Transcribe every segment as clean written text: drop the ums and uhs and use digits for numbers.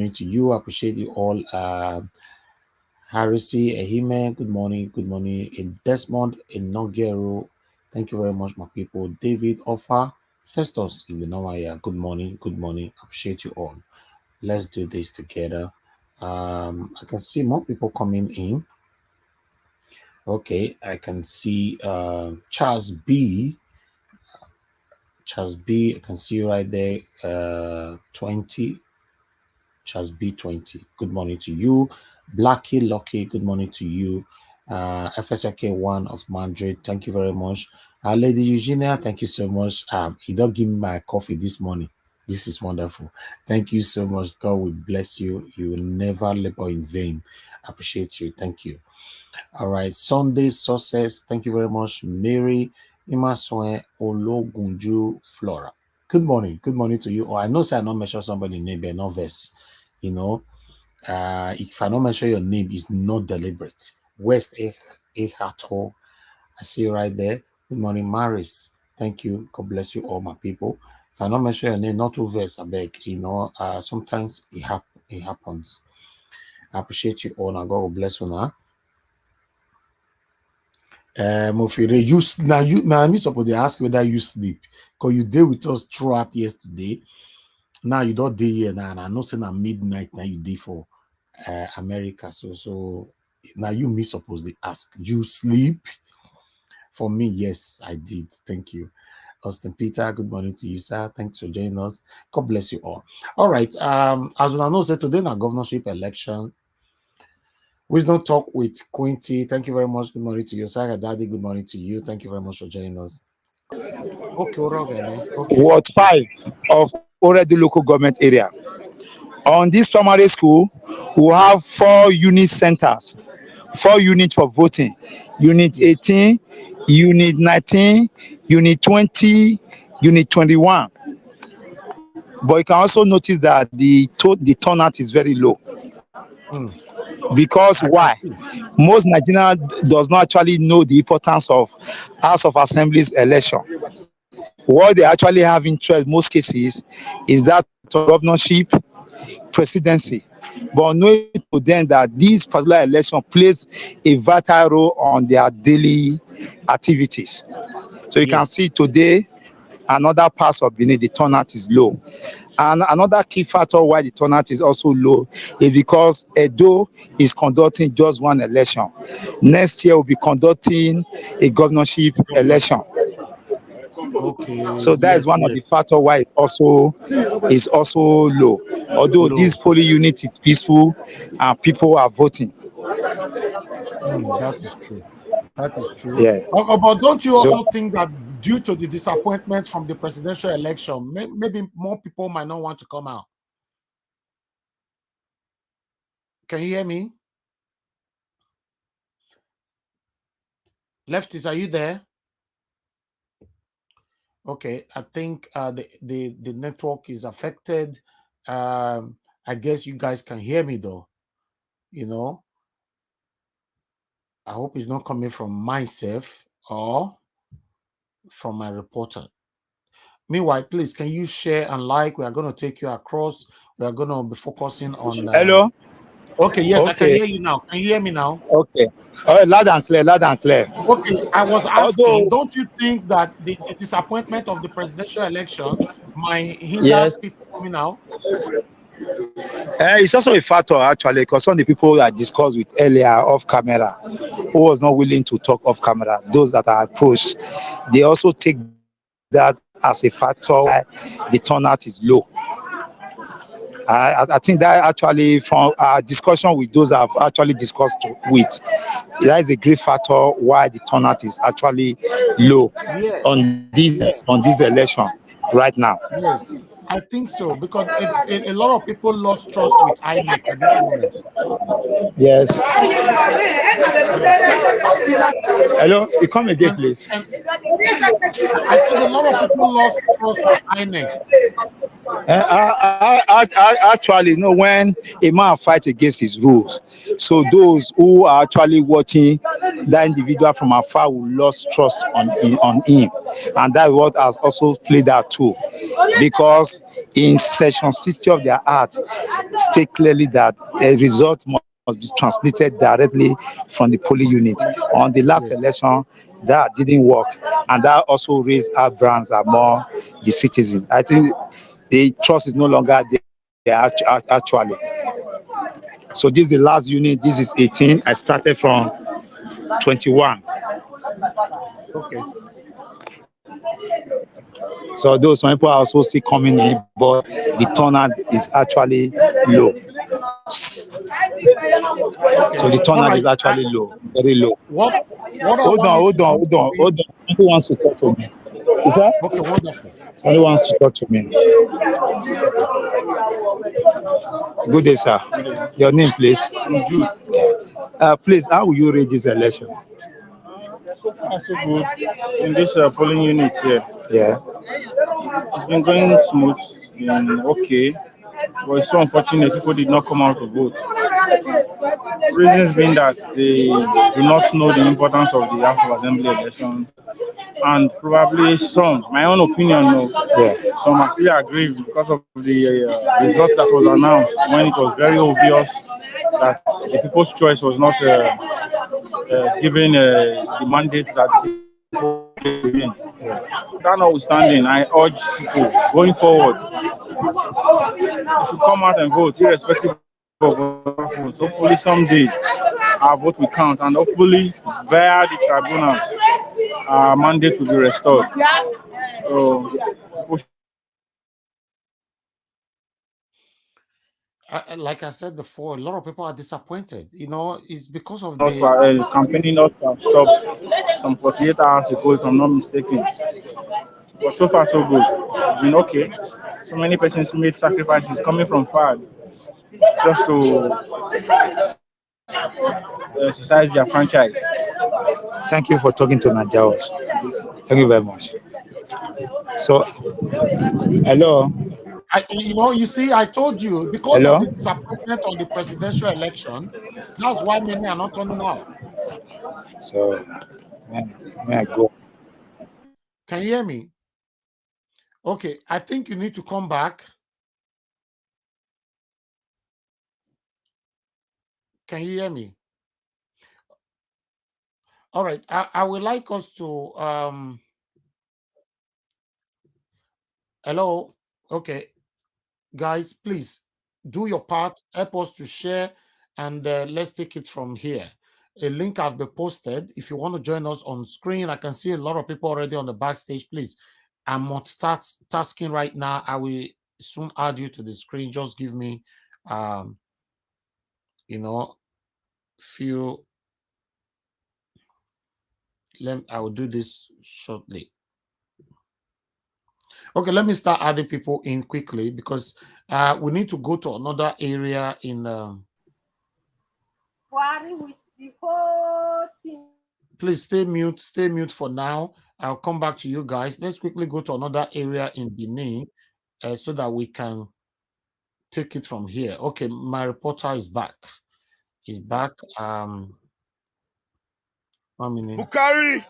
morning to you. I appreciate you all. Harisi Ehime, good morning. Good morning. In Desmond, in Nogero, thank you very much, my people. David Offa, Festus, if you know my good morning. Good morning. Appreciate you all. Let's do this together. I can see more people coming in. Okay, I can see Charles B. Charles B. I can see you right there. 20. Charles B20. Good morning to you. Blackie Lucky, good morning to you. FSK1 of Madrid, thank you very much. Lady Eugenia, thank you so much. You don't give me my coffee this morning. This is wonderful. Thank you so much. God will bless you. You will never labor in vain. Appreciate you. Thank you. All right. Sunday Success, thank you very much. Mary Imaswe Ologunju Flora. Good morning. Good morning to you. Oh, I know say I not mention somebody name, but no verse. You know, if I don't mention your name, it's not deliberate. West Ehato. I see you right there. Good morning, Maris. Thank you. God bless you all, my people. If I don't mention your name, not to verse, I beg. You know, sometimes it happens. I appreciate you all, and God will bless you now. Mofire, I'm supposed to ask whether you sleep because you did with us throughout yesterday. Now you don't day here now, and I know saying at midnight now you did for America. So now you me supposed to ask you sleep. For me, yes, I did. Thank you. Austin Peter, good morning to you, sir. Thanks for joining us. God bless you all. All right. As I know, say today in our governorship election. Wisdom Talk with Quinty. Thank you very much. Good morning to you, sir. Daddy, good morning to you. Thank you very much for joining us. Okay. Ward 5 of already local government area. On this primary school, we have 4 unit centers, 4 units for voting. Unit 18, Unit 19, Unit 20, Unit 21. But you can also notice that the turnout is very low. Because why? Most Nigerians does not actually know the importance of House of Assembly's election. What they actually have interest most cases is that of governorship, presidency. But knowing to them that this particular election plays a vital role on their daily activities. So you can see today, another part of Benin, the turnout is low. And another key factor why the turnout is also low is because Edo is conducting just one election. Next year we'll be conducting a governorship election. Okay. So that is one of the factors why it's also low. Although this polling unit is peaceful and people are voting. That is true. That is true. Yeah. But don't you also think that due to the disappointment from the presidential election, maybe more people might not want to come out? Can you hear me? Lefties, are you there? Okay, I think the network is affected. I guess you guys can hear me though. You know, I hope it's not coming from myself or from my reporter. Meanwhile, please, can you share and like? We are going to take you across. We are going to be focusing on... Hello? Okay, yes, okay. I can hear you now. Can you hear me now? Okay. Loud and clear, loud and clear. Okay, I was asking, don't you think that the disappointment of the presidential election might hinder people coming out? It's also a factor, actually, because some of the people I discussed with earlier off camera, who was not willing to talk off camera, those that are approached, they also take that as a factor why the turnout is low. I think that actually from our discussion with those I've actually discussed with, that is a great factor why the turnout is actually low on this election right now. Yes, I think so, because a lot of people lost trust with INEC at this moment. Yes. Hello, you come again, please. I said a lot of people lost trust with INEC. Actually, when a man fights against his rules, so those who are actually watching that individual from afar will lose trust on him, and that's what has also played out too, because in section 60 of their act state clearly that a result must be transmitted directly from the polling unit. On the last Yes. election, that didn't work, and that also raised our brands among the citizens. I think the trust is no longer there actually. So this is the last unit. This is 18. I started from 21. Okay. So those some people are also still coming in, but the turnout is actually low. So the Okay. turnout All is right. actually low, very low. What what I Hold want on, you hold to on, do hold for on, me. hold on. Somebody wants to talk to me. Okay. Is that? Okay. Wonderful. Somebody wants to talk to me. Okay. Good day, sir. Good day. Your name, please. I'm Jude. Please, how will you rate this election? So far, so good. In this polling unit here, Yeah. it's been going smooth. It's been okay. But it's so unfortunate people did not come out to vote. Reasons being that they do not know the importance of the House of Assembly elections, and probably some, my own opinion, no, Yeah. some are still aggrieved because of the results that was announced when it was very obvious that the people's choice was not given the mandate that the people gave in. That notwithstanding, I urge people going forward, you should come out and vote, irrespective of other votes. Hopefully, someday our vote will count, and hopefully, via the tribunals, our mandate will be restored. So, people should Like I said before, a lot of people are disappointed. It's because of not the campaigning not to have stopped some 48 hours ago, if I'm not mistaken. But so far, so good. It's been okay. So many persons made sacrifices coming from far just to exercise their franchise. Thank you for talking to Najaos. Thank you very much. So, hello, you see, I told you because of hello. the disappointment on the presidential election, that's why many are not turning out. So, may I go? Can you hear me? Okay, I think you need to come back. Can you hear me? All right. I would like us to hello. Okay, guys, please do your part. Help us to share, and let's take it from here. A link has been posted. If you want to join us on screen, I can see a lot of people already on the backstage. Please, I'm multitasking right now. I will soon add you to the screen. Just give me, um, you know, few. I will do this shortly. Okay, let me start adding people in quickly because we need to go to another area in. Please stay mute for now. I'll come back to you guys. Let's quickly go to another area in Benin so that we can take it from here. Okay, my reporter is back. He's back. 1 minute. Bukari.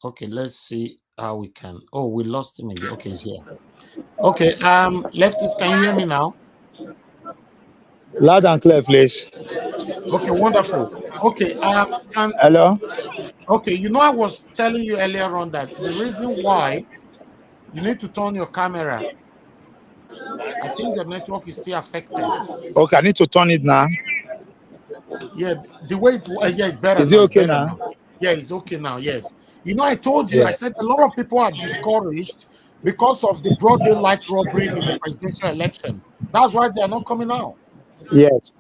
Okay, let's see how we can. Oh, we lost him again. Okay, he's here. Okay, lefties, can you hear me now? Loud and clear, please. Okay, wonderful. Okay, can Hello. okay, I was telling you earlier on that the reason why you need to turn your camera, I think the network is still affected. Okay, I need to turn it now. Yeah, the way yeah, it's better Is now. it It's okay better now? now. Yeah, it's okay now. Yes. I told you, I Yeah. said a lot of people are discouraged because of the broad daylight robberies in the presidential election. That's why they are not coming out. Yes.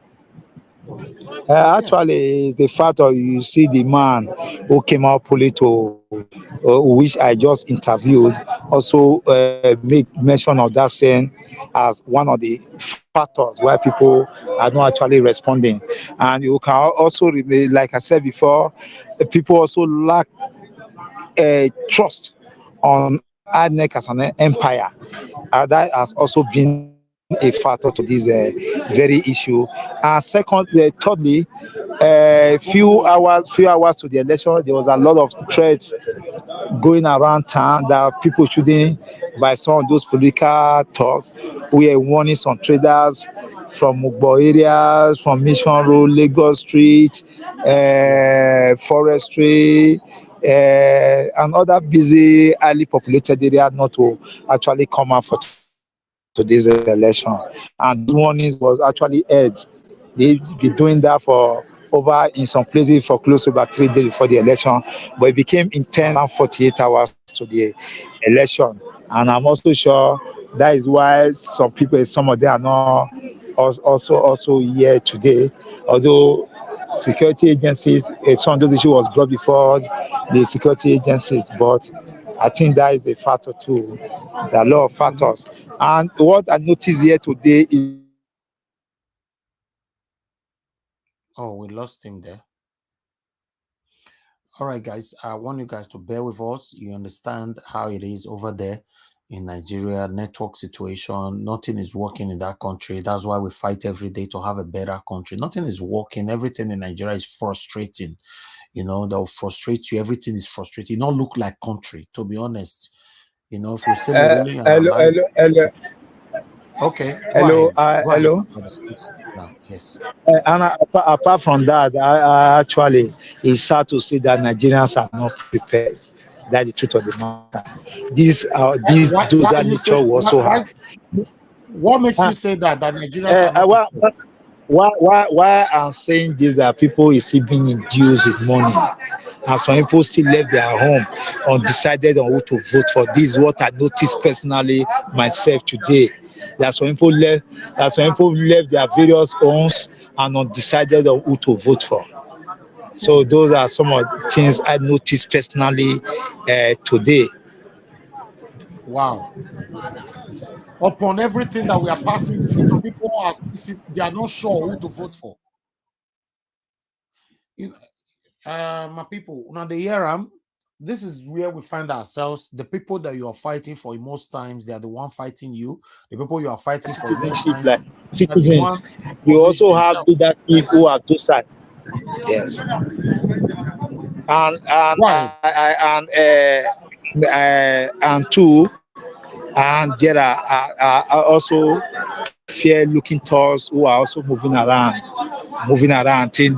Yeah. Actually, the fact of you see the man who came out fully to which I just interviewed also make mention of that saying as one of the factors why people are not actually responding. And you can also, like I said before, people also lack trust on INEC as an empire. That has also been a factor to this very issue. And second, thirdly, few hours to the election, there was a lot of threats going around town that people shouldn't, by some of those political talks, we are warning some traders from Mugbo areas, from Mission Road, Lagos Street, Forestry, and other busy, highly populated areas not to actually come out for today's election. And those warnings was actually aired. They've been doing that for over in some places for close to about 3 days before the election, but it became intense around 48 hours to the election. And I'm also sure that is why some people, some of them are not also here today, although security agencies, some of those issues was brought before the security agencies, but I think that is a factor too. There are a lot of factors. And what I noticed here today is that Oh, we lost him there. All right, guys. I want you guys to bear with us. You understand how it is over there in Nigeria, network situation. Nothing is working in that country. That's why we fight every day to have a better country. Nothing is working. Everything in Nigeria is frustrating. They'll frustrate you. Everything is frustrating. It don't look like country, to be honest. If we still be ruling our hello, lives. hello, hello, Okay, go hello, ahead. Go ahead, hello. my brother. Now, yes. And apart from that, actually, it's sad to say that Nigerians are not prepared. That's the truth of the matter. This Why dozer you nature say we also why have. what makes Uh, you say that Nigerians are not why, prepared? why I'm saying this, that people is still being induced with money, and some people still left their home undecided on who to vote for. This is what I noticed personally myself today. That some people left their various homes and undecided on who to vote for. So those are some of the things I noticed personally today. Wow. Upon everything that we are passing through, some people they are not sure who to vote for. You My people, now the year this is where we find ourselves. The people that you are fighting for, in most times, they are the one fighting you. The people you are fighting for, in most Citizenship, times, like are the citizens, one you impoverished also have themselves. leadership who are docile. Yes, and Go ahead. and two, and there are also fair looking tours who are also moving around. Think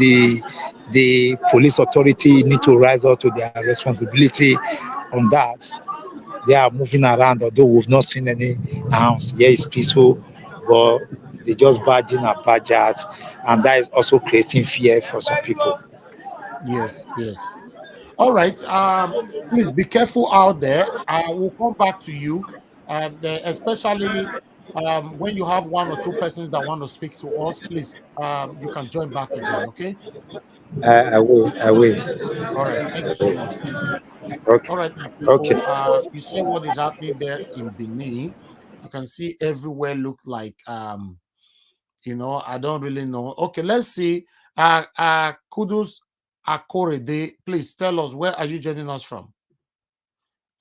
the police authority need to rise up to their responsibility on that. They are moving around, although we've not seen any arms. Yeah, it's peaceful, but they just barge in and barge out, and that is also creating fear for some people. Yes, yes. All right. Please be careful out there. I will come back to you, and especially when you have one or two persons that want to speak to us, please, you can join back again. Okay. I will. I will. All right. Thank you so much. Thank you. Okay. All right, my Okay. people. You see what is happening there in Benin. You can see everywhere look like I don't really know. Okay, let's see. Kudus Akorede, please tell us, where are you joining us from?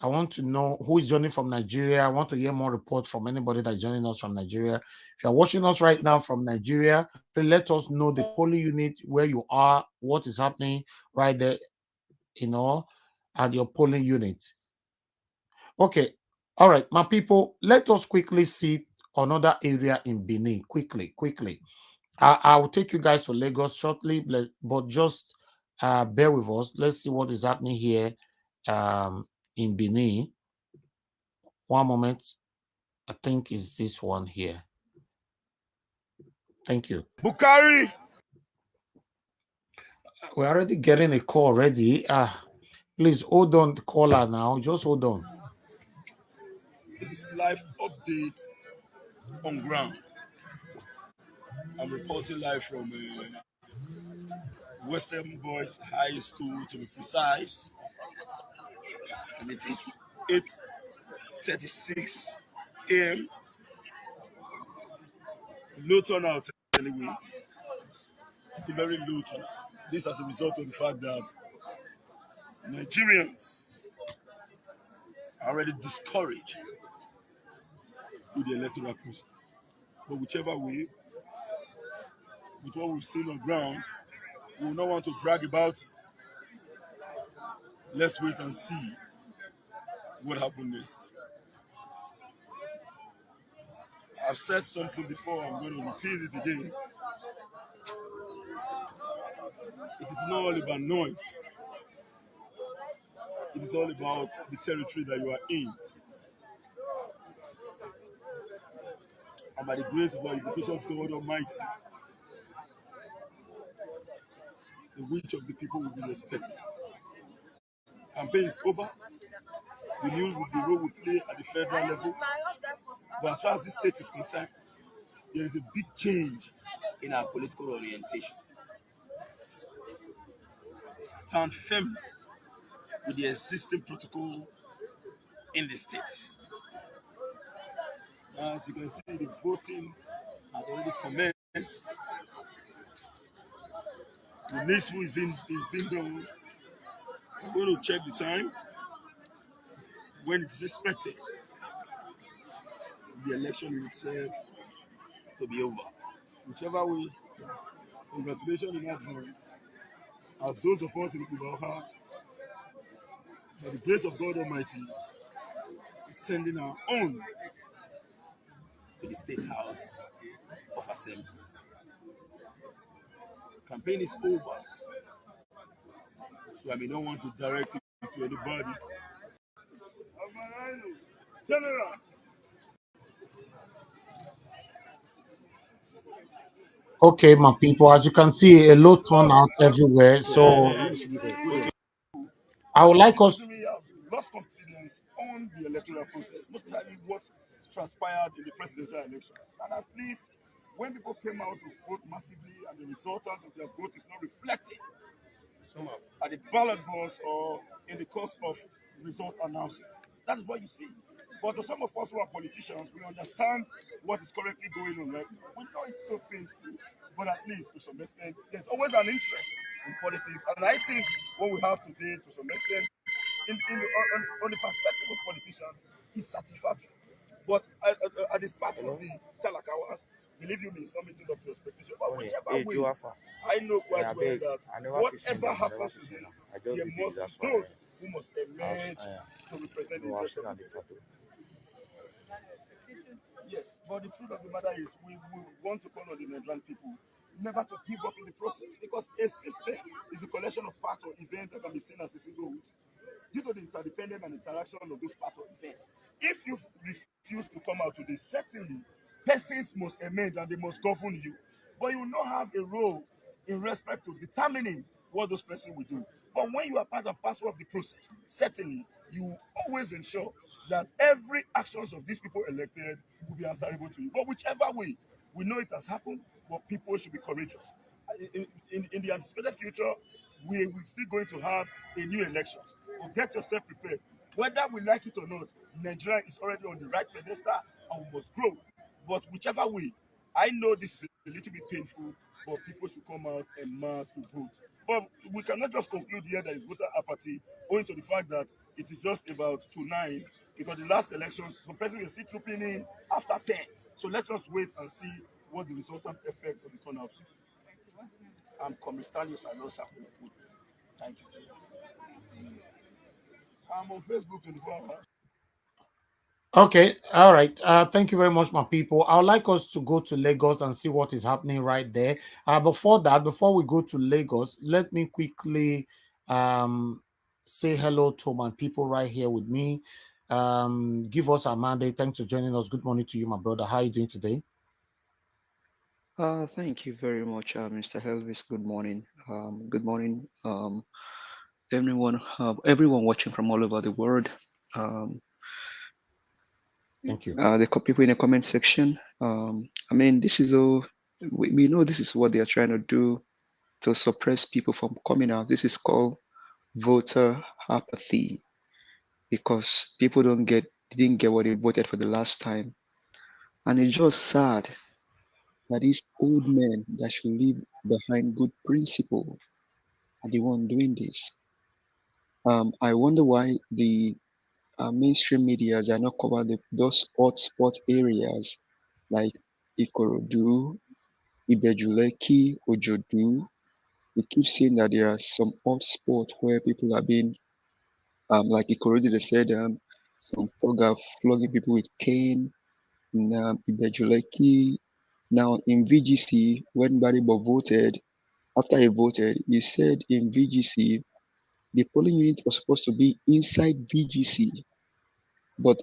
I want to know who is joining from Nigeria. I want to hear more reports from anybody that's joining us from Nigeria. If you're watching us right now from Nigeria, please let us know the polling unit where you are, what is happening right there, at your polling unit. Okay. All right, my people, let us quickly see another area in Benin. Quickly. I will take you guys to Lagos shortly, but just bear with us. Let's see what is happening here in Benin. One moment. I think it's this one here. Thank you. Bukari. We're already getting a call already. Please hold on, the caller now. Just hold on. This is live update on ground. I'm reporting live from Western Boys High School, to be precise, and it is 8:36 a.m. Low turnout anyway, a very low turnout. This as a result of the fact that Nigerians are already discouraged with the electoral process. But whichever way, with what we've seen on ground, we will not want to brag about it. Let's wait and see what happens next. I've said something before, I'm going to repeat it again. It is not all about noise, it is all about the territory that you are in. And by the grace of our invocations, God Almighty, the wish of the people will be respected. Campaign is over. We knew the role we play at the federal level. But as far as this state is concerned, there is a big change in our political orientation. Stand firm with the existing protocol in the state. As you can see, the voting has already commenced. The needful is being done. I'm going to check the time when it's expected the election itself to be over. Whichever way, congratulations in advance. As those of us in Kubaha, by the grace of God Almighty, is sending our own to the State House of Assembly. Campaign is over, so I may not want to direct it to anybody. General. Okay, my people, as you can see, a low turnout everywhere. So I would like us. We have lost confidence on the electoral process, most likely what transpired in the presidential elections. And at least when people came out to vote massively and the resultant of their vote is not reflecting at the ballot box or in the course of result announcement. That is what you see. But to some of us who are politicians, we understand what is currently going on right now. We know it's so painful, but at least to some extent, there's always an interest in politics. And I think what we have today, to some extent, on the perspective of politicians, is satisfactory. But at the part of the Talakawas, believe you me, it's not meeting up to expectation. But whichever way, I know quite well that whatever happens today, there must be those who must emerge to represent the interest of the people. Yes, but the truth of the matter is we want to call on the Nigerian people never to give up in the process because a system is the collection of parts or events that can be seen as a single whole due to the interdependent and interaction of those parts or events. If you refuse to come out today, certainly persons must emerge and they must govern you. But you will not have a role in respect to determining what those persons will do. But when you are part and parcel of the process, certainly you always ensure that every actions of these people elected will be answerable to you. But whichever way, we know it has happened, but people should be courageous. In the anticipated future, we will still going to have a new elections. So get yourself prepared. Whether we like it or not, Nigeria is already on the right pedestal and we must grow. But whichever way, I know this is a little bit painful, but people should come out en mass to vote. But we cannot just conclude here that it's voter apathy, owing to the fact that it is just about 2-9, because the last elections, some persons were still trooping in after 10. So let's just wait and see what the resultant effect of the turnout is. I'm Comrade Sanosa. Thank you. I'm on Facebook 24 hours. Okay, all right. Thank you very much, my people. I would like us to go to Lagos and see what is happening right there. Before we go to Lagos, let me quickly say hello to my people right here with me. Give us a mandate. Thanks for joining us. Good morning to you, my brother. How are you doing today? Thank you very much, Mr. Elvis. Good morning. Good morning, everyone watching from all over the world. Thank you. The people in the comment section. I mean, this is all we know. This is what they are trying to do to suppress people from coming out. This is called voter apathy because people didn't get what they voted for the last time, and it's just sad that these old men that should leave behind good principle are the one doing this. I wonder why the mainstream medias are not covering those hotspot areas like Ikorodu, Ibejuleki, Ojodu. We keep seeing that there are some hot spots where people are being, like Ikorodu, they said, some thug are flogging people with cane. In Ibejuleki, now in VGC, when Baribo voted, after he voted, he said in VGC, the polling unit was supposed to be inside VGC, but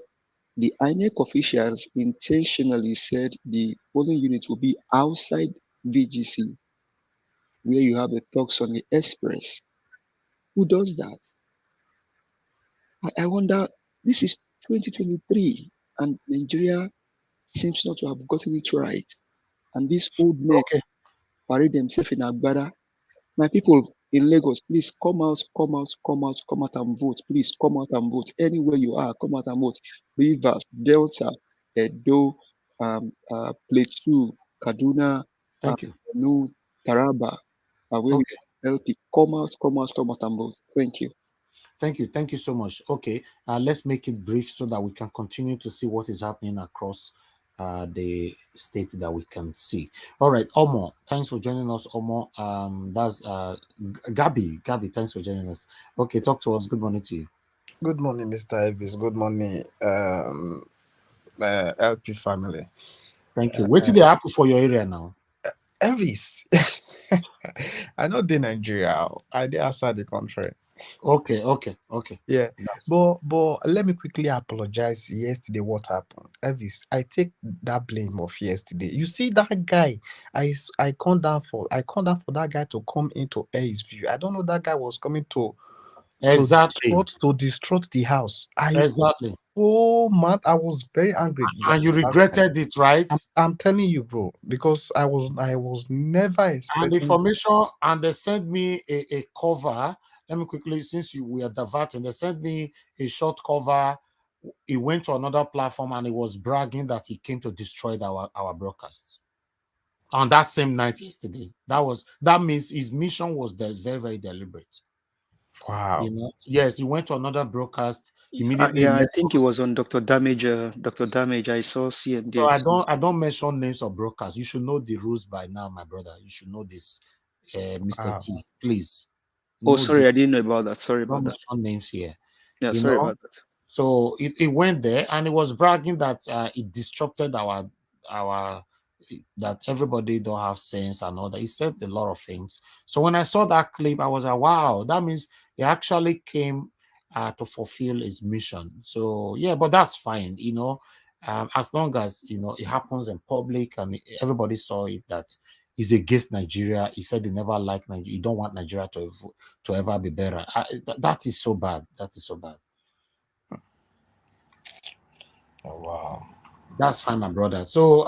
the INEC officials intentionally said the polling unit will be outside VGC, where you have the talks on the express. Who does that? I wonder, this is 2023, and Nigeria seems not to have gotten it right. And these old men Okay. parade themselves in Agbada. My people in Lagos, please come out, come out, come out, come out and vote. Please come out and vote. Anywhere you are, come out and vote. Rivers, Delta, Edo, Plateau, Kaduna, Thank you. Kano, Taraba, where we Okay. LP. Come out, come out, come out and vote. Thank you. Thank you. Thank you so much. Okay. Let's make it brief so that we can continue to see what is happening across the state that we can see. All right, Omo, thanks for joining us, Omo. That's Gabby. Gabby, thanks for joining us. Okay, talk to us. Good morning to you. Good morning, Mr. Elvis. Good morning, LP family. Thank you. Wait till they happen for your area now. Elvis, I know the Nigeria. I did outside the country. Okay, okay, okay. Yeah, That's but let me quickly apologize. Yesterday, what happened, Elvis? I take that blame of yesterday. You see that guy? I come down for that guy to come in to air his view. I don't know that guy was coming to exactly, destruct the house. I exactly. so mad. I was very angry. And you That night. regretted it, right? I'm telling you, bro, because I was never And expecting. information, and they sent me a cover. Let me quickly, since we are diverting, they sent me a short cover. He went to another platform and he was bragging that he came to destroy our broadcasts on that same night yesterday. That means his mission was very, very deliberate. Wow. Yes, he went to another broadcast, immediately Yeah, I left think it us. was on Dr. Damage. Dr. Damage, I saw So CND. I don't mention names of broadcasts. You should know the rules by now, my brother. You should know this, Mr. Wow. T. Please Oh, know sorry, this. I didn't know about that. Sorry Don't about that. mention names here. Yeah, You sorry know, about that. so it went there and it was bragging that it disrupted our that everybody don't have sense and all that. He said a lot of things. So when I saw that clip, I was like, wow, that means he actually came to fulfill his mission. So yeah, but that's fine. As long as it happens in public and everybody saw it that he's against Nigeria. He said he never liked Nigeria. He don't want Nigeria to ever be better. That is so bad. That is so bad. Oh, wow. That's fine, my brother. So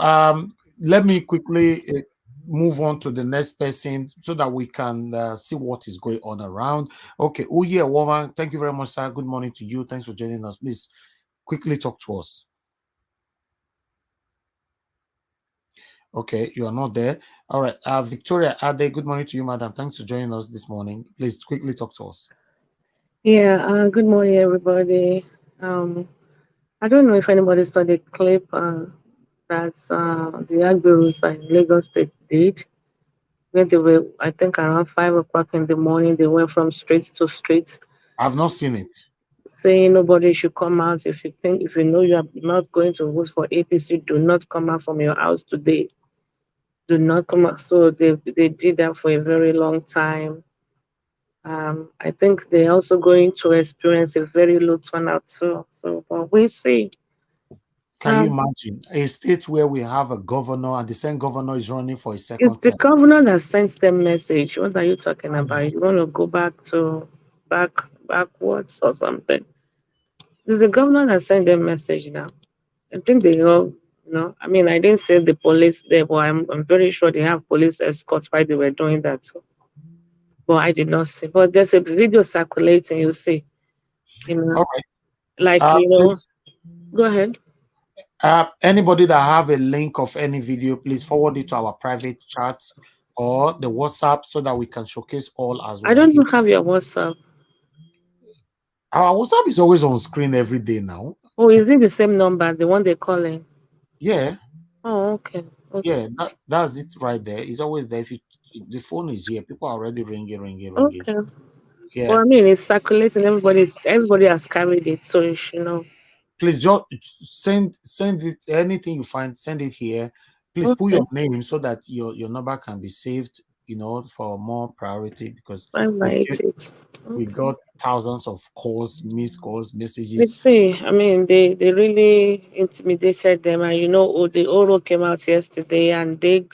let me quickly move on to the next person so that we can see what is going on around. Okay, Uye woman, thank you very much, sir. Good morning to you. Thanks for joining us. Please quickly talk to us. Okay, you are not there. All right, Victoria Ade, good morning to you, madam. Thanks for joining us this morning. Please quickly talk to us. Yeah, good morning, everybody. Um, I don't know if anybody saw the clip that the Agberos in Lagos State did, where they were, I think, around 5 o'clock in the morning. They went from street to street, I've not seen it. saying nobody should come out. If you know you are not going to vote for APC, do not come out from your house today. Do not come out. So they did that for a very long time. I think they're also going to experience a very low turnout too. So, but we see. Can you Um, imagine a state where we have a governor and the same governor is running for a it's second the term? governor that sends them message. What are you talking about? You want to go backwards or something? It's the governor that sent them message now. I think they all, I mean, I didn't see the police there, but I'm very sure they have police escorts while they were doing that too. But I did not see. But there's a video circulating. You see, you know, All right. like Please, go ahead. anybody that have a link of any video, please forward it to our private chat or the WhatsApp so that we can showcase all as I we are don't here. have your WhatsApp. Our WhatsApp is always on screen every day now. Oh, is it the same number, the one they're calling? Yeah. Oh, okay. Okay. Yeah, that's it right there. It's always there. If you, the phone is here, people are already ringing. Okay. Yeah, Well, I mean, it's circulating. Everybody has carried it, so you should know. please just send it. Anything you find, send it here. Please put Okay. your name so that your number can be saved. You know, for more priority because Five we nine get, eight eight. we Okay. got thousands of calls, missed calls, You messages. see, I mean, they really intimidated them, and the Oro came out yesterday, and they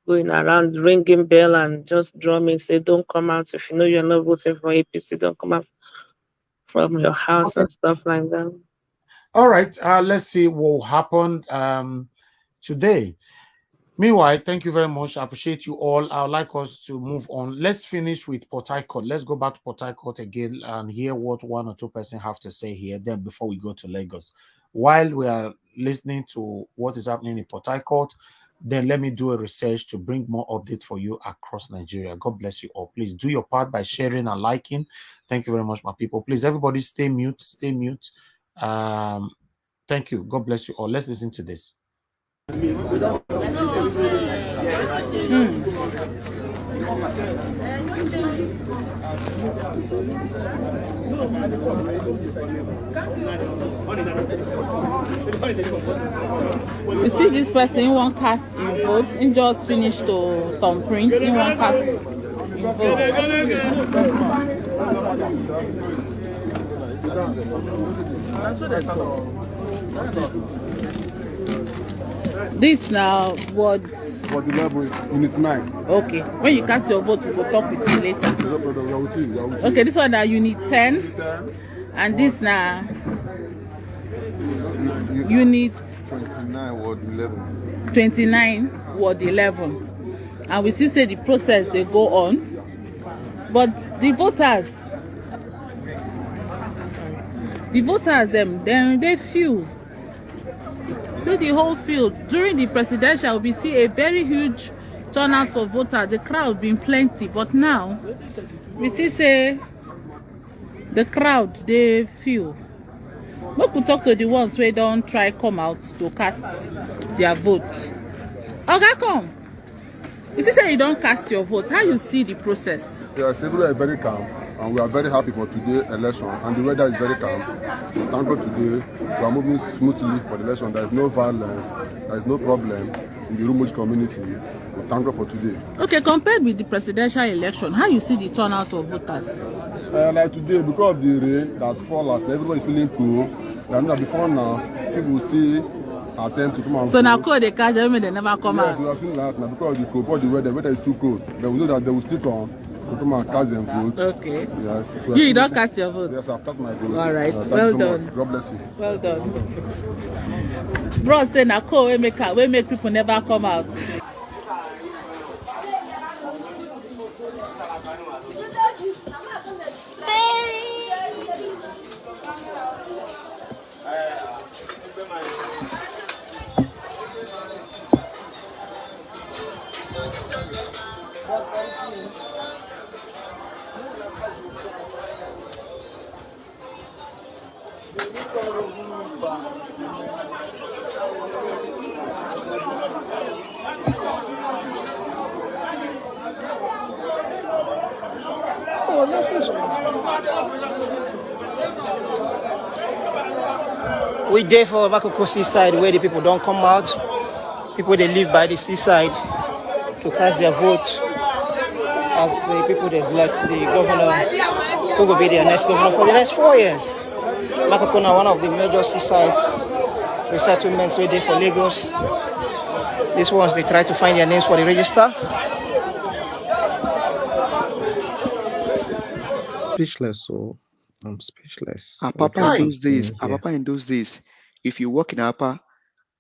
going around ringing bell and just drumming, say, "Don't come out if you know you're not voting for APC. Don't come out from your house Okay. and stuff like that." All right. Let's see what happened today. Meanwhile, thank you very much. I appreciate you all. I would like us to move on. Let's finish with Port Harcourt. Let's go back to Port Harcourt again and hear what one or two persons have to say here. Then, before we go to Lagos, while we are listening to what is happening in Port Harcourt, then let me do a research to bring more update for you across Nigeria. God bless you all. Please do your part by sharing and liking. Thank you very much, my people. Please, everybody, stay mute. Stay mute. Thank you. God bless you all. Let's listen to this. You see this person in one cast in vote, in just finished to thumb print in one cast in vote. This now what? For the level unit 9. Okay. When you cast your vote, we will talk with you later. Okay, this one now unit 10, and this now unit 29 ward 11. 29 ward 11, and we still say the process they go on, but the voters them then they feel. See the whole field during the presidential, we see a very huge turnout of voters. The crowd been plenty, but now we see say the crowd they feel. We could talk to the ones who don't try come out to cast their vote. Okay, come. You see say you don't cast your vote. How you see the process? Yes, everybody is very calm, and we are very happy for today's election. And the weather is very calm. Thank God today we are moving smoothly for the election. There is no violence, there is no problem in the Rumuji community. We thank God for today. Okay, compared with the presidential election, how you see the turnout of voters? Like today, because of the rain that fall last night, everybody is feeling cool. I know that before now, people will still attempt to come out. So now cold they catch them, they never come Yes, out. we have seen that now because of the cold, because the weather is too cold. But we know that they will still come to come and cast them votes. Okay. Yes. You don't cast your vote? Yes, I've cast my votes. All right. Thank Well you so done. much. God bless you. Well done. Bro, say now cold we make people never come out. We there for Makoko seaside where the people don't come out. People they live by the seaside to cast their vote as the people they elect the governor who will be their next governor for the next 4 years. Makoko now one of the major seaside resettlements where they for Lagos. These ones they try to find their names for the register. Speechless, so I'm speechless. Our What papa in Hi. those days, here? if you work in Apa,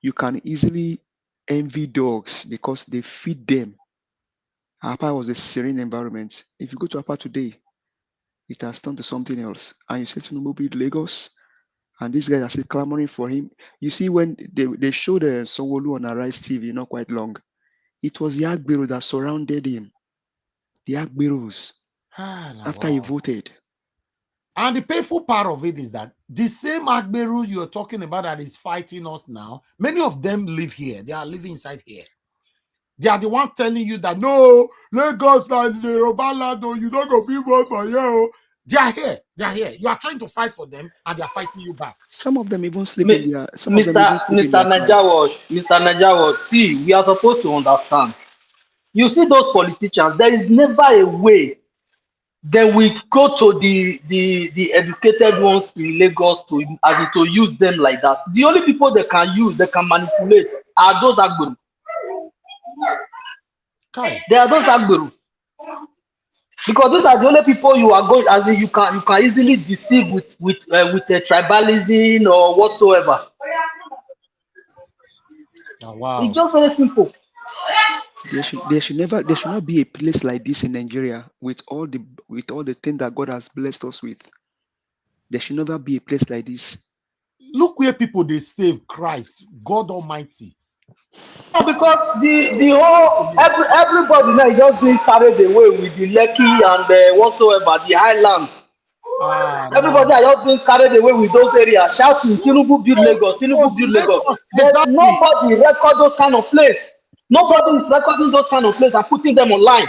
you can easily envy dogs because they feed them. Apa was a serene environment. If you go to Apa today, it has turned to something else. And you say to Numobi Lagos, and these guys are still clamoring for him. You see, when they showed Sowolu on Arise TV not quite long, it was the Agbero that surrounded him. The Agberos, after he Wow. voted. And the painful part of it is that the same Agberu you're talking about that is fighting us now, many of them live here. They are living inside here. They are the ones telling you that no, Lagos and the Yoruba land, you don't go be vote for you. They are here. They are here. You are trying to fight for them, and they are fighting you back. Some of them even sleep in Mi- their. Some of them even sleep in Mr. their cars. Mr. Najawash, see, we are supposed to understand. You see those politicians, there is never a way they will go to the educated ones in Lagos to as in to use them like that. The only people they can use, they can manipulate are those Agbero. Okay. They are those Agbero. Because those are the only people you are going as in you can easily deceive with a tribalism or whatsoever. Oh, wow. It's just very simple. There should not be a place like this in Nigeria with all the things that God has blessed us with. There should never be a place like this. Look where people they save Christ, God Almighty. No, because the whole everybody now is just being carried away with the Lekki and whatsoever the highlands. Everybody No. are just being carried away with those areas, shouting Tinubu build Lagos, Tinubu build Lagos. There's Exactly. nobody record those kind of place. Nobody is recording those kind of place and putting them online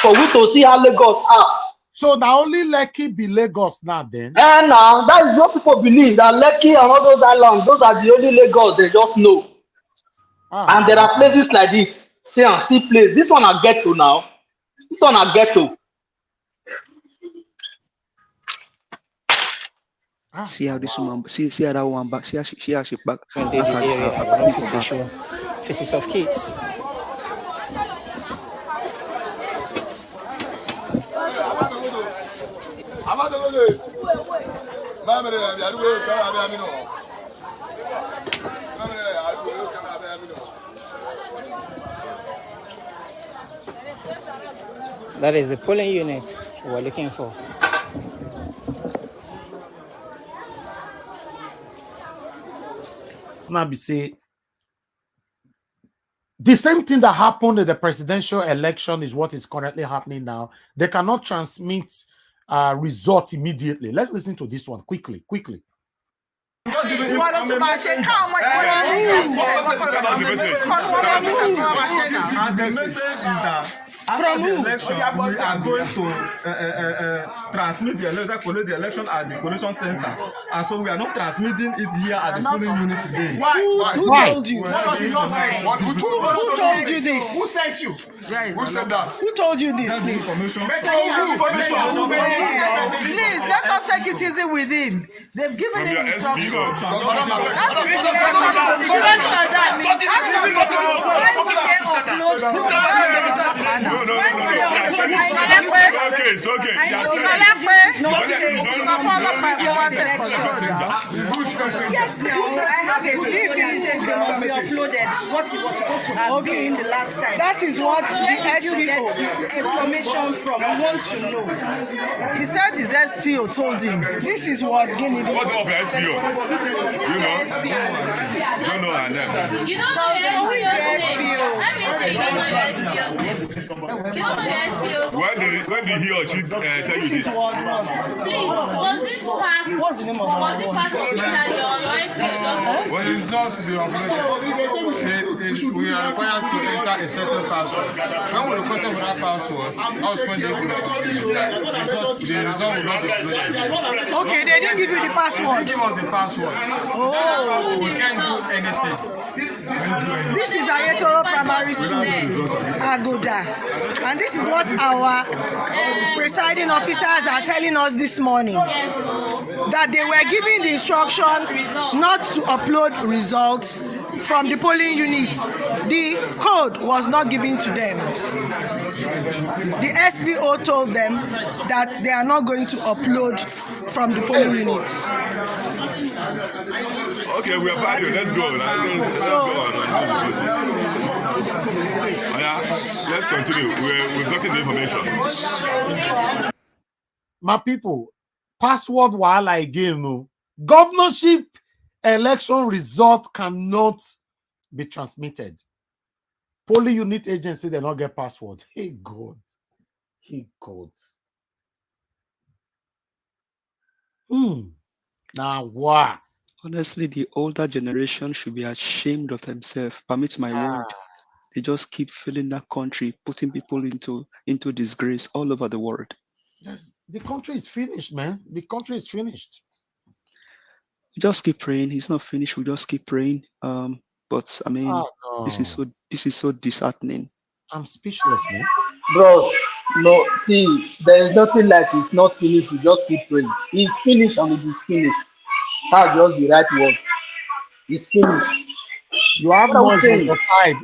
for we to see how Lagos are. So now only Lekki be Lagos now then. And now that is what people believe that Lekki and all those islands, those are the only Lagos they just know. And there are places like this. See place. This one are ghetto now. This one are ghetto. See how this woman, see how that one back, see how she back. From the area, I don't think they show faces of kids. That is the polling unit we're looking for. Now be say the same thing that happened in the presidential election is what is currently happening now. They cannot transmit results immediately. Let's listen to this one quickly. And the message is that after the election, we are going to transmit the election, collect the election at the collation center. And so we are not transmitting it here at the polling unit today. Who told you? What was the nonsense? Who told you this? Who sent you? Who said that? Who told you this, please? Please, let us take it easy with him. They've given him instructions. Okay, it's okay. Yes, now I have a this must be uploaded. What he was supposed to have been the last time. That is what the SPO information from. I want to know. He said his SPO told him. This is what Guinea. What of SPO? You know? You don't know her name. You don't know his SPO. Let me say you don't know your SPO. You don't know your SPO. When did he or she tell you this? Please, was this pass? Was this pass officially or your SPO? When the result to be uploaded, we are required to enter a certain password. When we requested for that password, also when they the result will not be uploaded. Okay, they didn't give you the password. They give us the password. Oh. That password, we can't do anything. This is Ayetoro Primary School, Agoda. And this is what our presiding officers are telling us this morning. That they were given the instruction not to upload results from the polling unit. The code was not given to them. The SPO told them that they are not going to upload from the polling units. Okay, we have had you. Let's go. Let's go on. Yeah, let's continue. We've gotten the information. My people, password while again. No. Governorship election result cannot be transmitted. Polling unit agency, they not get password. Hey God. Hey God. Now what? Honestly, the older generation should be ashamed of themselves. Permit my word. they just keep filling that country, putting people into disgrace all over the world. Yes, the country is finished, man. The country is finished. We just keep praying. He's not finished. We just keep praying. But I mean, Oh this is no, so disheartening. I'm speechless, man. Bros, no, see, there is nothing like it's not finished. We just keep praying. It's finished and it is finished. That's just the right word. It's finished. You have What are we noise on saying? your side.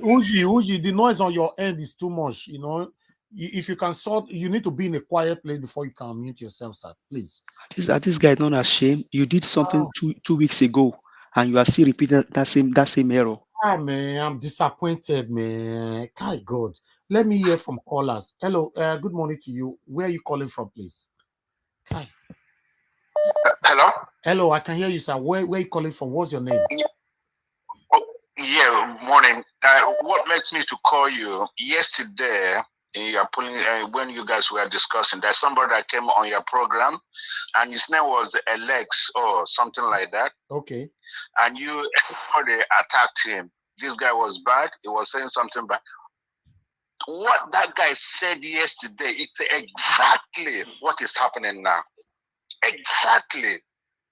Uji, the noise on your end is too much. You know, if you can sort, you need to be in a quiet place before you can mute yourself, sir. Please. This guy not ashamed. You did something two weeks ago, and you are still repeating that same error. Ah, man, I'm disappointed, man. My God. Let me hear from callers. Hello, good morning to you. Where are you calling from, please? Kai. Hello? Hello, I can hear you, sir. Where are you calling from? What's your name? Yeah, morning. What makes me to call you yesterday? You're pulling when you guys were discussing. There's somebody that came on your program, and his name was Alex or something like that. Okay. And you already attacked him. This guy was bad. He was saying something bad. What that guy said yesterday, it's exactly what is happening now. Exactly.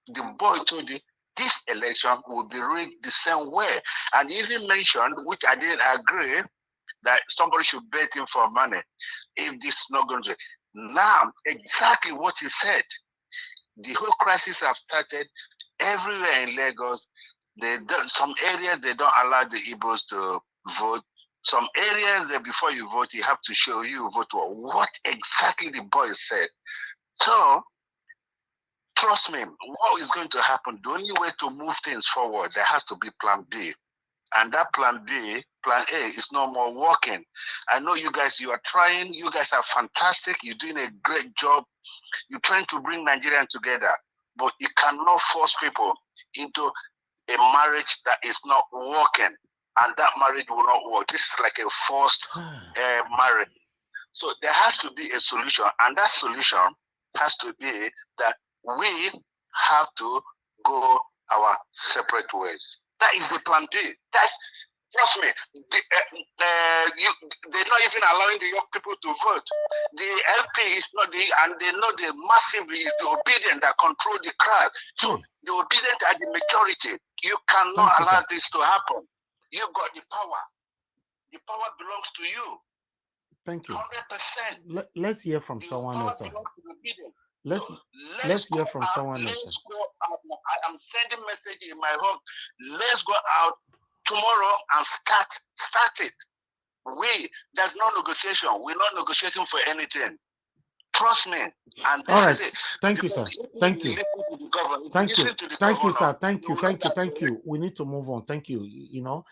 The boy told you this election will be rigged the same way. And he even mentioned, which I didn't agree, that somebody should bet him for money if this is not going to. Now, exactly what he said. The whole crisis have started everywhere in Lagos. Some areas they don't allow the Igbos to vote. Some areas that before you vote, you have to show you vote for what exactly the boy said. So trust me, what is going to happen? The only way to move things forward, there has to be plan B. And that plan B, plan A is no more working. I know you guys, you are trying, you guys are fantastic, you're doing a great job. You're trying to bring Nigerians together, but you cannot force people into a marriage that is not working. And that marriage will not work. This is like a forced marriage. So there has to be a solution. And that solution has to be that we have to go our separate ways. That is the plan B. Trust me, they're not even allowing the young people to vote. The LP is not and they know the massive, the obedient that control the crowd. So the obedient are the majority. You cannot allow this to happen. You got the power. The power belongs to you. Thank you. 100%. Let's hear from someone else. Let's hear from someone else. Let's go out. I'm sending message in my home. Let's go out tomorrow and start it. There's no negotiation. We're not negotiating for anything. Trust me. And all right. Thank you, sir. Thank you. Thank you. Thank you, sir. Thank you. We need to move on. Thank you. You know,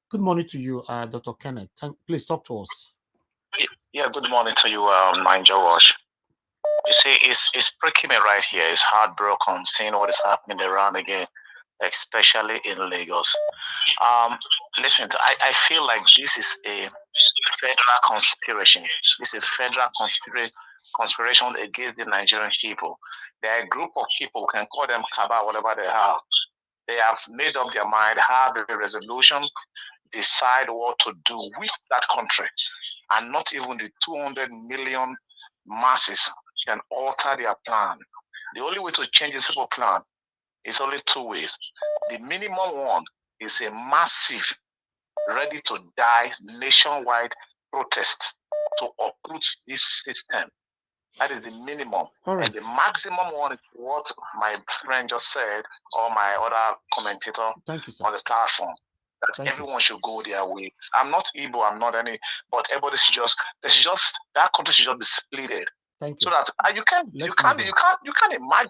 good morning to you, Dr. Kenneth. Please talk to us. Yeah, good morning to you, Ninja Wash. You see, it's pricking me right here. It's heartbroken seeing what is happening around again, especially in Lagos. Listen, I feel like this is a federal conspiracy. This is federal conspiration against the Nigerian people. There are a group of people, we can call them cabal, whatever they are. They have made up their mind, have a resolution, decide what to do with that country. And not even the 200 million masses can alter their plan. The only way to change this simple plan is only two ways. The minimum one is a massive, ready to die nationwide protest to uproot this system. That is the minimum. Right. And the maximum one is what my friend just said, or my other commentator on the platform. That everyone should go their way. I'm not Igbo, I'm not any, but everybody should just that country should just be splitted. So that you can't imagine,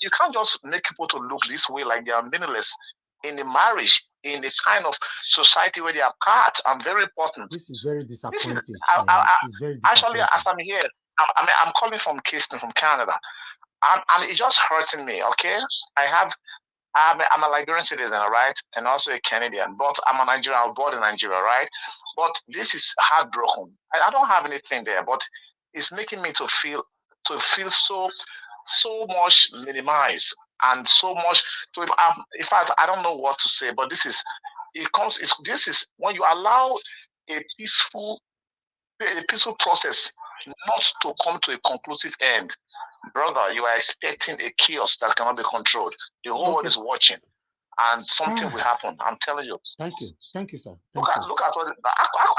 you can't just make people to look this way like they are meaningless in the marriage, in the kind of society where they are part. I'm very important. This is very disappointing. Actually, as I'm here, I'm calling from Kingston, from Canada, and it's just hurting me. Okay, I'm a Liberian citizen, right, and also a Canadian, but I'm a Nigerian. I was born in Nigeria, right? But this is heartbroken. I don't have anything there, but it's making me to feel so much minimized and so much. In fact, I don't know what to say, but this is when you allow a peaceful process not to come to a conclusive end, brother, you are expecting a chaos that cannot be controlled. The whole world is watching, and something will happen. I'm telling you. Thank you, sir. Look at what.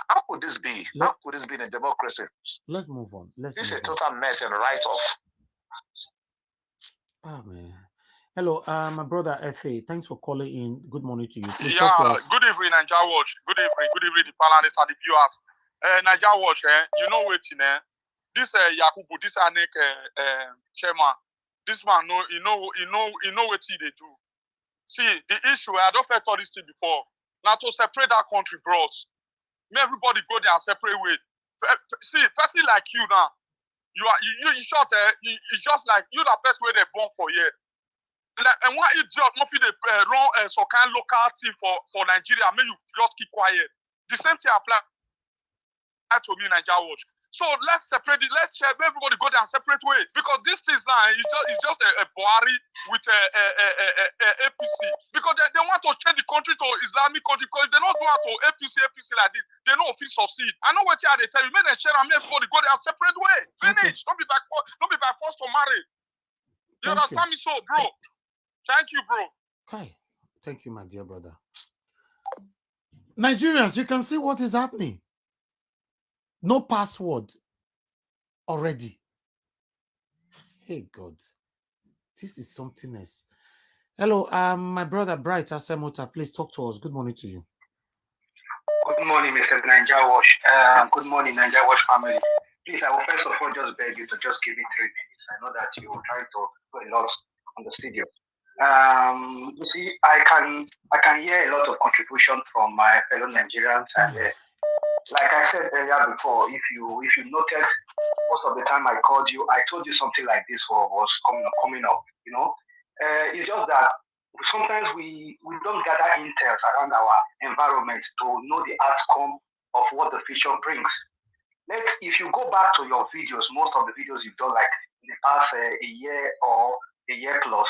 How could this be? How could this be in a democracy? Let's move on. This is a total mess and write-off. Oh man. Hello, my brother F.A. Thanks for calling in. Good morning to you. Please good evening, Nigeria Watch. Good evening, the panelists and the viewers. Nigeria Watch, you know waiting, this Yakubu, this Anek chairman, this man he know what they do. See, the issue, I don't fair this thing before. Now to separate that country, bros. May everybody go there and separate way. See, person like you now, you shot it's just like you the best way they born for here. And why idiot not fit run some kind of local team for Nigeria, may you just keep quiet. The same thing apply to me, Nigeria Watch. So let's separate it. Let's check. Everybody go down separate ways because this thing now is just a Buhari with a APC because they want to change the country to Islamic country because they don't want to APC like this. They don't feel succeed. I know what they tell you. Make them share and make everybody go down separate way. Finish. Don't be by force to marry. You understand me, so bro? Thank you, bro. Okay. Thank you, my dear brother. Nigerians, you can see what is happening. No password already. Hey God, this is something else. Hello, my brother Bright Asemota, please talk to us. Good morning to you. Good morning, Mr. Nigeria Watch. Good morning, Nigeria Watch family. Please, I will first of all just beg you to just give me 3 minutes. I know that you will try to do a lot on the studio. You see, I can hear a lot of contribution from my fellow Nigerians, and like I said earlier before, if you noted, most of the time I called you, I told you something like this was coming up. You know, it's just that sometimes we don't gather intels around our environment to know the outcome of what the future brings. If you go back to your videos, most of the videos you've done, like in the past a year or a year plus,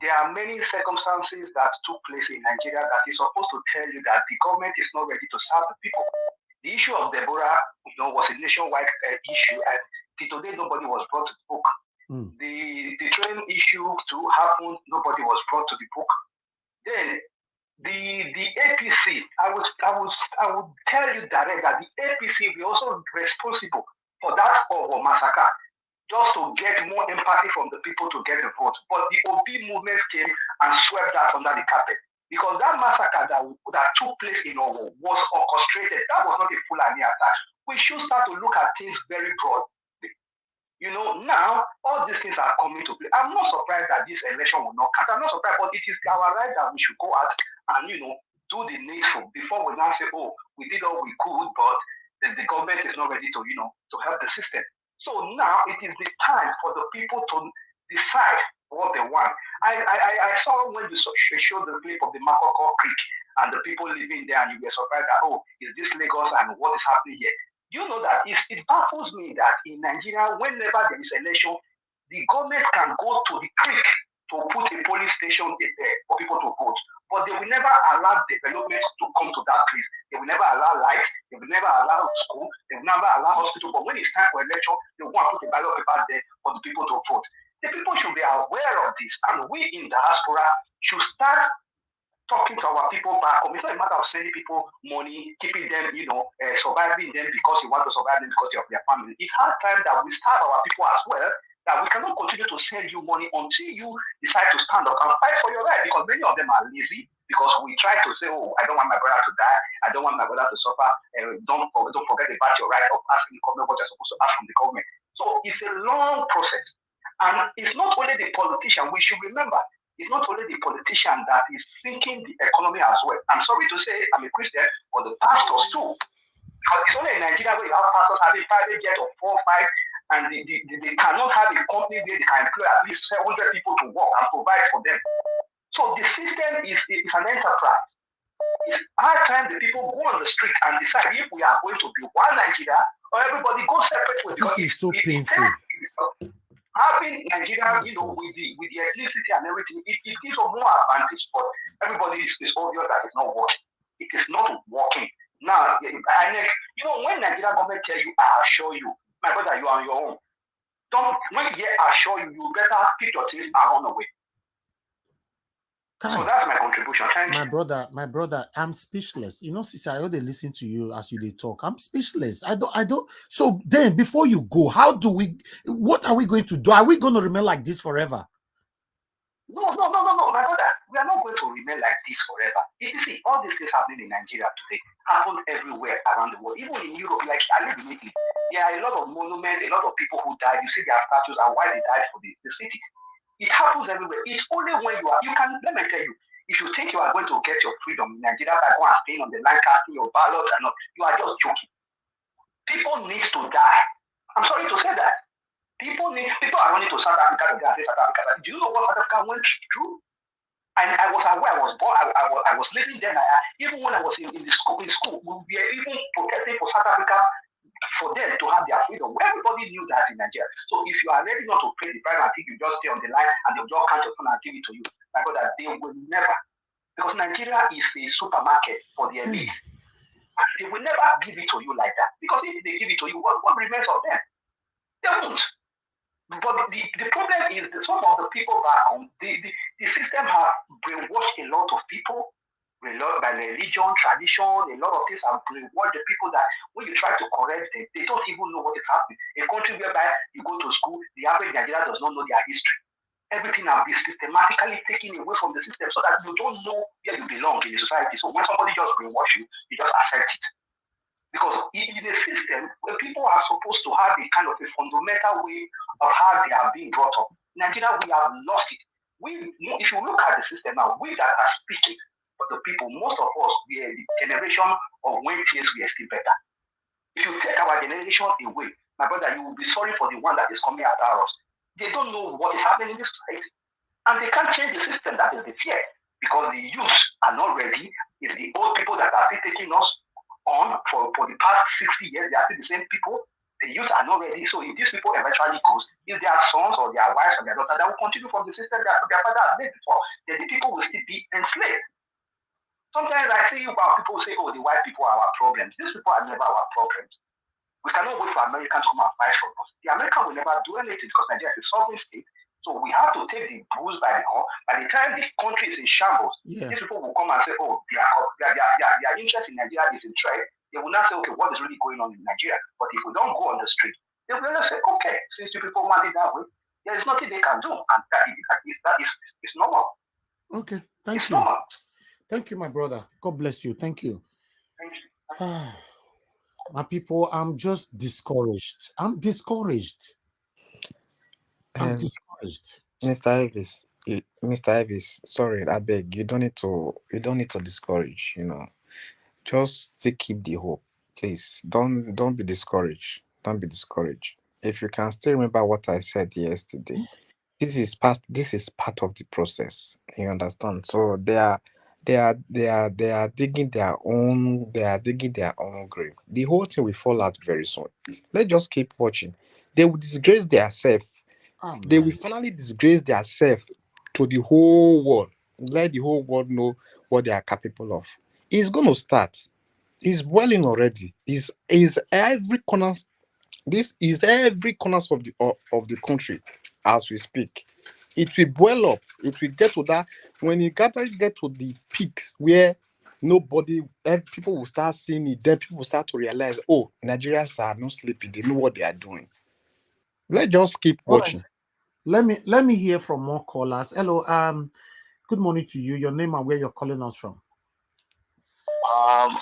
there are many circumstances that took place in Nigeria that is supposed to tell you that the government is not ready to serve the people. The issue of Deborah, was a nationwide issue, and till today nobody was brought to the book. The train issue too happened, nobody was brought to the book. Then the APC, I would tell you direct that the APC will also be responsible for that massacre, just to get more empathy from the people to get the vote. But the OB movement came and swept that under the carpet. Because that massacre that took place in Owo was orchestrated. That was not a Fulani attack. We should start to look at things very broadly. Now, all these things are coming to play. I'm not surprised that this election will not count. I'm not surprised, but it is our right that we should go out and, do the needful before we now say, oh, we did all we could, but the government is not ready to, to help the system. So now it is the time for the people to decide what they want. I saw when you showed the clip of the Makoko Creek and the people living there, and you were surprised that, oh, is this Lagos and what is happening here? You know that it baffles me that in Nigeria, whenever there is election, the government can go to the creek to put a police station there for people to vote. But they will never allow development to come to that place. They will never allow light. They will never allow school. They will never allow hospital. But when it's time for election, they want to put a ballot paper there for the people to vote. The people should be aware of this. And we in diaspora should start talking to our people back home. It's not a matter of sending people money, keeping them, surviving them because you want to survive them because of their family. It's hard time that we start our people as well, that we cannot continue to send you money until you decide to stand up and fight for your right, because many of them are lazy, because we try to say, oh, I don't want my brother to die, I don't want my brother to suffer, don't forget about your right of asking the government what you're supposed to ask from the government. So it's a long process. And it's not only the politician, we should remember, it's not only the politician that is sinking the economy as well. I'm sorry to say, I'm a Christian, but the pastors too. Because it's only in Nigeria where you have pastors having private jet of 4 or 5, and they cannot have a company where they can employ at least 700 people to work and provide for them. So the system is an enterprise. It's high time the people go on the street and decide if we are going to be one Nigeria or everybody go separate way. This is so painful. Having Nigeria, with the ethnicity and everything, it gives a more advantage, but everybody is obvious that it's not working. It is not working. Now, INEC. You know, when Nigeria government tell you, I assure you, my brother, you are on your own. Don't, when you get assure you, you better pick your things and run away. Kai, so that's my contribution. Thank you. My brother, I'm speechless. You know, sister, I already listen to you as you they talk. I'm speechless. I don't. So then, before you go, what are we going to do? Are we going to remain like this forever? No, my brother. We are not going to remain like this forever. You see, all these things happening in Nigeria today happen everywhere around the world. Even in Europe, like I live in Italy, there are a lot of monuments, a lot of people who died. You see their statues and why they died for the city. It happens everywhere. It's only when you can, let me tell you, if you think you are going to get your freedom in Nigeria by going and staying on the line casting your ballot and not, you are just joking. People need to die. I'm sorry to say that. People are running to South Africa to die. South Africa. Do you know what South Africa went through? And I was aware, I was born, I was living there. Even when I was in school, we were even protesting for South Africa for them to have their freedom. Everybody knew that in Nigeria. So if you are ready not to pay the price until you just stay on the line and they'll just count your phone and give it to you, my brother, they will never. Because Nigeria is a supermarket for the elite. And they will never give it to you like that. Because if they give it to you, what remains of them? They won't. But the problem is that some of the people back home, the system has brainwashed a lot of people by religion, tradition, a lot of things have brainwashed the people that when you try to correct them, they don't even know what is happening. A country whereby you go to school, the average Nigerian does not know their history. Everything has been systematically taken away from the system so that you don't know where you belong in the society. So when somebody just brainwash you, you just accept it. Because in the system, where people are supposed to have a kind of a fundamental way of how they are being brought up, in Nigeria, we have lost it. If you look at the system now, we that are speaking for the people, most of us, we are the generation of when things were still better. If you take our generation away, my brother, you will be sorry for the one that is coming after us. They don't know what is happening in this society. And they can't change the system. That is the fear. Because the youth are not ready. It's the old people that are still taking us on for the past 60 years. They are still the same people. The youth are not ready. So if these people eventually goes, if their sons or their wives or their daughters, they will continue from the system that their father has made before, then the people will still be enslaved. Sometimes I see about people say, oh, the white people are our problems. These people are never our problems. We cannot wait for Americans to come and fight for us. The Americans will never do anything because Nigeria is a sovereign state. So we have to take the bulls by the horn. By the time this country is in shambles, these people will come and say, oh, their interest in Nigeria is in trade. They will not say, okay, what is really going on in Nigeria? But if we don't go on the street, they will just say, okay, since you people want it that way, there is nothing they can do. And that is normal. Okay, thank it's you. Normal. Thank you, my brother. God bless you. Thank you. Thank you. My people, I'm just discouraged. I'm discouraged. Mr. Elvis, sorry, I beg you don't need to discourage, Just still keep the hope. Please don't be discouraged. Don't be discouraged. If you can still remember what I said yesterday, this is part of the process. You understand? So they are digging their own grave. The whole thing will fall out very soon. Let's just keep watching. They will disgrace themselves. They will finally disgrace themselves to the whole world. Let the whole world know what they are capable of. It's going to start. It's boiling already. Is every corner. This is every corners of the country as we speak. It will boil up. It will get to that when you get to the peaks where people will start seeing it. Then people will start to realize, oh, Nigerians are not sleeping. They know what they are doing. Let's just keep watching. Let me hear from more callers. Hello, good morning to you. Your name and where you're calling us from.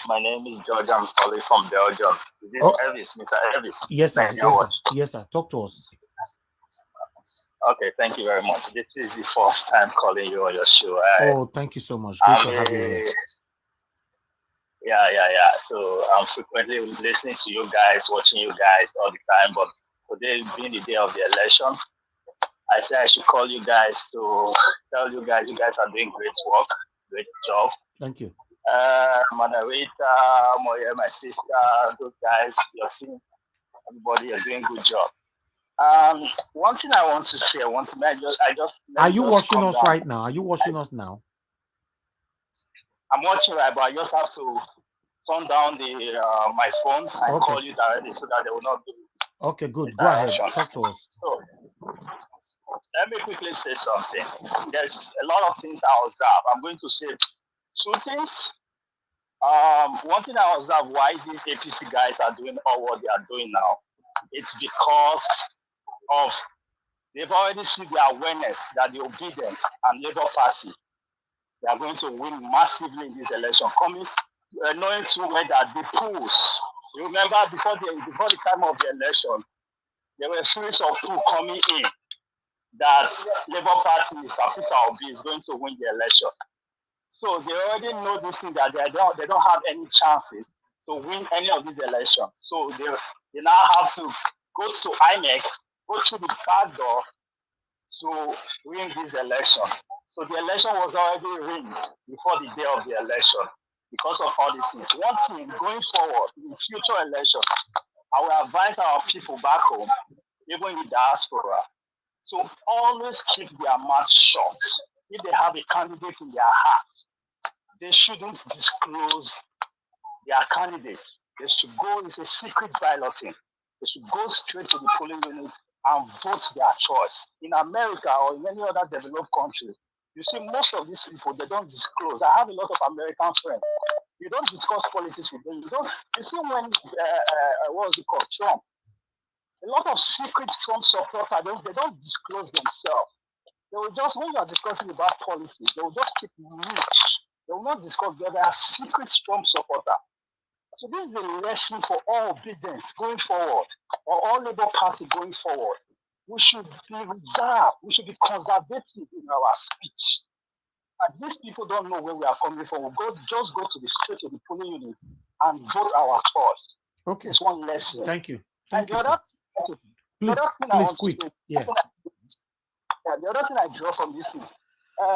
My name is George. I'm calling from Belgium. Is this Elvis, Mr. Elvis? Yes, sir. Yes, sir. Talk to us. Okay, thank you very much. This is the first time calling you on your show. Thank you so much. Good to have you here. Yeah. So I'm frequently listening to you guys, watching you guys all the time. But today being the day of the election, I said I should call you guys to tell you guys are doing great work, great job. Thank you. Moderator, Moya, my sister, those guys, your team, everybody, you're doing a good job. One thing I want to say, Are you watching us right now? Are you watching us now? I'm watching right, but I just have to turn down the my phone and Okay. call you directly so that they will not be Okay, good. Go ahead. direction. Talk to us. So let me quickly say something. There's a lot of things I observe. I'm going to say two things. One thing I observe why these APC guys are doing all what they are doing now, it's because of they've already seen the awareness that the obedience and Labour Party they are going to win massively in this election. Coming, knowing too well that the polls. You remember before the time of the election, there were a series of polls coming in that Labour Party, Mr. Peter Obi, is going to win the election. So they already know this thing that they don't have any chances to win any of these elections. So they now have to go to INEC, go through the back door to win this election. So the election was already rigged before the day of the election because of all these things. One thing going forward in future elections, I will advise our people back home, even in the diaspora, to always keep their mouth shut. If they have a candidate in their hearts, they shouldn't disclose their candidates. They should go, it's a secret balloting. They should go straight to the polling unit and vote their choice. In America or in any other developed country, you see most of these people, they don't disclose. I have a lot of American friends. You don't discuss politics with them. You see when, what was it called, Trump? A lot of secret Trump supporters, they don't disclose themselves. They will just, when you are discussing about politics, they will just keep mute. They will not discuss whether they are secret Trump supporters. So this is a lesson for all obedience going forward, or all Labour Party going forward. We should be reserved. We should be conservative in our speech. And these people don't know where we are coming from. Just go to the straight to the polling unit and vote our choice. Okay. It's one lesson. Thank you. And the other Please quick. Yeah. The other thing I draw from this thing,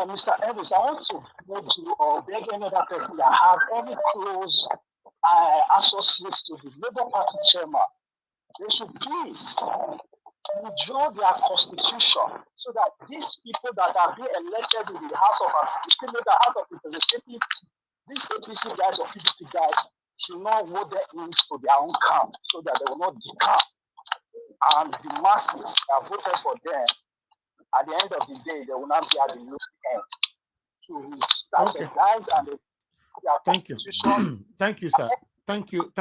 Mr. Evans, I want to beg you or beg any other person that have any close associates to the Labour Party chairman, they should please withdraw their constitution so that these people that are being elected in the House of Assembly, the House of Representatives, these APC guys or PDP guys should not vote them into their own camp so that they will not decamp. And the masses that voted for them, at the end of the day, they will not be at the losing end. To strategize and Thank you. Thank you, sir. Thank you.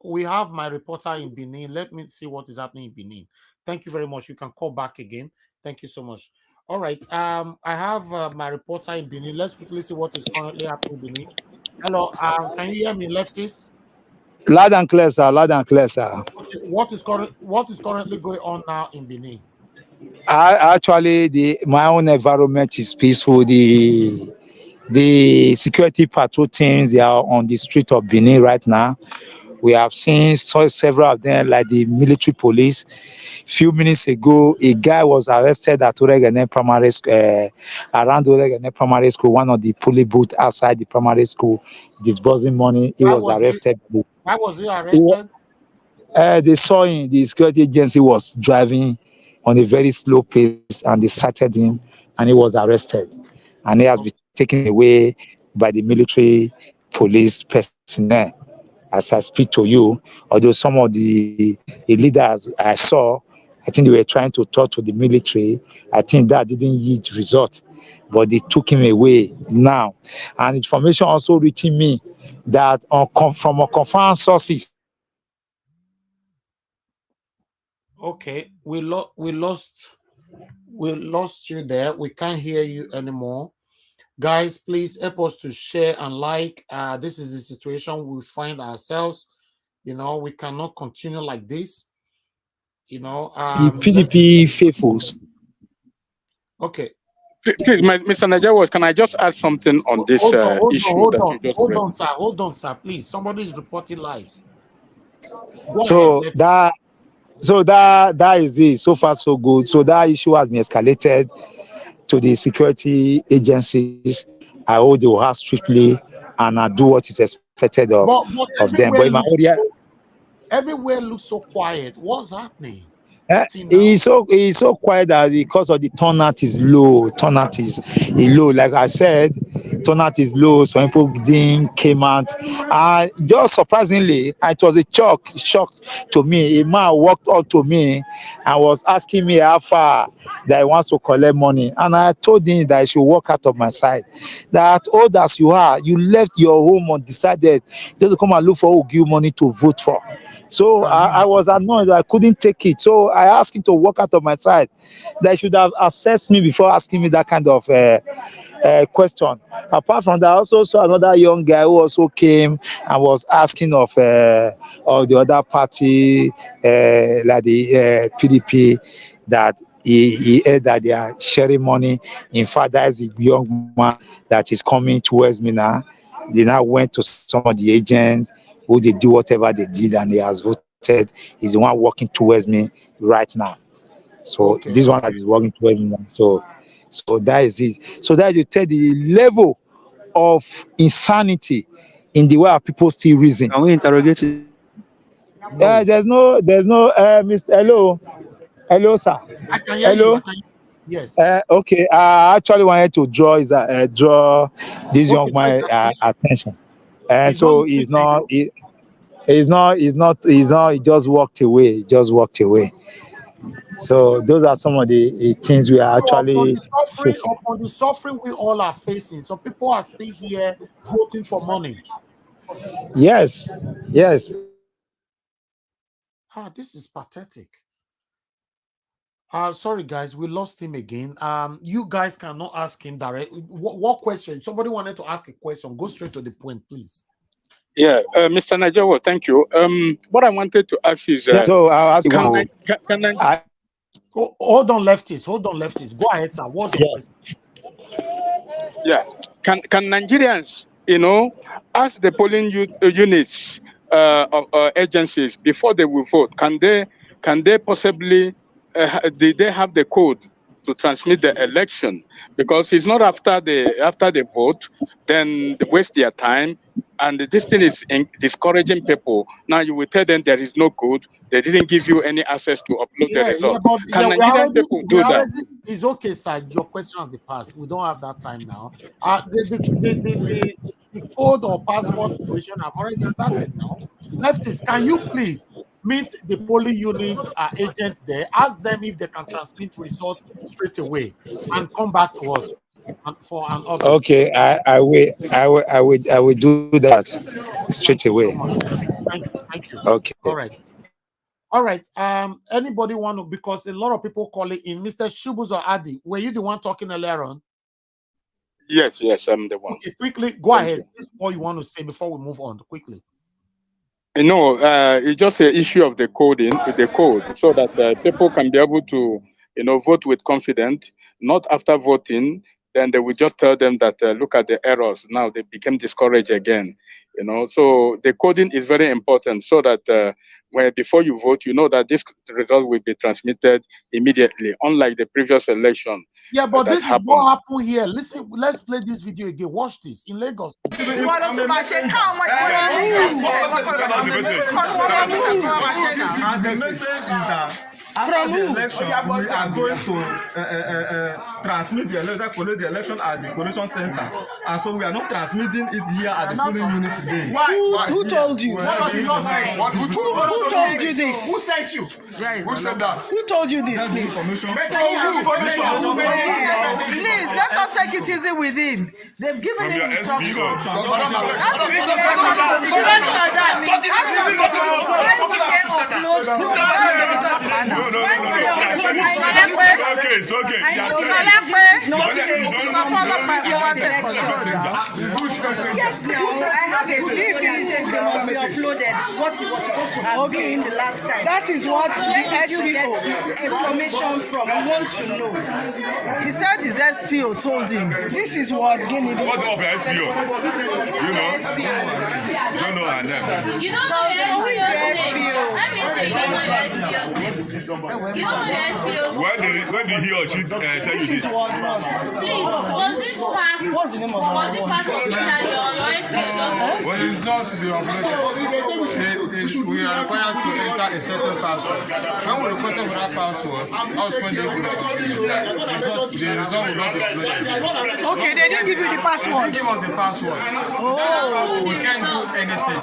We have my reporter in Benin. Let me see what is happening in Benin. Thank you very much. You can call back again. Thank you so much. All right. I have my reporter in Benin. Let's quickly see what is currently happening in Benin. Hello. Can you hear me, lefties? Loud and clear, sir. Loud and clear, sir. Okay. What is currently going on now in Benin? Actually, my own environment is peaceful. The security patrol teams, they are on the street of Benin right now. We have seen several of them, like the military police. Few minutes ago, a guy was arrested at Oregane Primary School, around Oregane Primary School, one of the police booth outside the primary school, disbursing money. He was arrested. Why was he arrested? They saw him, the security agency was driving on a very slow pace, and they sighted him, and he was arrested. And he has been taken away by the military police personnel. As I speak to you, although some of the leaders I saw, I think they were trying to talk to the military. I think that didn't yield result, but they took him away now. And information also reaching me that from a confirmed sources. Okay, we lost you there. We can't hear you anymore. Guys, please help us to share and like. This is the situation we find ourselves. We cannot continue like this. The PDP faithfuls. Okay. Please, Mr. Nigeria, can I just add something on this issue that you just raised? Hold on, sir. Please, somebody is reporting live. That is it. So far, so good. So that issue has been escalated to the security agencies. I hope they will have strictly and do what is expected of them. But in my area, everywhere looks so quiet. What's happening? He's so quiet that because of the turnout is low. Turnout is low. Like I said, turnout is low. Some people didn't came out. Just surprisingly, it was a shock to me. A man walked up to me and was asking me how far that he wants to collect money, and I told him that I should walk out of my side. That old as you are, you left your home undecided just to come and look for who will give you money to vote for. So I was annoyed. I couldn't take it. So I asked him to walk out of my side. They should have assessed me before asking me that kind of question. Apart from that, I also saw another young guy who also came and was asking of the other party, like the PDP, that he heard that they are sharing money. In fact, that is the young man that is coming towards me now. They now went to some of the agents who they do whatever they did, and he has voted. He's the one walking towards me right now. So this one that is walking towards me now. So that is it. So that is the level of insanity in the way our people still reason. Can we interrogate it? There's no Mr. Hello, sir. I can hear you. Hello. Yes. Okay. I actually wanted to draw this young man attention, and so he's not. He just walked away. So those are some of the things we are actually facing. Upon the suffering we all are facing, so people are still here voting for money. Yes. This is pathetic. Sorry guys, we lost him again. You guys cannot ask him direct. What question? Somebody wanted to ask a question. Go straight to the point, please. Yeah, Mr. Najawo, thank you. What I wanted to ask is, so I'll ask hold on, lefties. Go ahead, sir. What's your question? Yeah, can Nigerians, ask the polling units agencies before they will vote? Can they possibly did they have the code to transmit the election? Because it's not after they vote, then they waste their time. And this thing is discouraging people. Now you will tell them there is no code. They didn't give you any access to upload the result. Can Nigerian people do that? It's okay, sir. Your question has been passed. We don't have that time now. The code or password situation have already started now. Lefties, can you please meet the polling unit agent there? Ask them if they can transmit results straight away and come back to us for an update. Okay, I will do that straight away. Thank you. Okay. All right. Anybody want to? Because a lot of people call it in. Mr. Shubuz or Adi, were you the one talking earlier on? Yes, I'm the one. Okay, quickly go ahead. This is what you want to say before we move on. Quickly. No, it's just an issue of the code, so that people can be able to, vote with confidence. Not after voting, then they will just tell them that look at the errors. Now they became discouraged again. So the coding is very important, so that before you vote, you know that this result will be transmitted immediately, unlike the previous election. Yeah, but this is what happened here. Listen, let's play this video again. Watch this in Lagos. And the message is that after the election, we are going to transmit the election, collect the election at the collation center. And so we are not transmitting it here at the polling unit today. Who told you? What does it not say? Who told you this? Who sent you? Who said that? Who told you this, please? Please, let us take it easy with him. They've given him instructions. It's okay. Yes, now I have a this is must be uploaded what he was supposed to have been the last time. That is what the SPO information from. I want to know. He said his SPO told him. This is what Guinea. What of the SPO? You know? You don't know her name. You don't know your SPO's name. Let me say you don't know your SPO's name. You don't know your SPO's name. When did he or she tell you this? Please, was this passed officially or your SPO just? Well, it's not to be uploaded. We are required to enter a certain password. When we requested for that password, that's when the result will not be uploaded. Okay, they didn't give you the password. They give us the password. Oh. That password, we can't do anything.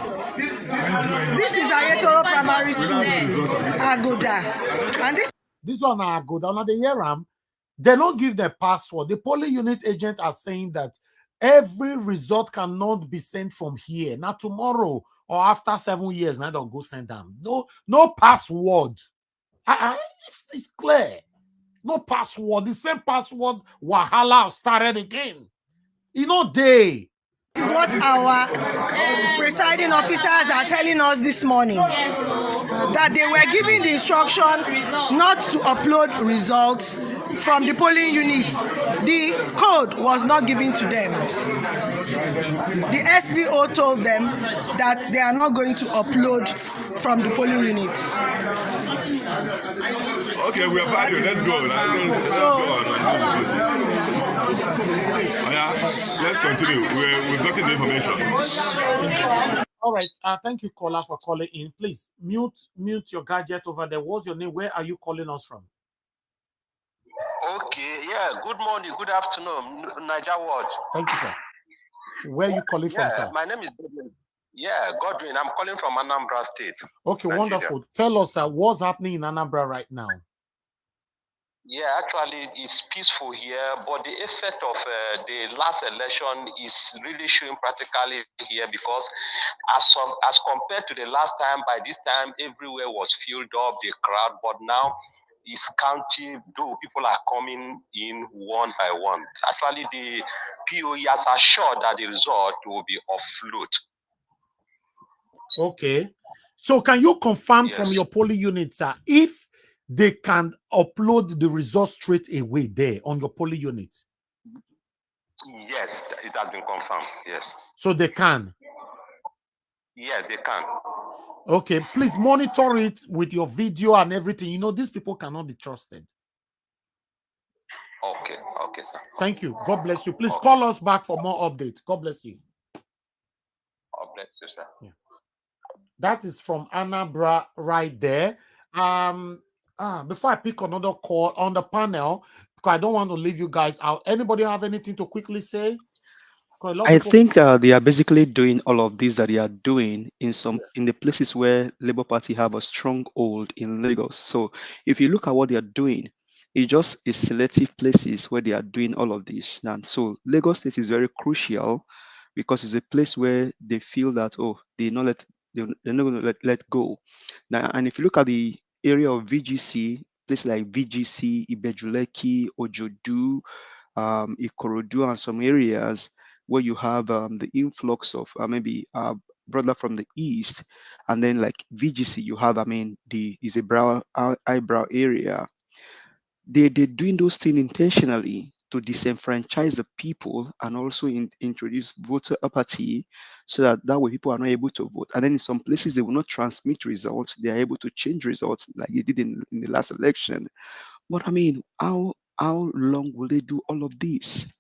This is Ayetoro Primary School, Agoda. And this one Agoda, now the year they don't give the password. The polling unit agent are saying that every result cannot be sent from here. Now tomorrow or after 7 years, now they'll go send them. No password. It's clear. No password. The same password Wahala started again. You know they. This is what our presiding officers are telling us this morning. That they were given the instruction not to upload results from the polling unit. The code was not given to them. The SBO told them that they are not going to upload from the polling units. Okay, we are fine. Let's go. Let's go on. Yeah, let's continue. We've gotten the information. All right. Thank you, caller, for calling in. Please mute your gadget over there. What's your name? Where are you calling us from? Okay. Yeah. Good morning. Good afternoon, Niger Ward. Thank you, sir. Where are you calling from, sir? My name is Godwin. Yeah, Godwin. I'm calling from Anambra State. Okay, Nigeria. wonderful. Tell us, sir, what's happening in Anambra right now? Yeah, actually, it's peaceful here, but the effect of the last election is really showing practically here because as compared to the last time, by this time, everywhere was filled up, the crowd, but now it's counting, though people are coming in one by one. Actually, the POE has assured that the result will be afloat. Okay. So can you confirm from your polling unit, sir, if they can upload the results straight away there on your polling unit? Yes, it has been confirmed. Yes. So they can? Yes, they can. Okay, please monitor it with your video and everything. You know, these people cannot be trusted. Okay, okay, sir. Thank you. God bless you. Please call us back for more updates. God bless you. God bless you, sir. Yeah. That is from Anambra right there. Before I pick another call on the panel, because I don't want to leave you guys out. Anybody have anything to quickly say? I think they are basically doing all of this that they are doing in the places where Labour Party have a strong hold in Lagos. So if you look at what they are doing, it's just a selective places where they are doing all of this. And so Lagos State is very crucial because it's a place where they feel that they're not going to let go. Now, and if you look at the area of VGC, places like VGC, Ibejuleki, Ojodu, Ikorodu, and some areas where you have the influx of maybe brother from the east, and then like VGC, you have is a eyebrow area. They're doing those things intentionally to disenfranchise the people and also introduce voter apathy so that way people are not able to vote. And then in some places, they will not transmit results. They are able to change results like they did in the last election. But how long will they do all of this?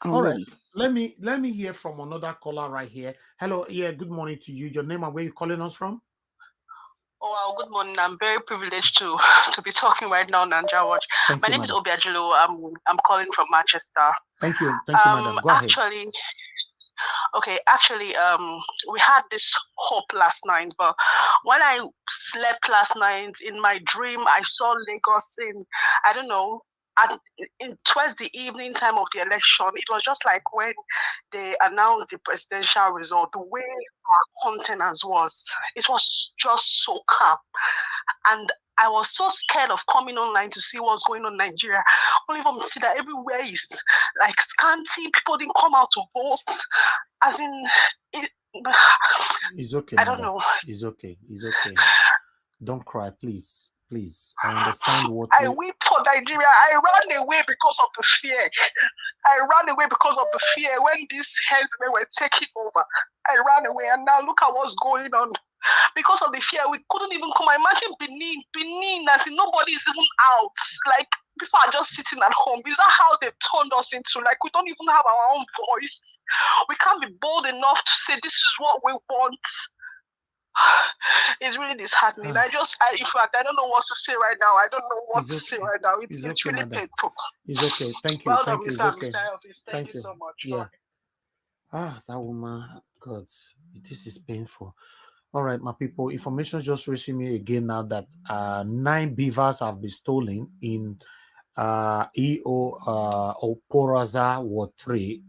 All right. Let me hear from another caller right here. Hello. Yeah, good morning to you. Your name and where you calling us from? Oh, well, good morning. I'm very privileged to be talking right now, Nanja Watch. My name is Obiajilo. I'm calling from Manchester. Thank you, madam. Go ahead. Actually, we had this hope last night, but when I slept last night, in my dream, I saw Lagos I don't know, towards the evening time of the election. It was just like when they announced the presidential result, the way our countenance was, it was just so calm. And I was so scared of coming online to see what's going on in Nigeria. Only for me to see that everywhere is like scanty. People didn't come out to vote. As in, it's okay. I don't know. It's okay. It's okay. Don't cry, please. Please. I understand what I weep for Nigeria. I ran away because of the fear. I ran away because of the fear when these headsmen were taking over. I ran away, and now look at what's going on. Because of the fear, we couldn't even come. Imagine Benin, as in nobody's even out. Like, people are just sitting at home. Is that how they've turned us into? Like, we don't even have our own voice. We can't be bold enough to say this is what we want. It's really disheartening. In fact, I don't know what to say right now. I don't know what to say right now. It's okay, really madam. painful. It's okay. Thank you. Well Thank done, you. It's Mr. okay. Elvis. Thank you so much. Yeah. That woman, God, this is painful. All right, my people, information just reaching me again now that 9 beavers have been stolen in EO Oporaza Ward 3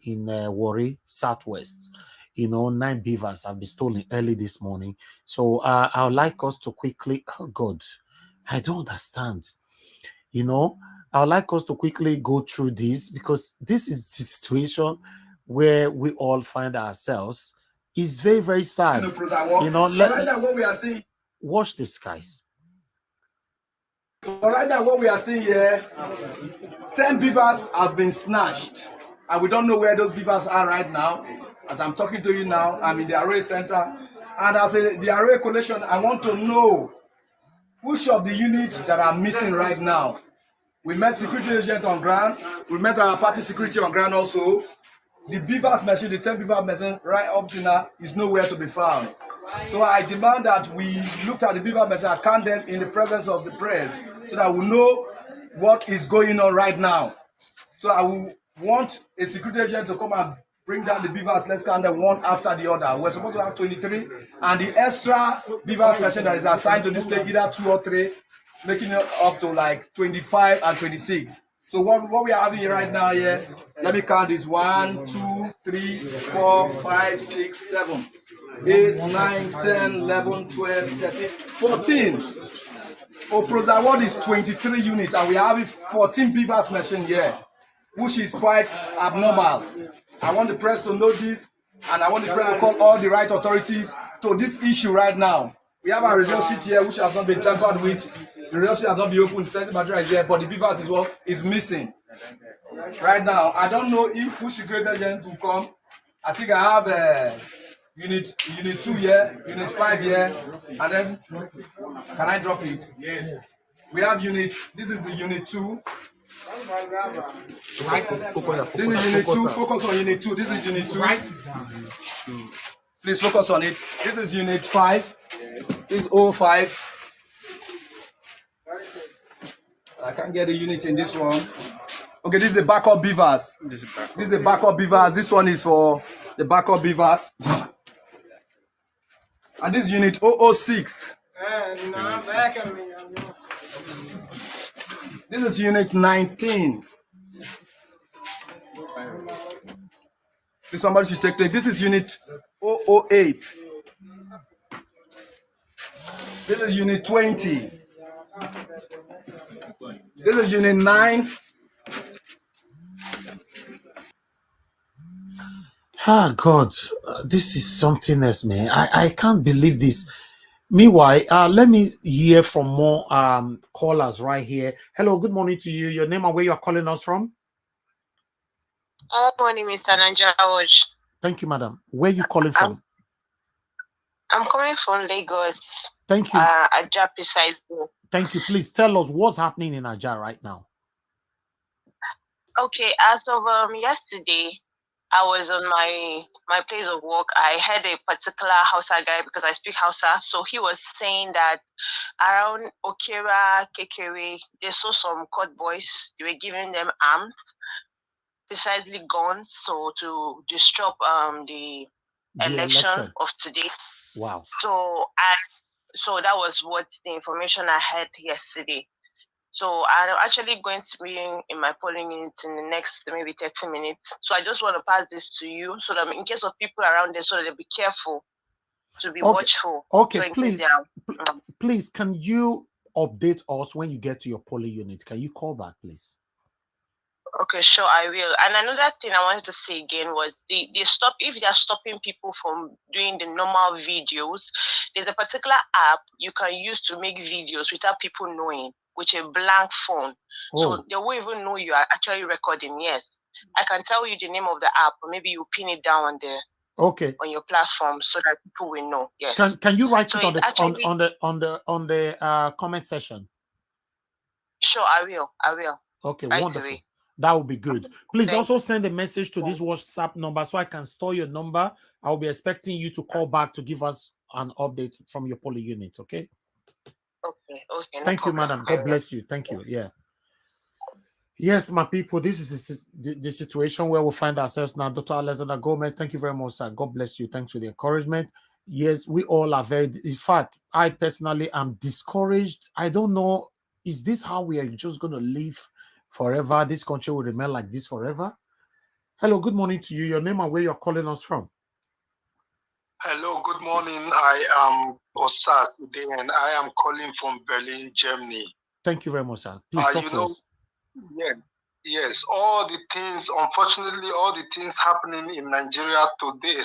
in Warri Southwest. 9 beavers have been stolen early this morning. So I would like us to quickly, oh God, I don't understand. I would like us to quickly go through this because this is the situation where we all find ourselves. It's very, very sad. What we are seeing. Watch this, guys. Right now, what we are seeing here, 10 beavers have been snatched, and we don't know where those beavers are right now. As I'm talking to you now, I'm in the array center, and as the array collation, I want to know which of the units that are missing right now. We met security agent on ground. We met our party security on ground also. The beavers machine, the 10 beaver machine, right up to now, is nowhere to be found. So I demand that we look at the beaver machine and count them in the presence of the press so that we know what is going on right now. So I will want a security agent to come and bring down the beavers. Let's count them one after the other. We're supposed to have 23, and the extra beavers machine that is assigned to display either 2 or 3, making it up to like 25 and 26. So what we are having here right now here, let me count this: 1, 2, 3, 4, 5, 6, 7, 8, 9, 10, 11, 12, 13, 14. Oproza Ward is 23 units, and we are having 14 beavers machine here, which is quite abnormal. I want the press to know this, and I want the press to call all the right authorities to this issue right now. We have a result sheet here which has not been tampered with. The result sheet has not been opened. Sensitive material is here, but the beavers is what is missing. Right now, I don't know if which security agent will come. I think I have unit 2 here, unit 5 here, and then can I drop it? Yes. We have unit. This is the unit 2. Right. This is unit 2. Focus on unit 2. This is unit 2. Right. Please focus on it. This is unit 5. This is 05. I can't get a unit in this one. Okay, this is the backup beavers. This is the backup beavers. This one is for the backup beavers. And this unit 006. This is unit 19. Somebody should take it. This is unit 008. This is unit 20. This is unit 9. God, this is something else, man. I can't believe this. Meanwhile, let me hear from more callers right here. Hello, good morning to you. Your name and where you are calling us from? Good morning, Mr. Nanjawosh. Thank you, madam. Where are you calling from? I'm calling from Lagos. Thank you. Ajah precisely. Thank you. Please tell us what's happening in Ajah right now. Okay, as of yesterday, I was on my place of work. I had a particular Hausa guy because I speak Hausa. So he was saying that around Okera, Kekere, they saw some court boys. They were giving them arms, precisely guns, so to disrupt the election of today. Wow. So that was what the information I had yesterday. So I'm actually going to be in my polling unit in the next maybe 30 minutes. So I just want to pass this to you so that in case of people around there, so that they'll be careful, to be watchful. Okay, please, can you update us when you get to your polling unit? Can you call back, please? Okay, sure, I will. And another thing I wanted to say again was they stop, if they're stopping people from doing the normal videos, there's a particular app you can use to make videos without people knowing, with a blank phone. So they won't even know you are actually recording. Yes. I can tell you the name of the app, or maybe you pin it down on your platform so that people will know. Yes. Can you write it on the comment section? Sure, I will. Okay, wonderful. That would be good. Please also send a message to this WhatsApp number so I can store your number. I'll be expecting you to call back to give us an update from your polling unit, okay? Okay, no Thank you, problem. madam. God bless you. Thank you. Yeah. Yes, my people, this is the situation where we find ourselves now. Dr. Alexander Gomez, thank you very much, sir. God bless you. Thanks for the encouragement. Yes, we all are very, in fact, I personally am discouraged. I don't know, is this how we are just going to live forever? This country will remain like this forever? Hello, good morning to you. Your name and where you're calling us from? Hello, good morning. I am Osas Ude, and I am calling from Berlin, Germany. Thank you very much, sir. Please talk to us. Yes, all the things, unfortunately, all the things happening in Nigeria today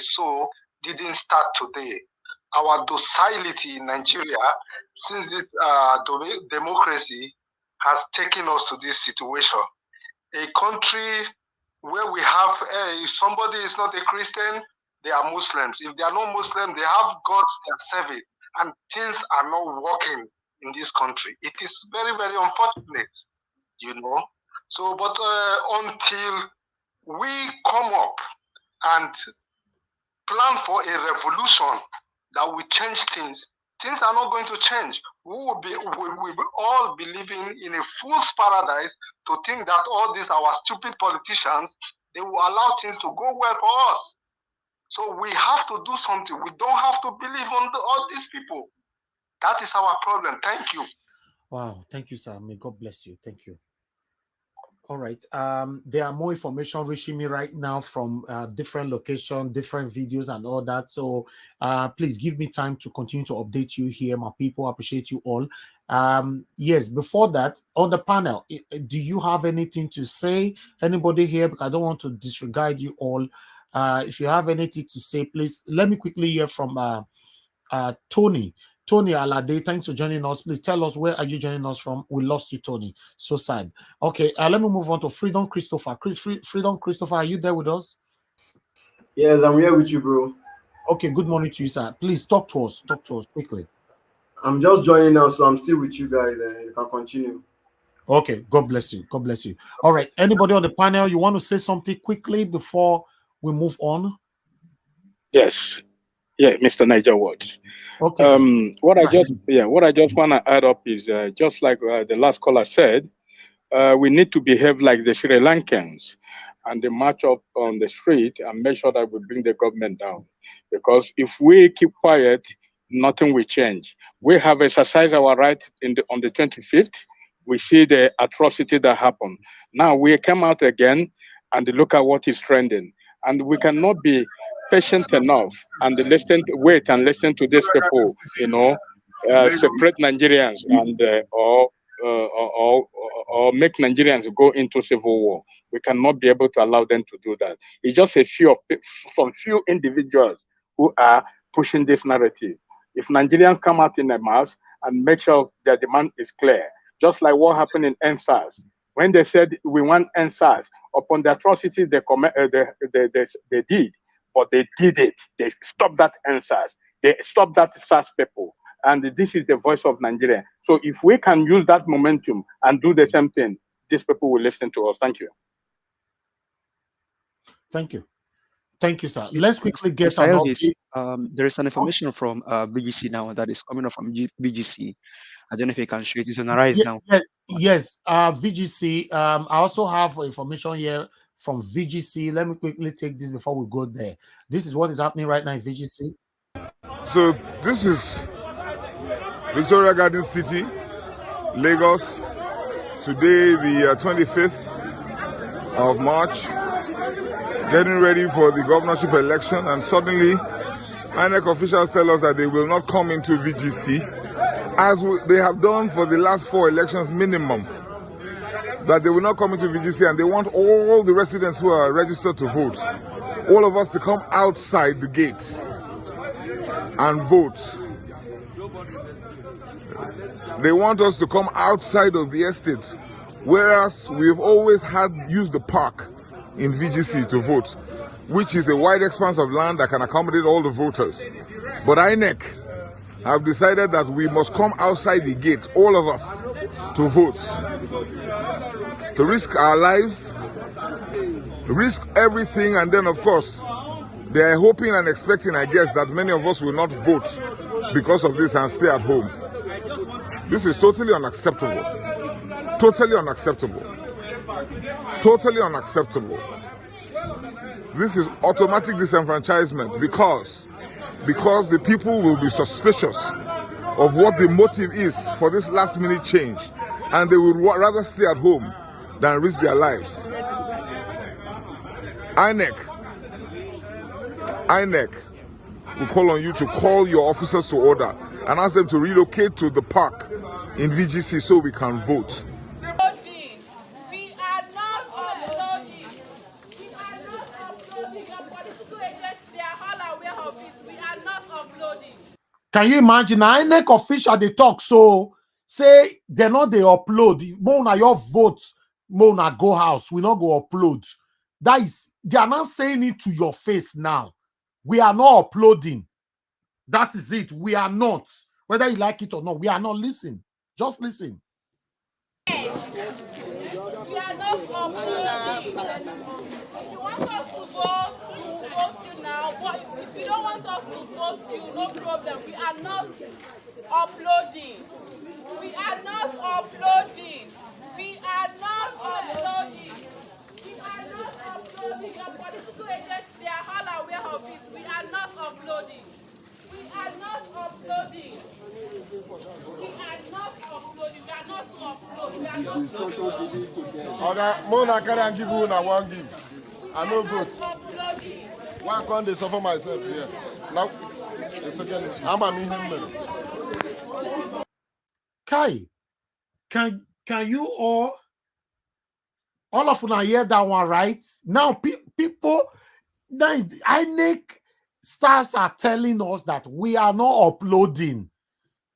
didn't start today. Our docility in Nigeria, since this democracy, has taken us to this situation. A country where we have, if somebody is not a Christian, they are Muslims. If they are not Muslim, they have gods they are serving, and things are not working in this country. It is very, very unfortunate, you know. So, but until we come up and plan for a revolution that will change things, things are not going to change. We will all be living in a fool's paradise to think that all these our stupid politicians, they will allow things to go well for us. So we have to do something. We don't have to believe on all these people. That is our problem. Thank you. Wow, thank you, sir. May God bless you. Thank you. All right. There are more information reaching me right now from different locations, different videos and all that. So please give me time to continue to update you here, my people. I appreciate you all. Yes, before that, on the panel, do you have anything to say? Anybody here? Because I don't want to disregard you all. If you have anything to say, please let me quickly hear from Tony. Tony Alade, thanks for joining us. Please tell us, where are you joining us from? We lost you, Tony. So sad. Okay, let me move on to Freedom Christopher. Freedom Christopher, are you there with us? Yes, I'm here with you, bro. Okay, good morning to you, sir. Please talk to us. Talk to us quickly. I'm just joining now, so I'm still with you guys, and you can continue. Okay, God bless you. God bless you. All right, anybody on the panel, you want to say something quickly before we move on? Yes. Yeah, Mr. Niger Watts. Okay. What I just want to add up is just like the last caller said, we need to behave like the Sri Lankans and they march up on the street and make sure that we bring the government down. Because if we keep quiet, nothing will change. We have exercised our right on the 25th. We see the atrocity that happened. Now we come out again and look at what is trending. And we cannot be patient enough and wait and listen to these people, separate Nigerians and or make Nigerians go into civil war. We cannot be able to allow them to do that. It's just some few individuals who are pushing this narrative. If Nigerians come out in a mass and make sure their demand is clear, just like what happened in NSAS, when they said we want NSAS, upon the atrocities they did, but they did it. They stopped that NSAS. They stopped that SARS people. And this is the voice of Nigeria. So if we can use that momentum and do the same thing, these people will listen to us. Thank you. Thank you. Thank you, sir. Let's quickly get an update. There is an information from BGC now that is coming up from BGC. I don't know if you can show it. It's on the rise now. Yes, VGC. I also have information here from VGC. Let me quickly take this before we go there. This is what is happening right now in VGC. So this is Victoria Garden City, Lagos. Today, the 25th of March, getting ready for the governorship election, and suddenly INEC officials tell us that they will not come into VGC, as they have done for the last 4 elections minimum, that they will not come into VGC, and they want all the residents who are registered to vote, all of us to come outside the gates and vote. They want us to come outside of the estate, whereas we've always used the park in VGC to vote, which is a wide expanse of land that can accommodate all the voters. But INEC have decided that we must come outside the gate, all of us, to vote, to risk our lives, risk everything, and then of course they are hoping and expecting, I guess, that many of us will not vote because of this and stay at home. This is totally unacceptable. Totally unacceptable. Totally unacceptable. This is automatic disenfranchisement because the people will be suspicious of what the motive is for this last minute change, and they would rather stay at home than risk their lives. INEC will call on you to call your officers to order and ask them to relocate to the park in VGC so we can vote. We are not uploading. We are not uploading. Your political agents, they are all aware of it. We are not uploading. Can you imagine? INEC official they talk so say they're not they upload. Mona your votes, Mona go house. We not go upload. That is, they are not saying it to your face now. We are not uploading. That is it. We are not. Whether you like it or not, we are not. Listen. Just listen. We are not uploading. If you want us to vote, we will vote you now. But if you don't want us to vote you, no problem. We are not uploading. We are not uploading. We are not uploading. We are not uploading. Your political agents, they are all aware of it. We are not uploading. We are not uploading. We are not uploading. We are not to upload. We are not uploading. Okay, Mona can give you one give. I no vote. One can they suffer myself here. Now it's again. I'm a minimum. Kai, can you all of you hear that one right? Now people, now INEC stars are telling us that we are not uploading.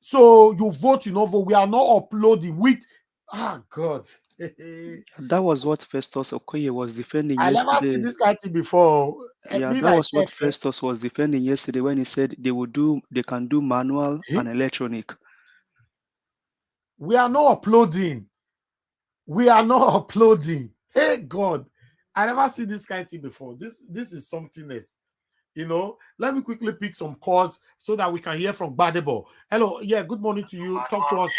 So you vote, you know, vote. We are not uploading with God. That was what Festus Okoye was defending I never yesterday. seen this guy before. Yeah, that was what Festus was defending yesterday when he said they can do manual and electronic. We are not uploading. We are not uploading. Hey God, I never seen this kind of thing before. This is something else. You know, let me quickly pick some calls so that we can hear from Badebo. Hello, yeah, good morning to you. Talk to us.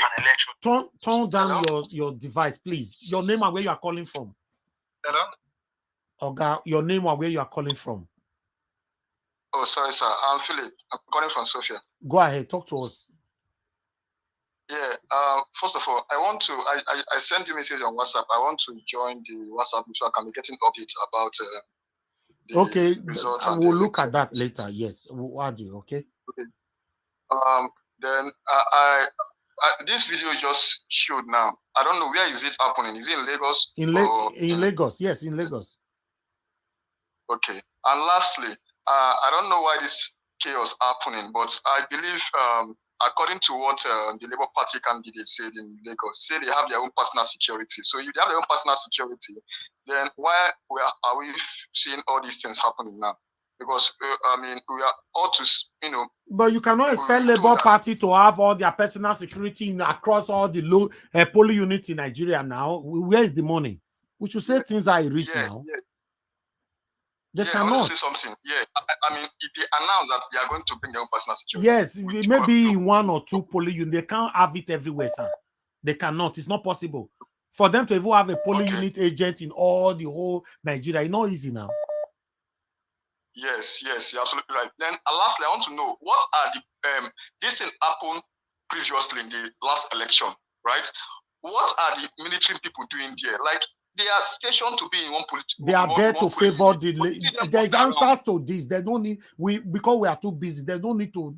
Turn down your device, please. Your name and where you are calling from. Hello? Okay, your name and where you are calling from. Oh, sorry, sir. I'm Philip. I'm calling from Sofia. Go ahead, talk to us. Yeah. First of all, I sent you a message on WhatsApp. I want to join the WhatsApp so I can be getting updates about the results. We'll look at that later. Yes, we'll add you. Okay. Then this video just showed now. I don't know where is it happening. Is it in Lagos? In Lagos, yes, in Lagos. Okay. And lastly, I don't know why this chaos happening, but I believe according to what the Labour Party candidate said in Lagos, say they have their own personal security. So if they have their own personal security, then why are we seeing all these things happening now? Because I mean, we are all to, you know. But you cannot expect Labour Party to have all their personal security across all the low polling units in Nigeria now. Where is the money? We should say things are a risk now. They cannot. I want to say something. Yeah, I mean, if they announce that they are going to bring their own personal security. Yes, maybe in one or two polling units. They can't have it everywhere, sir. They cannot. It's not possible. For them to even have a polling unit agent in all the whole Nigeria, it's not easy now. Yes, you're absolutely right. Then lastly, I want to know what are the this thing happened previously in the last election, right? What are the military people doing there? Like they are stationed to be in one political. They are there to favor the. There's answers to this. They don't need because we are too busy. They don't need to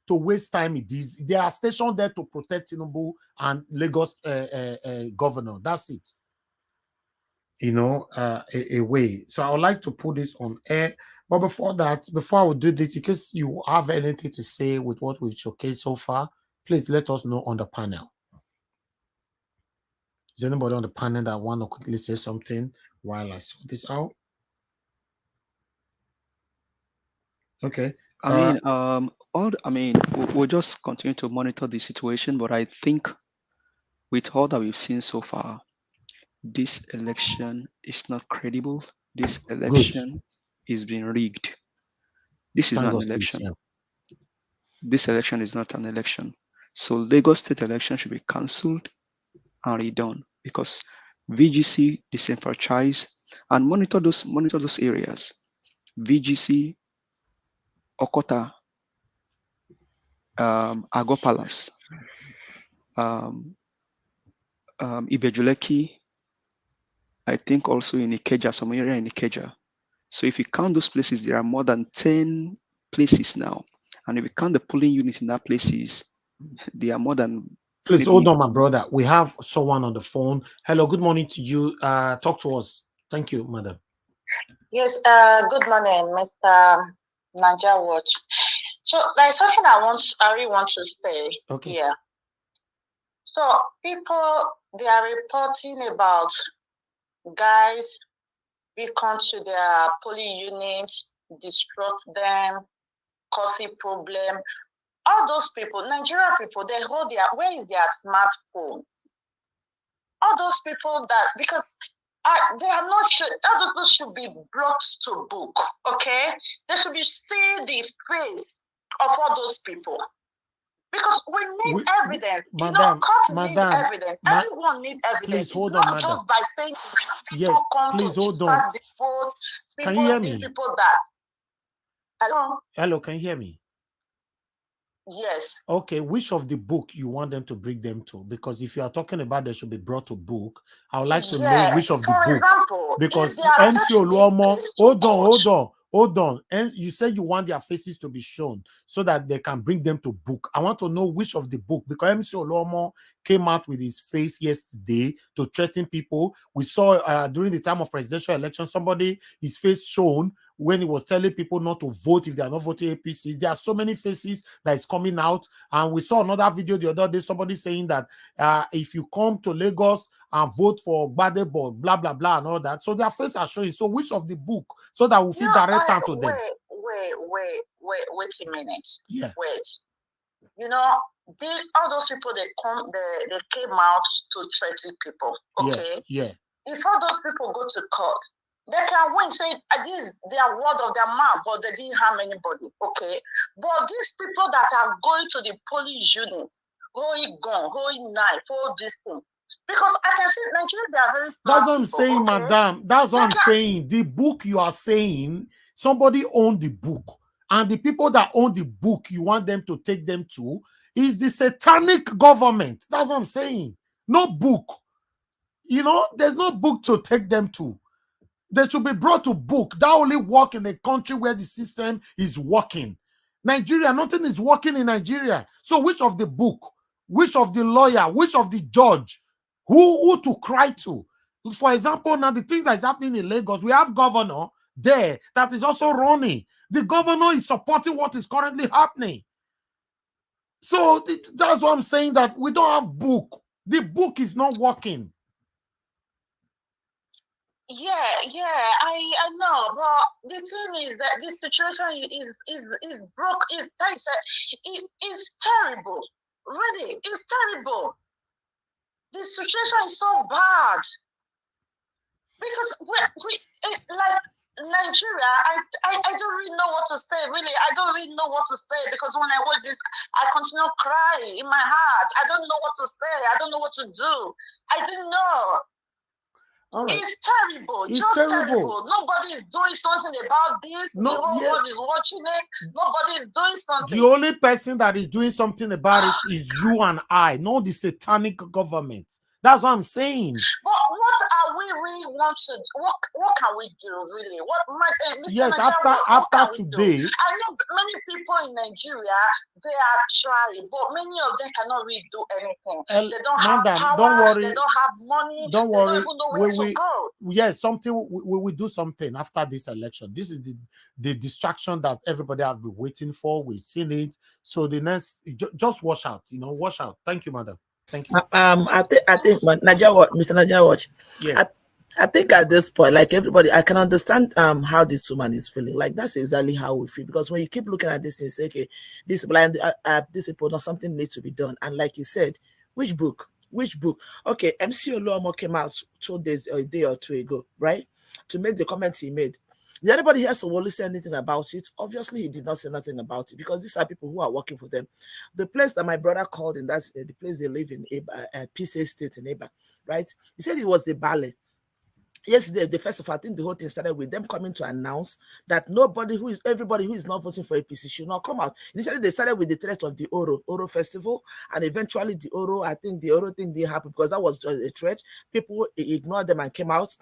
waste time in this. They are stationed there to protect Tinubu and Lagos governor. That's it. You know, a way. So I would like to put this on air. But before that, before I would do this, in case you have anything to say with what we've showcased so far, please let us know on the panel. Is anybody on the panel that want to quickly say something while I sort this out? Okay. We'll just continue to monitor the situation, but I think with all that we've seen so far, this election is not credible. This election is being rigged. This is not an election. this election is not an election. So Lagos State election should be cancelled and redone because VGC disenfranchise and monitor those areas. VGC, Okota, Ago Palace, Ibejuleki, I think also in Ikeja, some area in Ikeja. So if you count those places, there are more than 10 places now. And if you count the polling units in that places, there are more than... Please hold on, my brother. We have someone on the phone. Hello, good morning to you. Talk to us. Thank you, madam. Yes, good morning, Mr. Niger Watch. So there's something I really want to say here. So people, they are reporting about guys we come to their polling units, disrupt them, causing problem. All those people, Nigerian people, they hold where is their smartphones? All those people that, because they are not sure, all those people should be brought to book, okay? They should be see the face of all those people. Because we need evidence. Madam, court need evidence. Everyone needs evidence. Please hold not on, madam. just by saying people Yes, come please to hold start on. the vote, people Can you hear this, me? people that. Hello? Hello, can you hear me? Yes. Okay, which of the book you want them to bring them to? Because if you are talking about they should be brought to book, I would like to know which of the book. Example, because MC Oluomo, hold on. And you said you want their faces to be shown so that they can bring them to book. I want to know which of the book, because MC Oluomo came out with his face yesterday to threaten people. We saw during the time of presidential election, somebody, his face shown when he was telling people not to vote if they are not voting APCs. There are so many faces that is coming out. And we saw another video the other day, somebody saying that if you come to Lagos and vote for Gbadebo, blah, blah, blah, and all that. So their faces are showing. So which of the book? So that we feel direct time to them. Wait a minute. Yeah. Wait. You know, all those people, they came out to threaten people. Okay? Yeah. If all those people go to court, they can win. So this is their word of their mouth, but they didn't harm anybody. Okay? But these people that are going to the police units, holding gun, holding knife, hold this thing. Because I can see Nigeria, they are very smart. That's what I'm saying, okay? madam. That's what I'm saying. The book you are saying, somebody owned the book. And the people that own the book you want them to take them to is the satanic government. That's what I'm saying. No book. You know, there's no book to take them to. They should be brought to book. That only work in a country where the system is working. Nigeria, nothing is working in Nigeria. So which of the book, which of the lawyer, which of the judge, who to cry to? For example, now the things that is happening in Lagos, we have governor there that is also running. The governor is supporting what is currently happening. So that's what I'm saying, that we don't have book. The book is not working. Yeah, I know, but the thing is that this situation is broke. Is terrible. Really, it's terrible. The situation is so bad because we like Nigeria. I don't really know what to say. Really, I don't really know what to say because when I watch this, I continue crying in my heart. I don't know what to say. I don't know what to do. I didn't know. Right. It's terrible. It's just terrible. Nobody is doing something about this. The whole world is watching it. Nobody is doing something. The only person that is doing something about it is you and I, not the satanic government. That's what I'm saying. But what are we really want to do? What can we do really? Yes, after today. I know many people in Nigeria, they are trying, but many of them cannot really do anything. They don't have power, don't worry. They don't have money. Don't worry. They don't even know where to go. Yes, we will do something after this election. This is the distraction that everybody has been waiting for. We've seen it. So the next, just watch out. Watch out. Thank you, madam. Thank you. I think Mr. Niger Watch. Yes. I think at this point, like everybody, I can understand how this woman is feeling. Like that's exactly how we feel. Because when you keep looking at this and say, okay, this blind, this people, now something needs to be done. And like you said, which book? Which book? Okay, MC Oluomo came out 2 days or a day or two ago, right? To make the comment he made. Did anybody hear Sowolu say anything about it? Obviously, he did not say nothing about it because these are people who are working for them. The place that my brother called in, that's the place they live in, Peace Estate in Eba, right? He said it was the ballet. Yesterday, the first of all, I think the whole thing started with them coming to announce that everybody who is not voting for APC should not come out. Initially, they started with the threat of the Oro Festival, and eventually the I think the Oro thing didn't happen because that was just a threat. People ignored them and came out.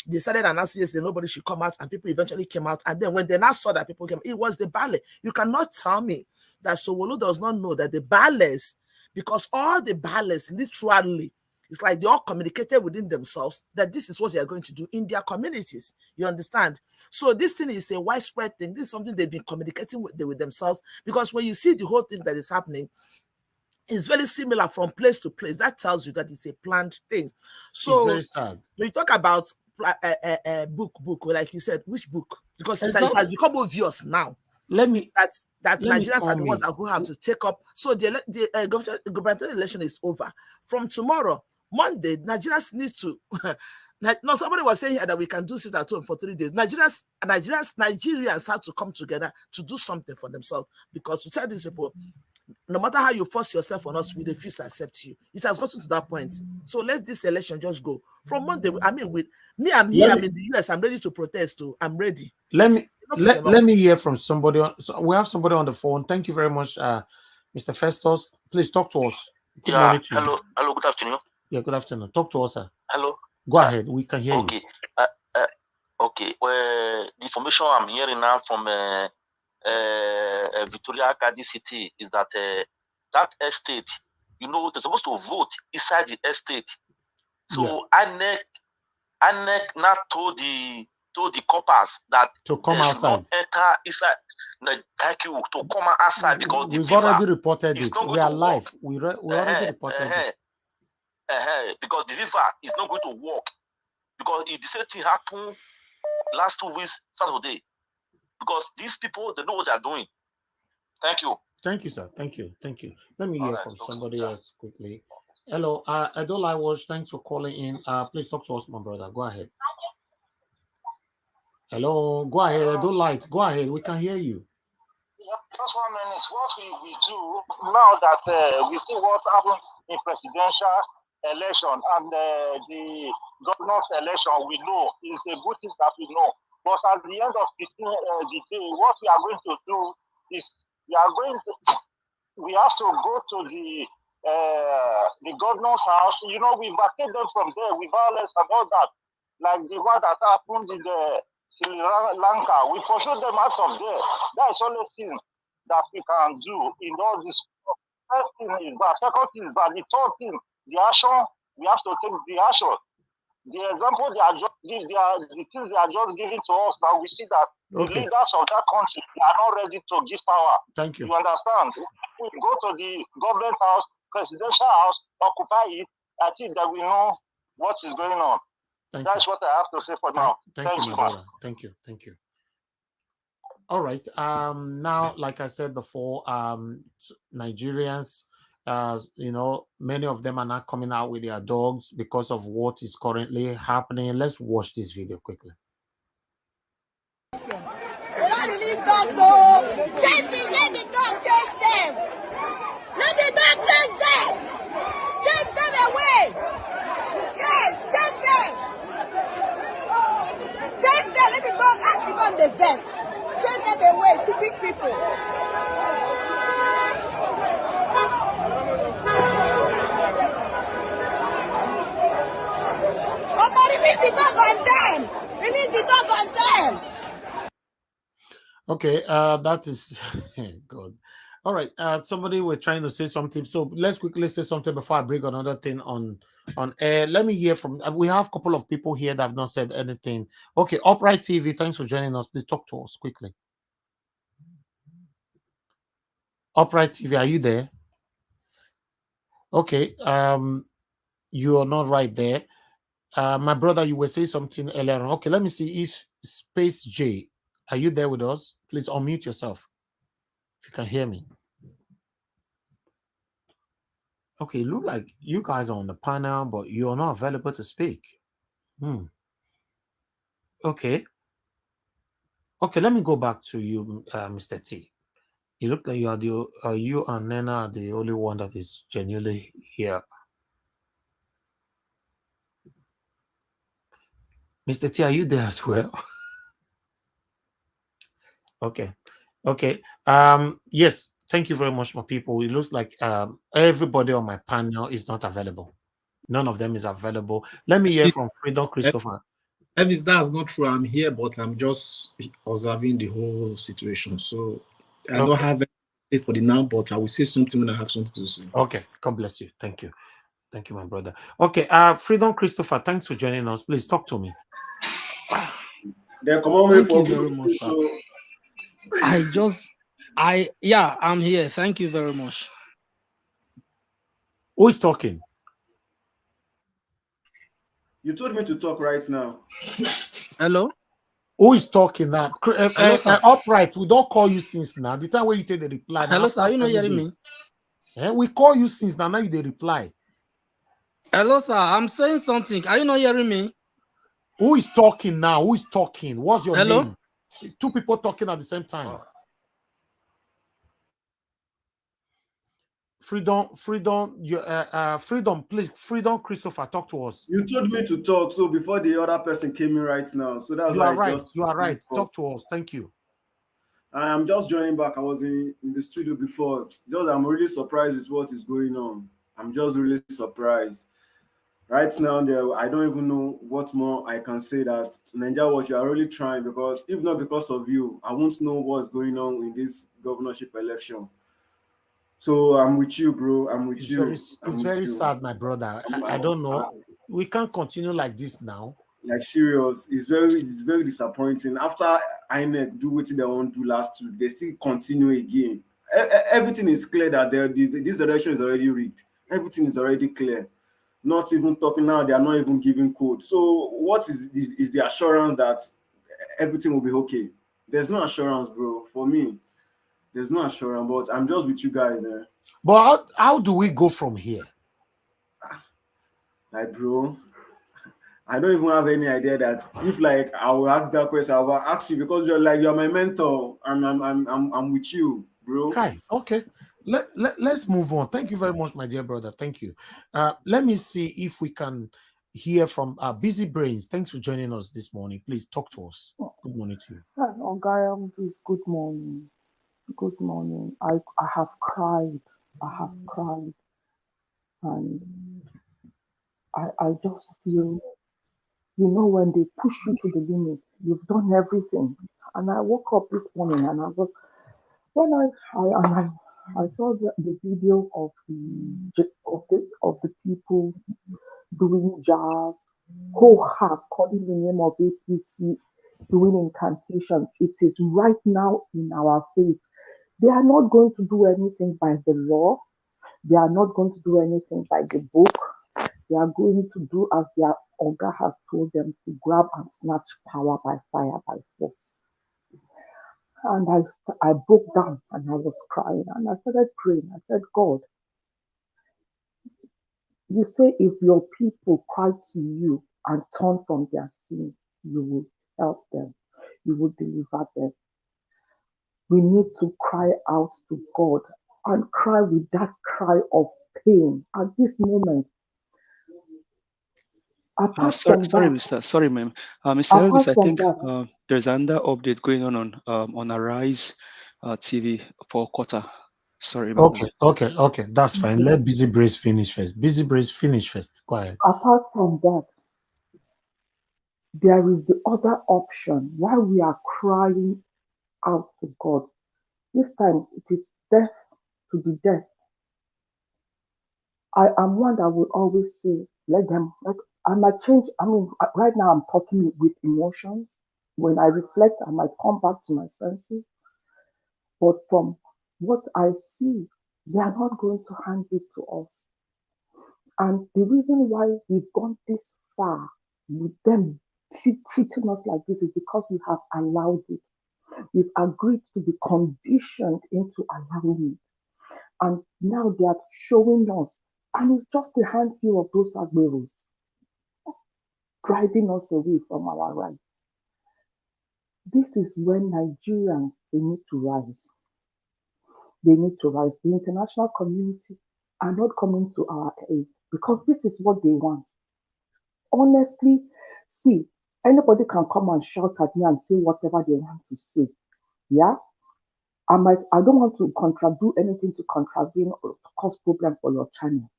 They started announcing yesterday nobody should come out, and people eventually came out. And then when they now saw that people came, it was the ballet. You cannot tell me that Sowolu does not know that the ballets, because all the ballets literally, it's like they all communicated within themselves that this is what they are going to do in their communities. You understand? So this thing is a widespread thing. This is something they've been communicating with themselves, because when you see the whole thing that is happening, it's very similar from place to place. That tells you that it's a planned thing. So it's very sad. When you talk about book, like you said, which book? Because it has become obvious now. That Nigerians are the ones who have to take up. So the gubernatorial election is over. From tomorrow, Monday, Nigerians need to. No, somebody was saying here that we can do sit at home for 3 days. Nigerians have to come together to do something for themselves, because to tell these people, no matter how you force yourself on us, we refuse to accept you. It has gotten to that point. So let this election just go. From Monday, I mean, with me, I'm here. I'm in the US. I'm ready to protest too. I'm ready. Let me hear from somebody. So we have somebody on the phone. Thank you very much, Mr. Festus. Please talk to us. Good morning to you. Hello, good afternoon. Yeah, good afternoon. Talk to us, sir. Hello. Go ahead. We can hear you. Okay. Well, the information I'm hearing now from Victoria Gadi City is that that estate, they're supposed to vote inside the estate. So INEC now told the coppers that to come outside. Not enter inside. Thank you, to come outside, because we've already reported it. We are live. We already reported it. Because the river is not going to work. Because if the same thing happened last 2 weeks, Saturday, because these people, they know what they are doing. Thank you. Thank you, sir. Thank you. Let me hear from somebody else quickly. Hello, Adola Watch. Thanks for calling in. Please talk to us, my brother. Go ahead. Hello, go ahead. Adolite, go ahead. We can hear you. Just 1 minute. What we do now that we see what happened in presidential election and the governor's election, we know is a good thing that we know. But at the end of the day, what we are going to do is we have to go to the governor's house. We vacate them from there with violence and all that, like the one that happened in the Sri Lanka. We pursue them out of there. That is the only thing that we can do in all this. First thing is that. Second thing is that. The third thing, the action, we have to take the action. The example the things they are just giving to us now, we see that the leaders of that country are not ready to give power. Thank you. You understand? We go to the government house, presidential house, occupy it. I think that we know what is going on. That's what I have to say for now. Thank you, my brother. Thank you. All right. Now, like I said before, Nigerians, many of them are not coming out with their dogs because of what is currently happening. Let's watch this video quickly. They don't release dogs, though. Chase them, let the dog chase them. Let the dog chase them. Chase them away. Yes, chase them. Chase them, let the dog act become the best. Chase them away, stupid people. Release the dog on them. Release the dog on them. Okay, that is good. All right, somebody were trying to say something, so let's quickly say something before I bring another thing on air. Let me hear from. We have a couple of people here that have not said anything. Okay, Upright TV, thanks for joining us. Please talk to us quickly. Upright TV, are you there? Okay, you are not right there. My brother, you were saying something earlier on. Okay, let me see if Space J, are you there with us? Please unmute yourself if you can hear me. Okay, look like you guys are on the panel, but you're not available to speak. Okay. Okay, let me go back to you, Mr. T. You look like you are you and Nena are the only one that is genuinely here. Mr. T, are you there as well? Okay. Okay. Yes, thank you very much, my people. It looks like everybody on my panel is not available. None of them is available. Let me hear from Freedom Christopher. Elvis, that's not true. I'm here, but I'm just observing the whole situation. So I don't have anything for the now, but I will say something when I have something to say. Okay. God bless you. Thank you. Thank you, my brother. Okay. Freedom Christopher, thanks for joining us. Please talk to me. Thank you very much, sir. I'm here. Thank you very much. Who is talking? You told me to talk right now. Hello? Who is talking now? Hello, sir. Upright, we don't call you since now. The time when you take the reply. Hello, sir. Are you not hearing me? We call you since now. Now you the reply. Hello, sir. I'm saying something. Are you not hearing me? Who is talking now? Who is talking? What's your Hello? name? Two people talking at the same time. Freedom, please. Freedom, Christopher, talk to us. You told me to talk, so before the other person came in right now, so that's why you are right. Talk to us. Thank you. I'm just joining back. I was in the studio before. I'm really surprised with what is going on. I'm just really surprised. Right now, I don't even know what more I can say. That Nigeria Watch, you are really trying, because if not because of you, I won't know what's going on in this governorship election. So I'm with you, bro. I'm with you. It's very sad, my brother. I don't know. We can't continue like this now. Like serious, it's very disappointing. After INEC do what they want to do last week, they still continue again. Everything is clear that this election is already rigged. Everything is already clear. Not even talking now, they are not even giving code. So what is the assurance that everything will be okay? There's no assurance, bro. For me, there's no assurance, but I'm just with you guys. But how do we go from here? Like, bro, I don't even have any idea that if like I will ask that question, I will ask you because you're my mentor and I'm with you, bro. Okay. Let's move on. Thank you very much, my dear brother. Thank you. Let me see if we can hear from our Busy Brains. Thanks for joining us this morning. Please talk to us. Good morning to you. Please, good morning. Good morning. I have cried. I have cried. And I just feel, when they push you to the limit, you've done everything. And I woke up this morning and I saw the video of the people doing jazz, who have calling the name of APC, doing incantations. It is right now in our faith. They are not going to do anything by the law. They are not going to do anything by the book. They are going to do as their Oga has told them, to grab and snatch power by fire, by force. And I broke down and I was crying and I started praying. I said, God, you say if your people cry to you and turn from their sin, you will help them, you will deliver them. We need to cry out to God and cry with that cry of pain at this moment. Sorry, ma'am. Mr. Elvis, I think there's another update going on Arise TV for quarter. Sorry about that. Okay. That's fine. Let Busy Brains finish first. Busy Brains finish first. Go ahead. Apart from that, there is the other option while we are crying out to God. This time it is death to the death. I am one that will always say, I might change. Right now I'm talking with emotions. When I reflect, I might come back to my senses. But from what I see, they are not going to hand it to us. And the reason why we've gone this far with them treating us like this is because we have allowed it. We've agreed to be conditioned into allowing it. And now they are showing us, and it's just a handful of those Agberos driving us away from our rights. This is when Nigerians, they need to rise. They need to rise. The international community are not coming to our aid because this is what they want. Honestly, see, anybody can come and shout at me and say whatever they want to say. Yeah, I don't want to do anything to contravene or to cause problem for your channel.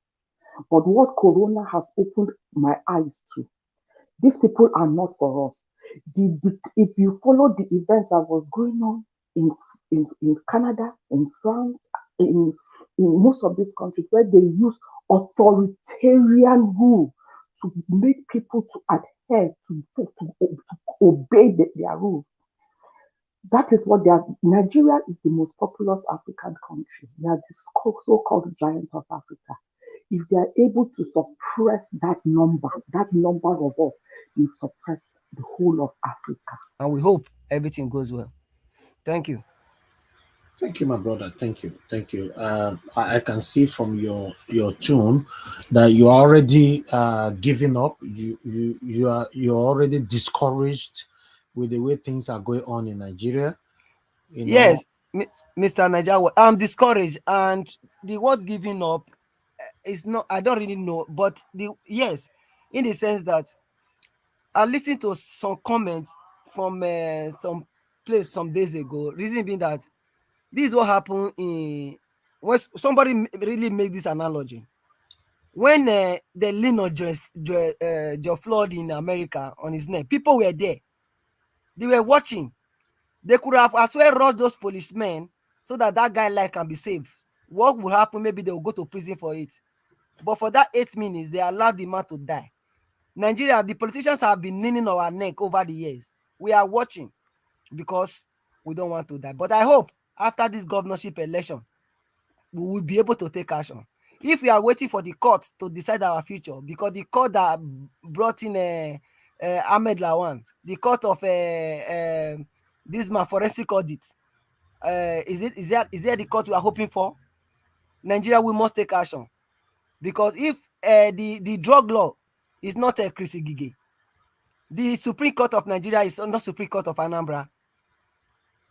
But what Corona has opened my eyes to, these people are not for us. If you follow the event that was going on in, in Canada, in France, in most of these countries where they use authoritarian rule to make people to adhere to obey their rules. That is what they are. Nigeria is the most populous African country. They are the so-called giant of Africa. If they are able to suppress that number of us, they've suppressed the whole of Africa. And we hope everything goes well. Thank you. Thank you, my brother. Thank you. Thank you. I can see from your tune that you are already giving up. You're already discouraged with the way things are going on in Nigeria. You know. Yes, Mr. Najawa, I'm discouraged, and the word giving up is not. I don't really know, but yes, in the sense that I listened to some comments from some place some days ago. Reason being that this is what happened in when somebody really made this analogy. When they lean on George Floyd in America on his neck, people were there. They were watching. They could have as well rushed those policemen so that guy life can be saved. What will happen? Maybe they will go to prison for it. But for that 8 minutes, they allowed the man to die. Nigeria, the politicians have been leaning on our neck over the years. We are watching because we don't want to die. But I hope after this governorship election, we will be able to take action. If we are waiting for the court to decide our future, because the court that brought in Ahmed Lawan, the court of this man forensic audit, is there the court we are hoping for? Nigeria, we must take action, because if the drug law is not a Chris Gige, the Supreme Court of Nigeria is not Supreme Court of Anambra.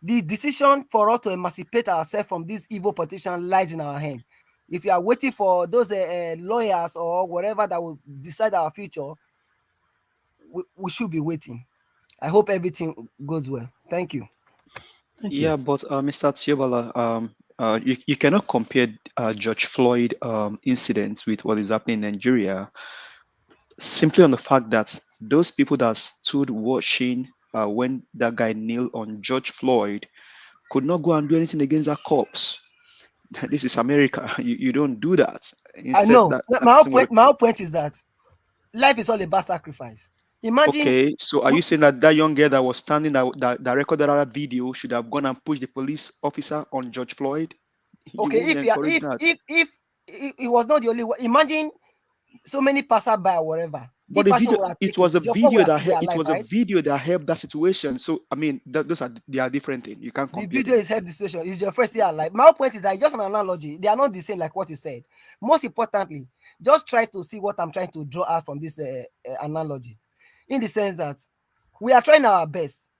The decision for us to emancipate ourselves from this evil politician lies in our hand. If you are waiting for those lawyers or whatever that will decide our future, we should be waiting. I hope everything goes well. Thank you. Yeah, but Mr. Tiobala, you cannot compare George Floyd incidents with what is happening in Nigeria, simply on the fact that those people that stood watching when that guy kneeled on George Floyd could not go and do anything against that corpse. This is America. You don't do that. Instead, I know. My whole point is that life is all about sacrifice. Imagine. Okay, so are you saying that young girl that was standing that recorded that video should have gone and pushed the police officer on George Floyd? Okay, if it was not the only one, imagine so many passerby or whatever. But it was a video that helped that situation. So I mean, they are different things. You can't compare. The video is helped the situation. It's your first year alive. My point is that it's just an analogy. They are not the same like what you said. Most importantly, just try to see what I'm trying to draw out from this analogy, in the sense that we are trying our best.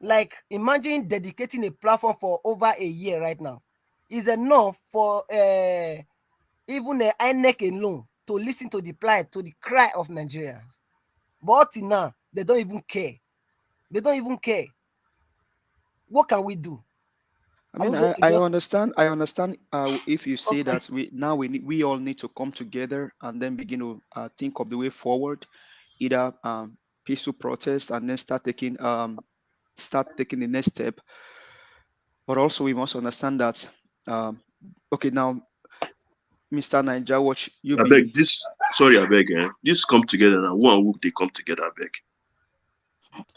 Like, imagine dedicating a platform for over a year right now is enough for even the INEC alone to listen to the plight, to the cry of Nigerians. But now, they don't even care. They don't even care. What can we do? I mean, I understand. If you say that we all need to come together and then begin to think of the way forward, either peaceful protest and then start taking the next step. But also we must understand that okay, now Mr. Naija Watch, I beg this. Sorry, I beg. This come together now. One week they come together. I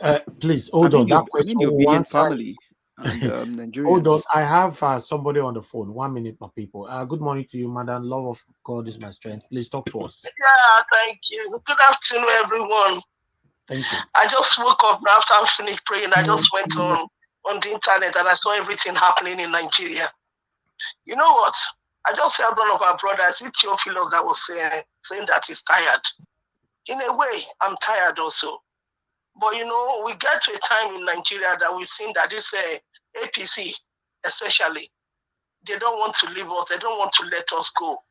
beg. Please hold on. That question. The obedient family and Nigerians. Hold on. I have somebody on the phone. 1 minute, my people. Good morning to you, madam. Love of God is my strength. Please talk to us. Yeah, thank you. Good afternoon, everyone. Thank you. I just woke up after I finished praying. I just went on the internet and I saw everything happening in Nigeria. You know what? I just heard one of our brothers, it's Theophilus, that was saying that he's tired. In a way, I'm tired also. But you know, we get to a time in Nigeria that we've seen that this APC, especially, they don't want to leave us. They don't want to let us go.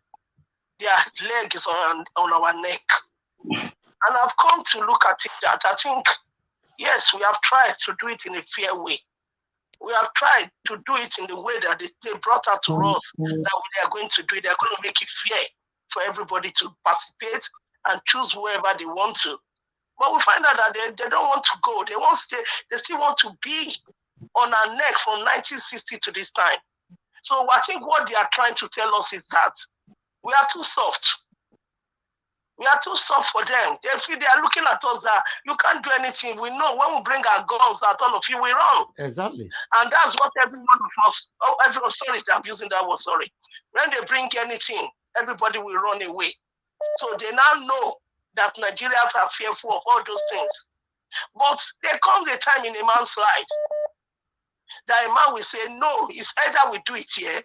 Their leg is on our neck. And I've come to look at it that I think, yes, we have tried to do it in a fair way. We have tried to do it in the way that they brought out to us that they are going to do it. They're going to make it fair for everybody to participate and choose whoever they want to. But we find out that they don't want to go. They still want to be on our neck from 1960 to this time. So I think what they are trying to tell us is that we are too soft. We are too soft for them. They are looking at us that you can't do anything. We know when we bring our guns at all of you, we run. Exactly. And that's what every one of us, sorry, I'm using that word, sorry. When they bring anything, everybody will run away. So they now know that Nigerians are fearful of all those things. But there comes a time in a man's life that a man will say, no, it's either we do it here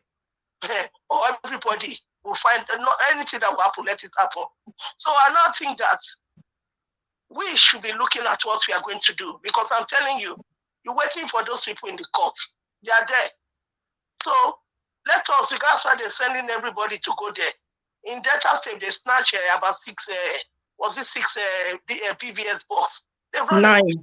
or everybody will find not anything that will happen, let it happen. So I now think that we should be looking at what we are going to do, because I'm telling you, you're waiting for those people in the court. They are there. So let us, because they're sending everybody to go there. In Delta State, they snatched about six PVS box. They run 9. away.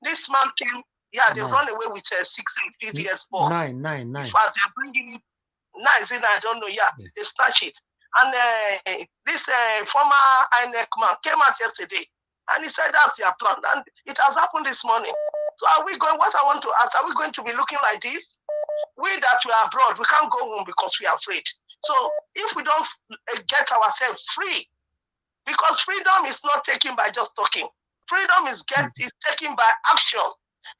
This man came, they run away with 6 PVS box. 9. As they're bringing it, 9, I don't know, they snatch it. And this former INEC man came out yesterday and he said that's their plan. And it has happened this morning. So are we going, what I want to ask, are we going to be looking like this? We that we are abroad, we can't go home because we are afraid. So if we don't get ourselves free, because freedom is not taken by just talking. Freedom is taken by action.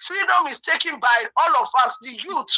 Freedom is taken by all of us, the youth.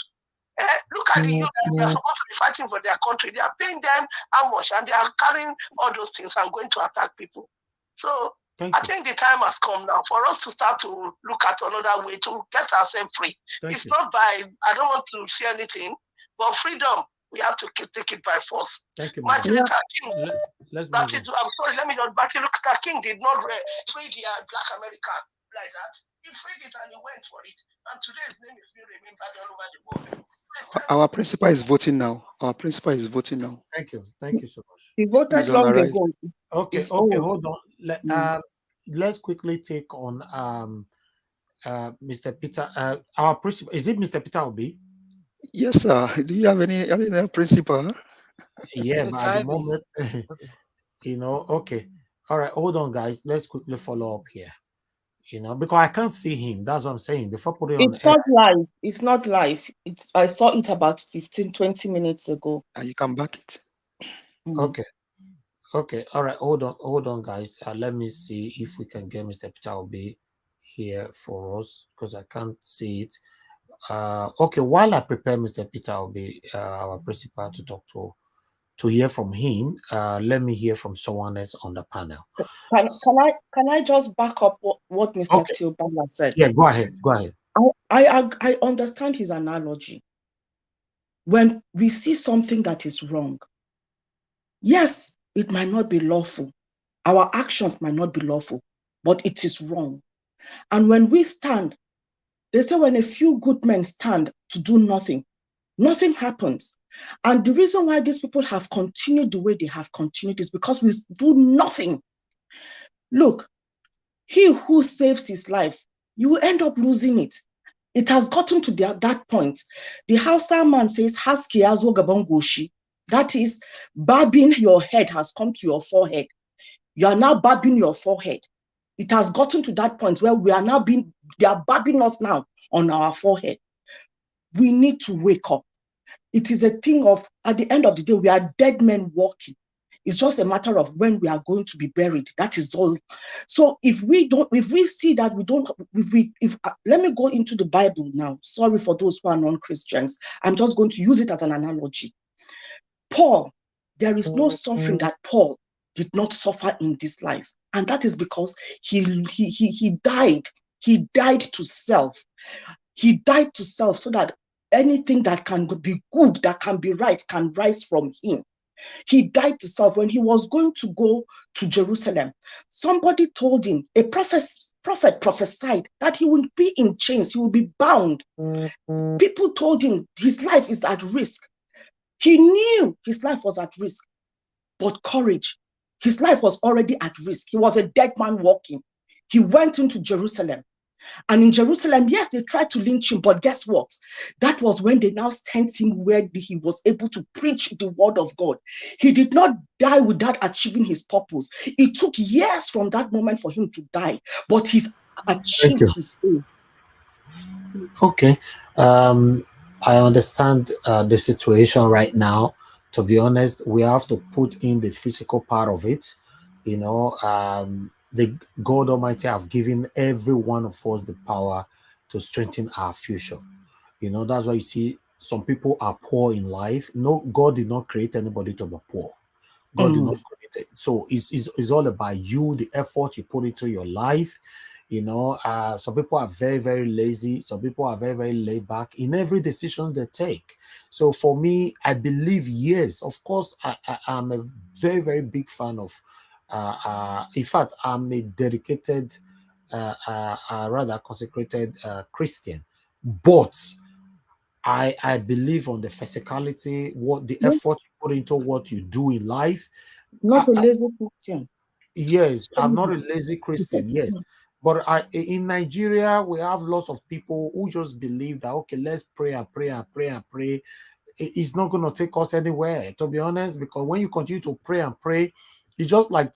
Look at the youth that they are supposed to be fighting for their country. They are paying them how much, and they are carrying all those things and going to attack people. So I think the time has come now for us to start to look at another way to get ourselves free. It's not by, I don't want to say anything, but freedom, we have to take it by force. Thank you, Martin Luther King, I'm sorry, let me just back. Luther King did not free the Black American like that. He freed it and he went for it. And today his name is being remembered all over the world. Our principal is voting now. Thank you so much. He voted long ago. Okay, hold on. Let's quickly take on Mr. Peter. Our principal, is it Mr. Peter Obi? Yes, sir. Do you have any principal? Yeah, but at the moment, okay. All right, hold on, guys. Let's quickly follow up here. Because I can't see him. That's what I'm saying. Before putting it on It's not live. It's not live. I saw it about 15-20 minutes ago. And you can back it. Okay. All right. Hold on, guys. Let me see if we can get Mr. Peter Obi here for us, because I can't see it. Okay. While I prepare Mr. Peter Obi, our principal, to talk to hear from him, let me hear from someone else on the panel. Can I just back up what Mr. Teobala said? Yeah, go ahead. I understand his analogy. When we see something that is wrong, yes, it might not be lawful. Our actions might not be lawful, but it is wrong. And when we stand, they say when a few good men stand to do nothing, nothing happens. And the reason why these people have continued the way they have continued is because we do nothing. Look, he who saves his life, you will end up losing it. It has gotten to that point. The Hausa man says, Haskiazo Gabongoshi. That is, barbing your head has come to your forehead. You are now barbing your forehead. It has gotten to that point where they are barbing us now on our forehead. We need to wake up. It is a thing of, at the end of the day, we are dead men walking. It's just a matter of when we are going to be buried. That is all. So if we see that we don't, let me go into the Bible now. Sorry for those who are non-Christians. I'm just going to use it as an analogy. Paul, there is no suffering that Paul did not suffer in this life. And that is because he died. He died to self. He died to self so that anything that can be good, that can be right, can rise from him. He died to self. When he was going to go to Jerusalem, somebody told him, a prophet prophet prophesied that he will be in chains, he will be bound. People told him his life is at risk. He knew his life was at risk, but courage. His life was already at risk. He was a dead man walking. He went into Jerusalem. And in Jerusalem, yes, they tried to lynch him, but guess what? That was when they now sent him where he was able to preach the word of God. He did not die without achieving his purpose. It took years from that moment for him to die, but he's achieved his aim. Okay. I understand the situation right now. To be honest, we have to put in the physical part of it. You know, the God Almighty have given every one of us the power to strengthen our future. You know, that's why you see some people are poor in life. No, God did not create anybody to be poor. God did not create it. So it's all about you, the effort you put into your life. You know, some people are very, very lazy. Some people are very, very laid back in every decisions they take. So for me, I believe, yes, of course, I'm a very, very big fan of, in fact, I'm a dedicated, rather consecrated Christian. But I believe on the physicality, what the effort you put into what you do in life. Not a lazy Christian. Yes, I'm not a lazy Christian. Yes, but in Nigeria we have lots of people who just believe that okay, let's pray and pray and pray and pray. It's not going to take us anywhere, to be honest. Because when you continue to pray and pray, it's just like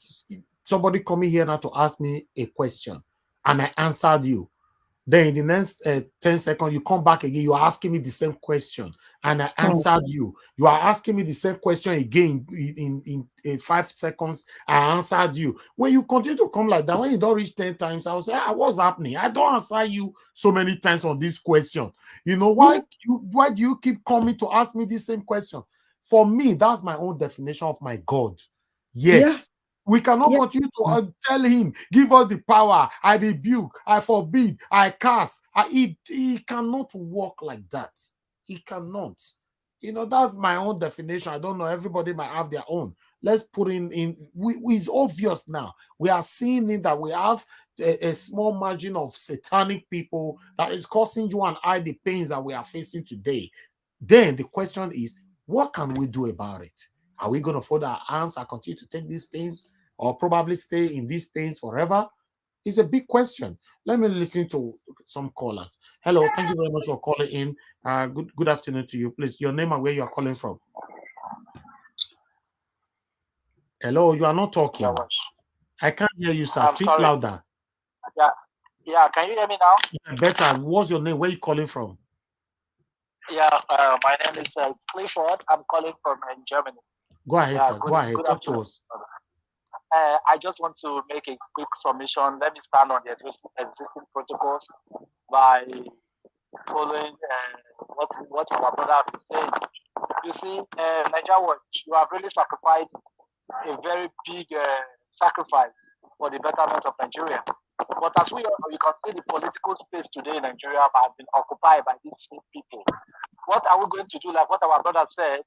somebody coming here now to ask me a question, and I answered you. Then in the next 10 seconds, you come back again. You're asking me the same question, and I answered you. You are asking me the same question again in 5 seconds. I answered you. When you continue to come like that, when you don't reach 10 times, I will say, what's happening? I don't answer you so many times on this question. You know, why do you keep coming to ask me the same question? For me, that's my own definition of my God. Yes. We cannot continue to tell him, give us the power. I rebuke, I forbid, I cast. He cannot work like that. He cannot. You know, that's my own definition. I don't know. Everybody might have their own. Let's put it's obvious now. We are seeing it that we have a small margin of satanic people that is causing you and I the pains that we are facing today. Then the question is, what can we do about it? Are we going to fold our arms and continue to take these pains, or probably stay in these pains forever? It's a big question. Let me listen to some callers. Hello, thank you very much for calling in. Good afternoon to you. Please, your name and where you are calling from. Hello, you are not talking. I can't hear you, sir. Speak louder. Yeah. Can you hear me now? Yeah, better. What's your name? Where are you calling from? Yeah, my name is Clifford. I'm calling from Germany. Go ahead, sir. Go ahead. Talk to us. I just want to make a quick submission. Let me stand on the existing protocols by following what our brother has said. You see, Nigeria Watch, you have really sacrificed a very big sacrifice for the betterment of Nigeria. But as we all know, you can see the political space today in Nigeria has been occupied by these same people. What are we going to do? Like what our brother said,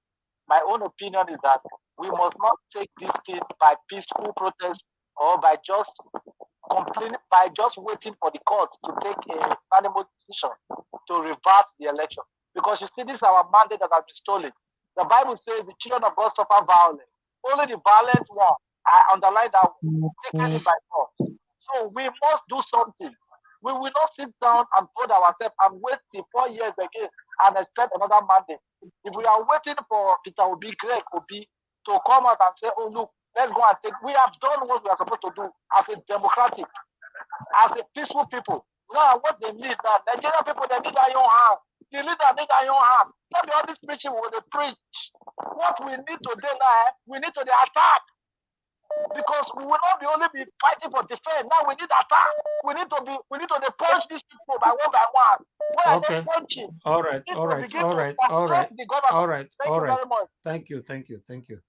my own opinion is that we must not take this thing by peaceful protest or by just complaining, by just waiting for the court to take a unanimous decision to reverse the election. Because you see, this is our mandate that has been stolen. The Bible says the children of God suffer violence. Only the violent one, I underline that, taken it by force. So we must do something. We will not sit down and hold ourselves and wait till 4 years again and expect another mandate. If we are waiting for Peter Obi, Greg Obi, to come out and say, oh, look, let's go and take, we have done what we are supposed to do as a democratic, as a peaceful people. Now, what they need now, Nigerian people, they need iron hand. The leader need iron hand. Not all this preaching will they preach. What we need to do now, we need to attack. Because we will not be only be fighting for defense. Now we need attack. We need to punch these people by one by one. Where are they punching? All right. Thank you.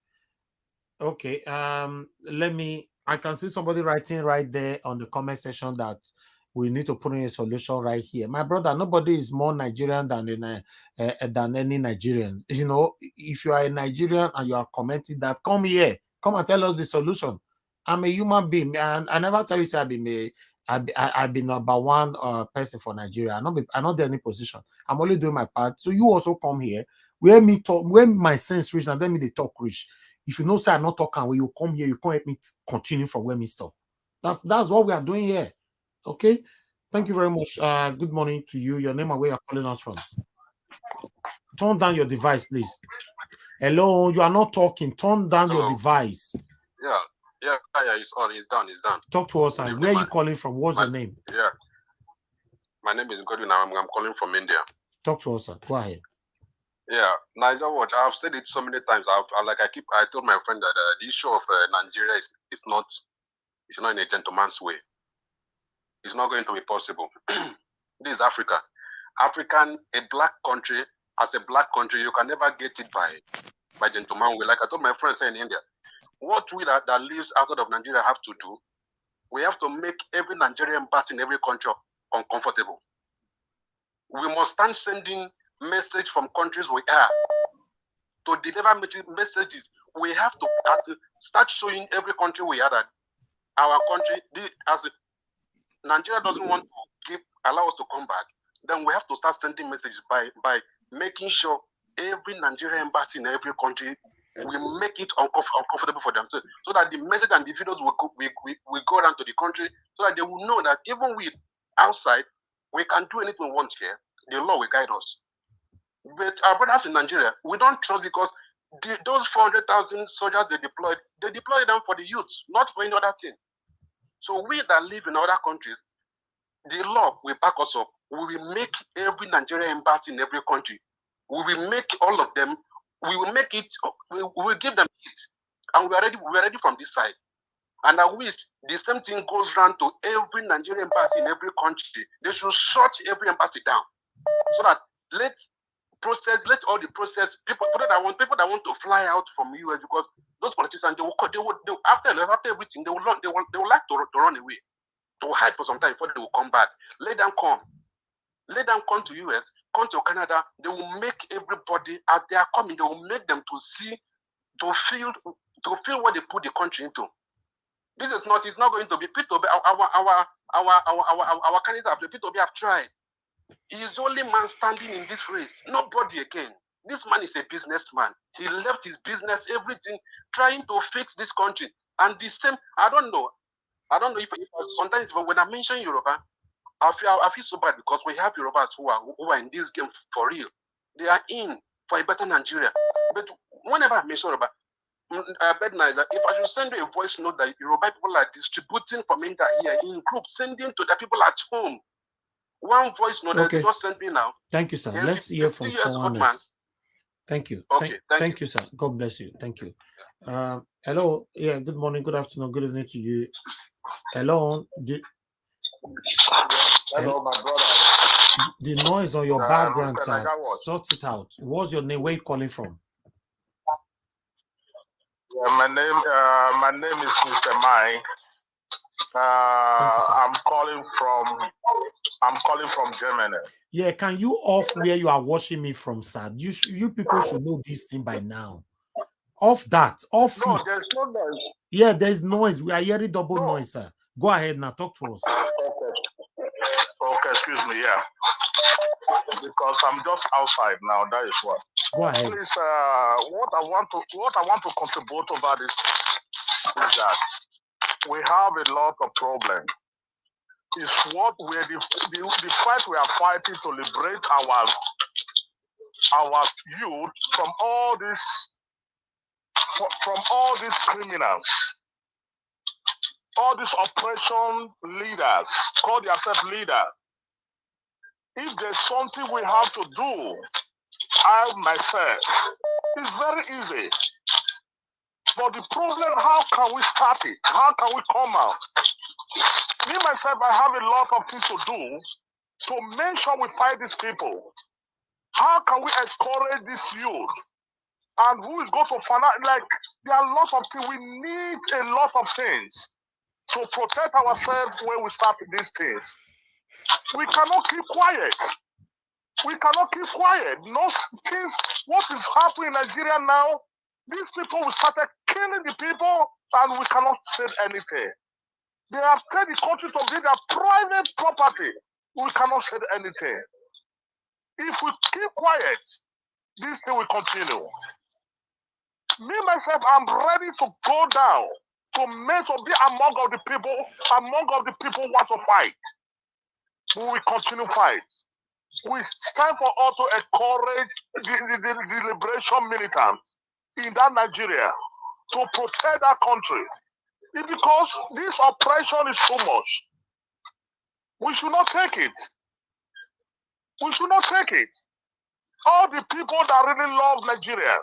Okay. I can see somebody writing right there on the comment section that we need to put in a solution right here. My brother, nobody is more Nigerian than any Nigerian. You know, if you are a Nigerian and you are commenting that, come here. Come and tell us the solution. I'm a human being, and I never tell you say I be number one person for Nigeria. I'm not there any position. I'm only doing my part. So you also come here. Where me talk, when my sense reach, and then me they talk rich. If you know say I'm not talking, when you come here, you can't help me continue from where me stop. That's what we are doing here. Okay. Thank you very much. Good morning to you. Your name and where you're calling us from. Turn down your device, please. Hello, you are not talking. Turn down your device. Yeah, it's on. It's done. Talk to us. And where are you calling from? What's your name? Yeah, my name is Godwin. I'm calling from India. Talk to us, sir. Go ahead. Yeah, Niger Watch. I've said it so many times. I told my friend that the issue of Nigeria is not in a gentleman's way. It's not going to be possible. This is Africa. A black country, as a black country, you can never get it by gentleman way. Like I told my friends in India, what we that lives outside of Nigeria have to do, we have to make every Nigerian embassy in every country uncomfortable. We must start sending message from countries we are. To deliver messages, we have to start showing every country we are that our country, Nigeria doesn't want to allow us to come back, then we have to start sending messages by making sure every Nigerian embassy in every country, we make it uncomfortable for them, so that the message and the videos will go around to the country, so that they will know that even we outside, we can do anything we want here. The law will guide us. But our brothers in Nigeria, we don't trust, because those 400,000 soldiers they deploy them for the youth, not for any other thing. So we that live in other countries, the law will back us up. We will make every Nigerian embassy in every country. We will make all of them. We will make it. We will give them it, and we're ready from this side. And I wish the same thing goes round to every Nigerian embassy in every country. They should shut every embassy down, so that let all the process people that want to fly out from US, because those politicians they will after everything they will like to run away, to hide for some time before they will come back. Let them come to US, come to Canada. They will make everybody, as they are coming, they will make them to feel what they put the country into. It's not going to be Peter. Our candidates, Peter, have tried. He is the only man standing in this race. Nobody again. This man is a businessman. He left his business, everything, trying to fix this country. And the same, I don't know if sometimes when I mention Yoruba, I feel so bad, because we have Yorubas who are in this game for real. They are in for a better Nigeria. But whenever I mention Yoruba, I bet now that if I should send you a voice note that Yoruba people are distributing from India here in groups, sending to the people at home. One voice note that they just sent me now. Thank you, sir. Let's hear from someone else. Thank you. Okay, thank you, sir. God bless you. Thank you. Hello. Yeah, good morning, good afternoon, good evening to you. Hello. Hello, my brother. The noise on your background, sir. Sort it out. What's your name? Where are you calling from? Yeah, my name is Mr. Mai. I'm calling from Germany. Yeah, can you off where you are watching me from, sir? You people should know this thing by now. Off that. Off No, it. there's no noise. Yeah, there's noise. We are hearing double noise, sir. Go ahead now. Talk to us. Okay, excuse me. Yeah, because I'm just outside now. That is what. Go ahead. Please, what I want to contribute over this is that we have a lot of problems. It's what we're the fight we are fighting to liberate our youth from all these criminals, all these oppression leaders, call themselves leaders. If there's something we have to do, I myself, it's very easy. But the problem, how can we start it? How can we come out? Me, myself, I have a lot of things to do to make sure we fight these people. How can we encourage this youth? And who is going to find out? Like, there are lots of things. We need a lot of things to protect ourselves when we start these things. We cannot keep quiet. We cannot keep quiet. No things. What is happening in Nigeria now? These people, we started killing the people, and we cannot say anything. They have taken the country to be their private property. We cannot say anything. If we keep quiet, this thing will continue. Me, myself, I'm ready to go down to be among of the people who want to fight. We will continue fight. It's time for us to encourage the liberation militants in that Nigeria to protect that country. Because this oppression is too much. We should not take it. We should not take it. All the people that really love Nigeria,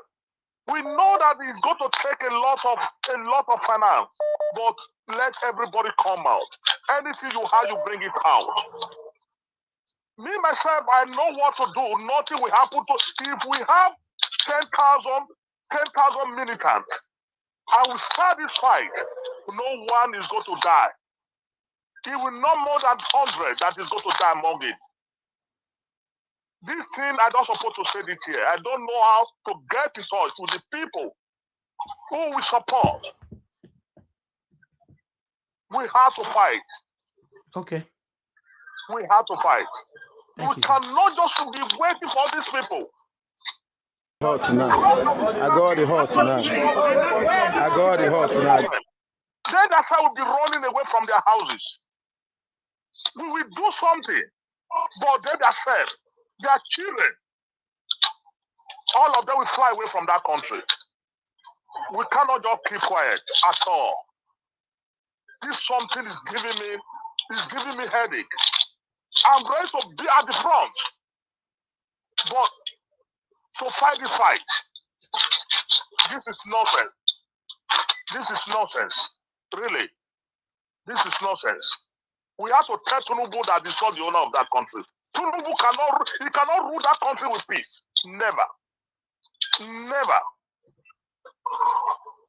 we know that it's going to take a lot of finance, but let everybody come out. Anything you have, you bring it out. Me, myself, I know what to do. Nothing will happen to. If we have 10,000 militants, I will start this fight. No one is going to die. It will not more than 100 that is going to die among it. This thing, I don't supposed to say it here. I don't know how to get in touch with the people who we support. We have to fight. Okay. We have to fight. Thank we you, cannot just be waiting for these people. Hot tonight. I got the hot tonight. I got the hot tonight. Then that's how we'll be running away from their houses. We will do something, but they themselves, their children, all of them will fly away from that country. We cannot just keep quiet at all. This something is giving me headache. I'm ready to be at the front, but to fight the fight, this is nonsense. This is nonsense. Really, this is nonsense. We have to tell Tinubu that he's not the owner of that country. Tinubu cannot rule that country with peace. Never. Never.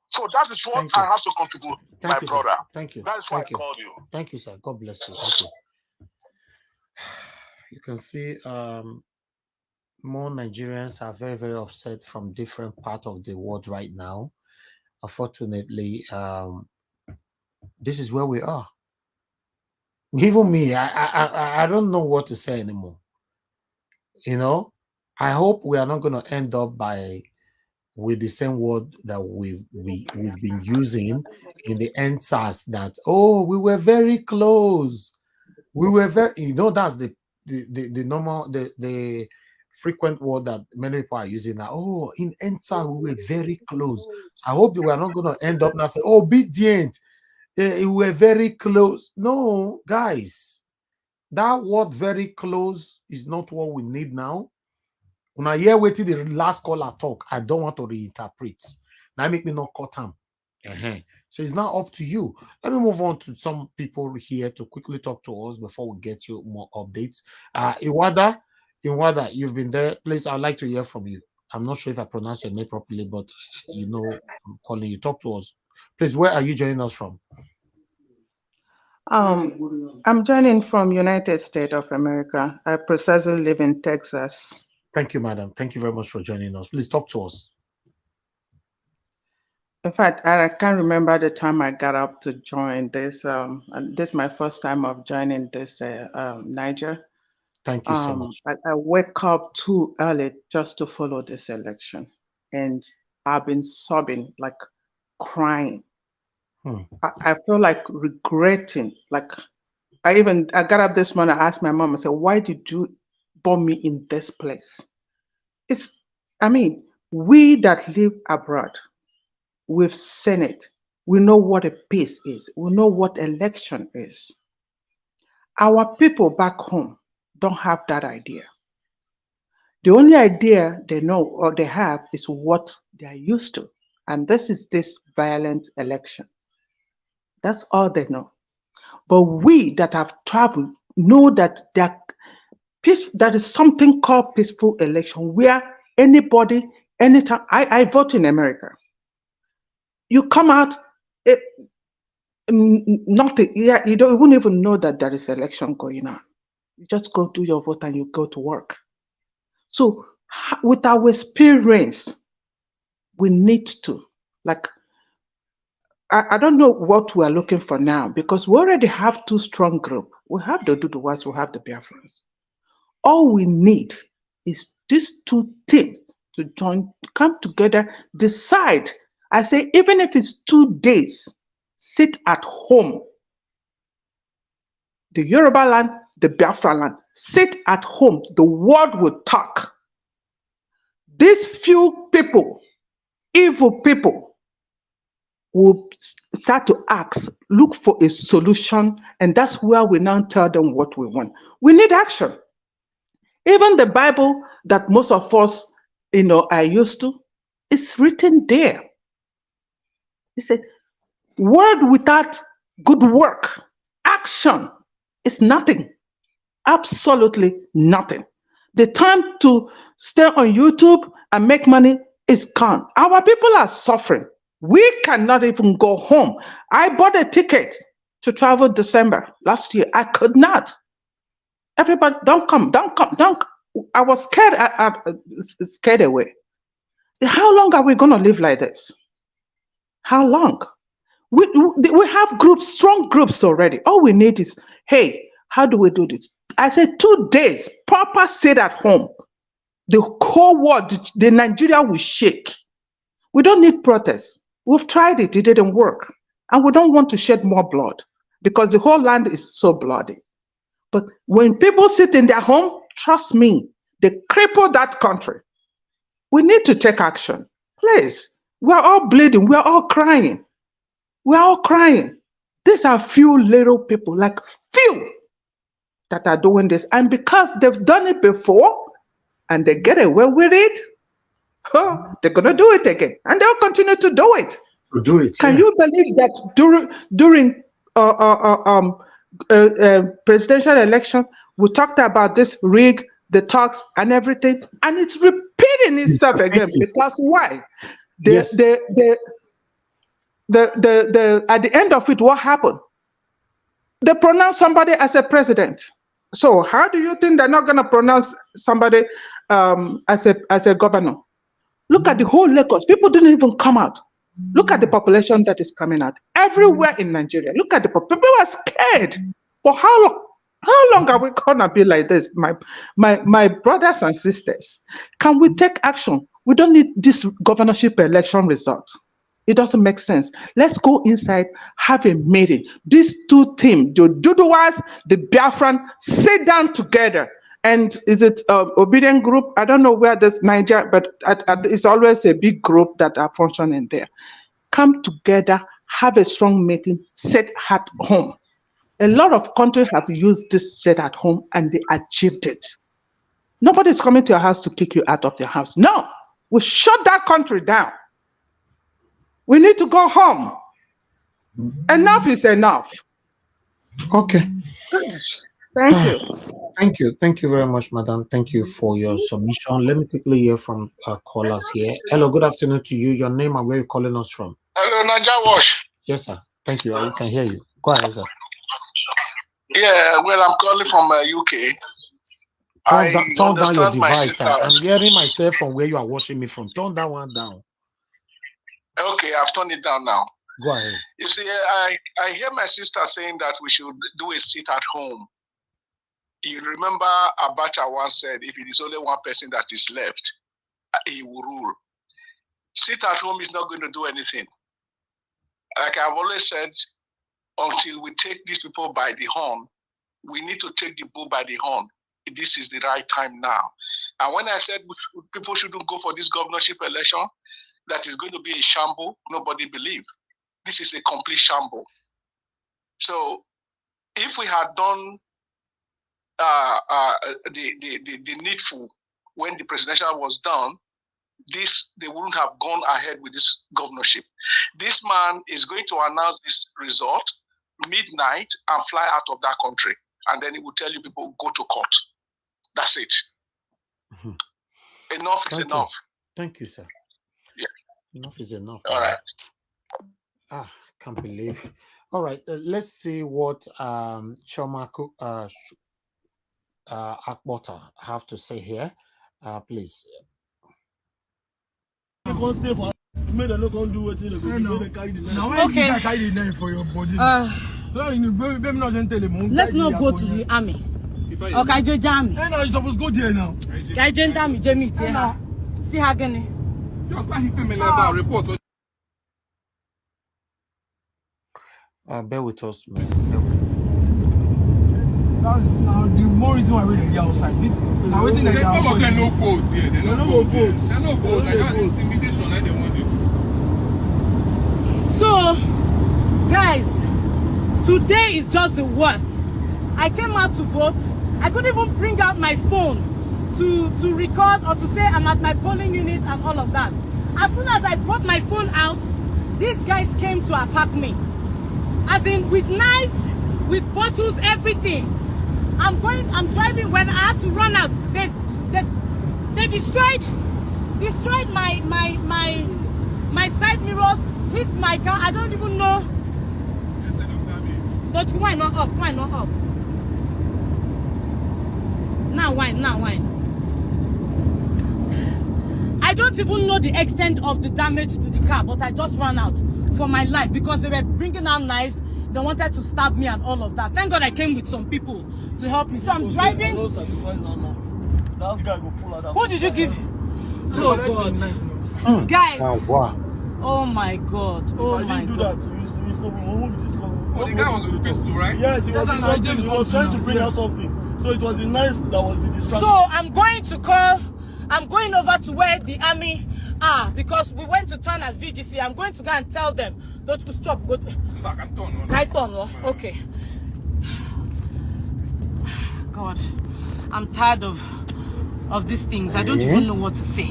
So that is what I have to contribute, my brother. Thank you. That is why I called you. Thank you, sir. God bless you. Thank you. You can see more Nigerians are very, very upset from different parts of the world right now. Unfortunately, this is where we are. Even me, I don't know what to say anymore. You know, I hope we are not going to end up with the same word that we've been using in the answers that, oh, we were very close. We were very, that's the normal, the frequent word that many people are using now. Oh, in answer, we were very close. So I hope we are not going to end up now saying, oh, obedient. We were very close. No, guys, that word very close is not what we need now. When I hear waiting the last caller talk, I don't want to reinterpret. That make me not cut them. So it's now up to you. Let me move on to some people here to quickly talk to us before we get you more updates. Iwada, you've been there. Please, I'd like to hear from you. I'm not sure if I pronounced your name properly, but I'm calling you. Talk to us. Please, where are you joining us from? I'm joining from United States of America. I precisely live in Texas. Thank you, madam. Thank you very much for joining us. Please talk to us. In fact, I can't remember the time I got up to join this. This is my first time of joining this Niger. Thank you so much. I wake up too early just to follow this election, and I've been sobbing, like crying. I feel like regretting. Like I got up this morning, I asked my mom, I said, why did you born me in this place? We that live abroad, we've seen it. We know what a peace is. We know what election is. Our people back home don't have that idea. The only idea they know or they have is what they are used to. And this is this violent election. That's all they know. But we that have traveled know that there is something called peaceful election where anybody, anytime, I vote in America. You come out, nothing, you wouldn't even know that there is election going on. You just go do your vote and you go to work. So with our experience, we need to, like, I don't know what we are looking for now because we already have two strong groups. We have the Duduwas, we have the Biafrans. All we need is these two teams to join, come together, decide. I say, even if it's 2 days, sit at home. The Yoruba land, the Biafra land, sit at home. The world will talk. These few people, evil people, will start to ask, look for a solution, and that's where we now tell them what we want. We need action. Even the Bible that most of us, are used to, is written there. It said, word without good work, action is nothing. Absolutely nothing. The time to stay on YouTube and make money is gone. Our people are suffering. We cannot even go home. I bought a ticket to travel December last year. I could not. Everybody, don't come. I was scared. Scared away. How long are we going to live like this? How long? We have groups, strong groups already. All we need is, hey, how do we do this? I said 2 days, proper sit at home. The whole world, the Nigeria will shake. We don't need protests. We've tried it didn't work. And we don't want to shed more blood because the whole land is so bloody. But when people sit in their home, trust me, they cripple that country. We need to take action. Please, we're all bleeding. We're all crying. We're all crying. These are few little people, like few, that are doing this. And because they've done it before and they get away with it, they're going to do it again. And they'll continue to do it. Can you believe that during presidential election, we talked about this rig, the talks and everything, and it's repeating itself again. Because why? At the end of it, what happened? They pronounce somebody as a president. So how do you think they're not going to pronounce somebody as a governor? Look at the whole Lagos. People didn't even come out. Look at the population that is coming out everywhere in Nigeria. Look at the people are scared. For how long? How long are we gonna be like this, my brothers and sisters? Can we take action? We don't need this governorship election result. It doesn't make sense. Let's go inside, have a meeting. These two teams, the Duduwas, the Biafran, sit down together. And is it obedient group? I don't know where this Niger, but it's always a big group that are functioning there. Come together, have a strong meeting, sit at home. A lot of countries have used this sit at home and they achieved it. Nobody's coming to your house to kick you out of your house. No, we shut that country down. We need to go home. Enough is enough. Okay. Gosh, thank you. Thank you very much, madam. Thank you for your submission. Let me quickly hear from callers here. Hello, good afternoon to you. Your name and where you're calling us from? Hello, Naija Wash. Yes, sir. Thank you. I can hear you. Go ahead, sir. Yeah, well, I'm calling from UK. Turn down your device, sir. I'm hearing myself from where you are watching me from. Turn that one down. Okay, I've turned it down now. Go ahead. You see, I hear my sister saying that we should do a sit at home. You remember Abacha once said, if it is only one person that is left, he will rule. Sit at home is not going to do anything. Like I've always said, until we take these people by the horn, we need to take the bull by the horn. This is the right time now. And when I said people shouldn't go for this governorship election, that is going to be a shamble, nobody believed. This is a complete shamble. So if we had done the needful when the presidential was done, they wouldn't have gone ahead with this governorship. This man is going to announce this result midnight and fly out of that country, and then he will tell you people go to court. That's it. Mm-hmm. Enough is enough. Thank you, sir. Yeah. Enough is enough. All right. Can't believe. All right, let's see what Chomaku Akbota have to say here. Please. made them not come do what they go do. They carry the knife. Now when you carry the knife for your body. Let's not go to the army. Okay, Jamie. Hey, now you're supposed to go there now. Kajen Dami, Jamie, see her again. Just like he filmed a report. Bear with us, man. That's now the more reason why we're outside. Now waiting like that. They're no vote there. They're no vote. They're no vote. Like that's intimidation. Like they want to. So, guys, today is just the worst. I came out to vote. I couldn't even bring out my phone to record or to say I'm at my polling unit and all of that. As soon as I brought my phone out, these guys came to attack me. As in with knives, with bottles, everything. I'm driving. When I had to run out, they destroyed my side mirrors, hit my car. I don't even know. But why not up? Why not up? Now why? I don't even know the extent of the damage to the car, but I just ran out for my life because they were bringing out knives. They wanted to stab me and all of that. Thank God I came with some people to help me. So I'm driving. That guy go pull out that. Who did you give? Oh God, guys! Oh my God! Oh my God! The guy was with a pistol, right? Yes, he was something. He was trying to bring out something. So it was the knife that was the distraction. So I'm going over to where the army are because we went to turn at VGC. I'm going to go and tell them don't to stop. Go. Okay. God, I'm tired of these things. I don't even know what to say.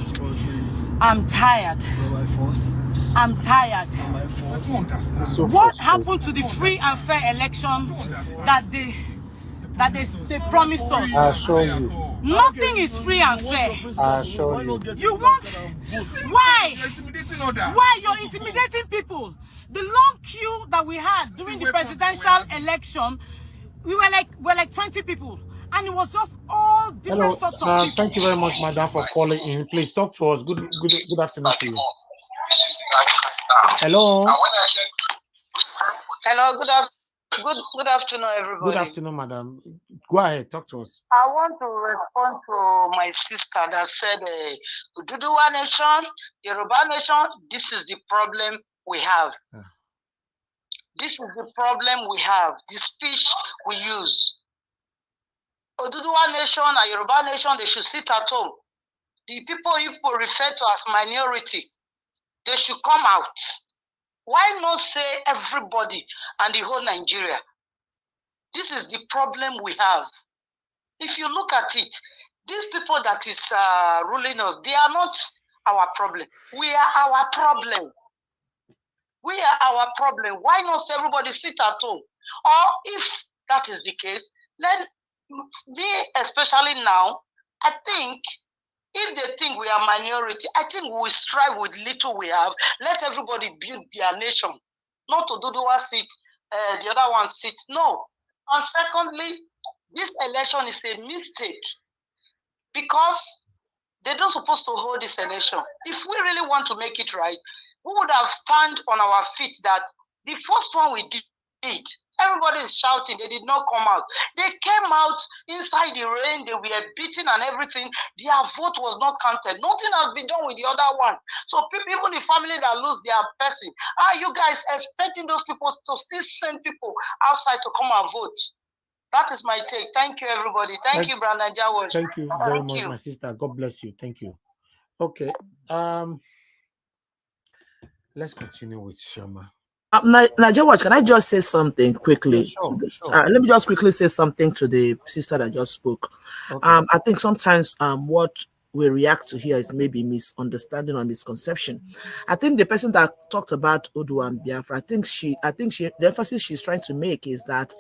I'm tired. I'm tired. What happened to the free and fair election that they promised us? I assure you. Nothing is free and fair. I assure you. You want? Why? Why you're intimidating people? The long queue that we had during the presidential election, we were like 20 people, and it was just all different sorts of people. Thank you very much, madam, for calling in. Please talk to us. Good afternoon to you. Hello. Hello. Good afternoon, everybody. Good afternoon, madam. Go ahead, talk to us. I want to respond to my sister that said, Oduduwa Nation, Yoruba Nation, this is the problem we have. This is the problem we have, the speech we use. Oduduwa Nation and Yoruba Nation, they should sit at home. The people you refer to as minority, they should come out. Why not say everybody and the whole Nigeria? This is the problem we have. If you look at it, these people that is ruling us, they are not our problem. We are our problem. We are our problem. Why not everybody sit at home? Or if that is the case, let me, especially now, I think if they think we are minority, I think we will strive with little we have. Let everybody build their nation. Not to do the one seat, the other one sit. No. And secondly, this election is a mistake because they don't supposed to hold this election. If we really want to make it right, we would have stand on our feet that the first one we did, everybody is shouting, they did not come out. They came out inside the rain, they were beaten and everything. Their vote was not counted. Nothing has been done with the other one. So people, even the family that lose their person, are you guys expecting those people to still send people outside to come and vote? That is my take. Thank you, everybody. Thank you, Brandon Jawosh. Thank you very much, my sister. God bless you. Thank you. Okay. Let's continue with Shama. Nadia, can I just say something quickly? Yeah, sure. Let me just quickly say something to the sister that just spoke. Okay. I think sometimes what we react to here is maybe misunderstanding or misconception. I think the person that talked about Odu and Biafra, I think the emphasis she's trying to make is that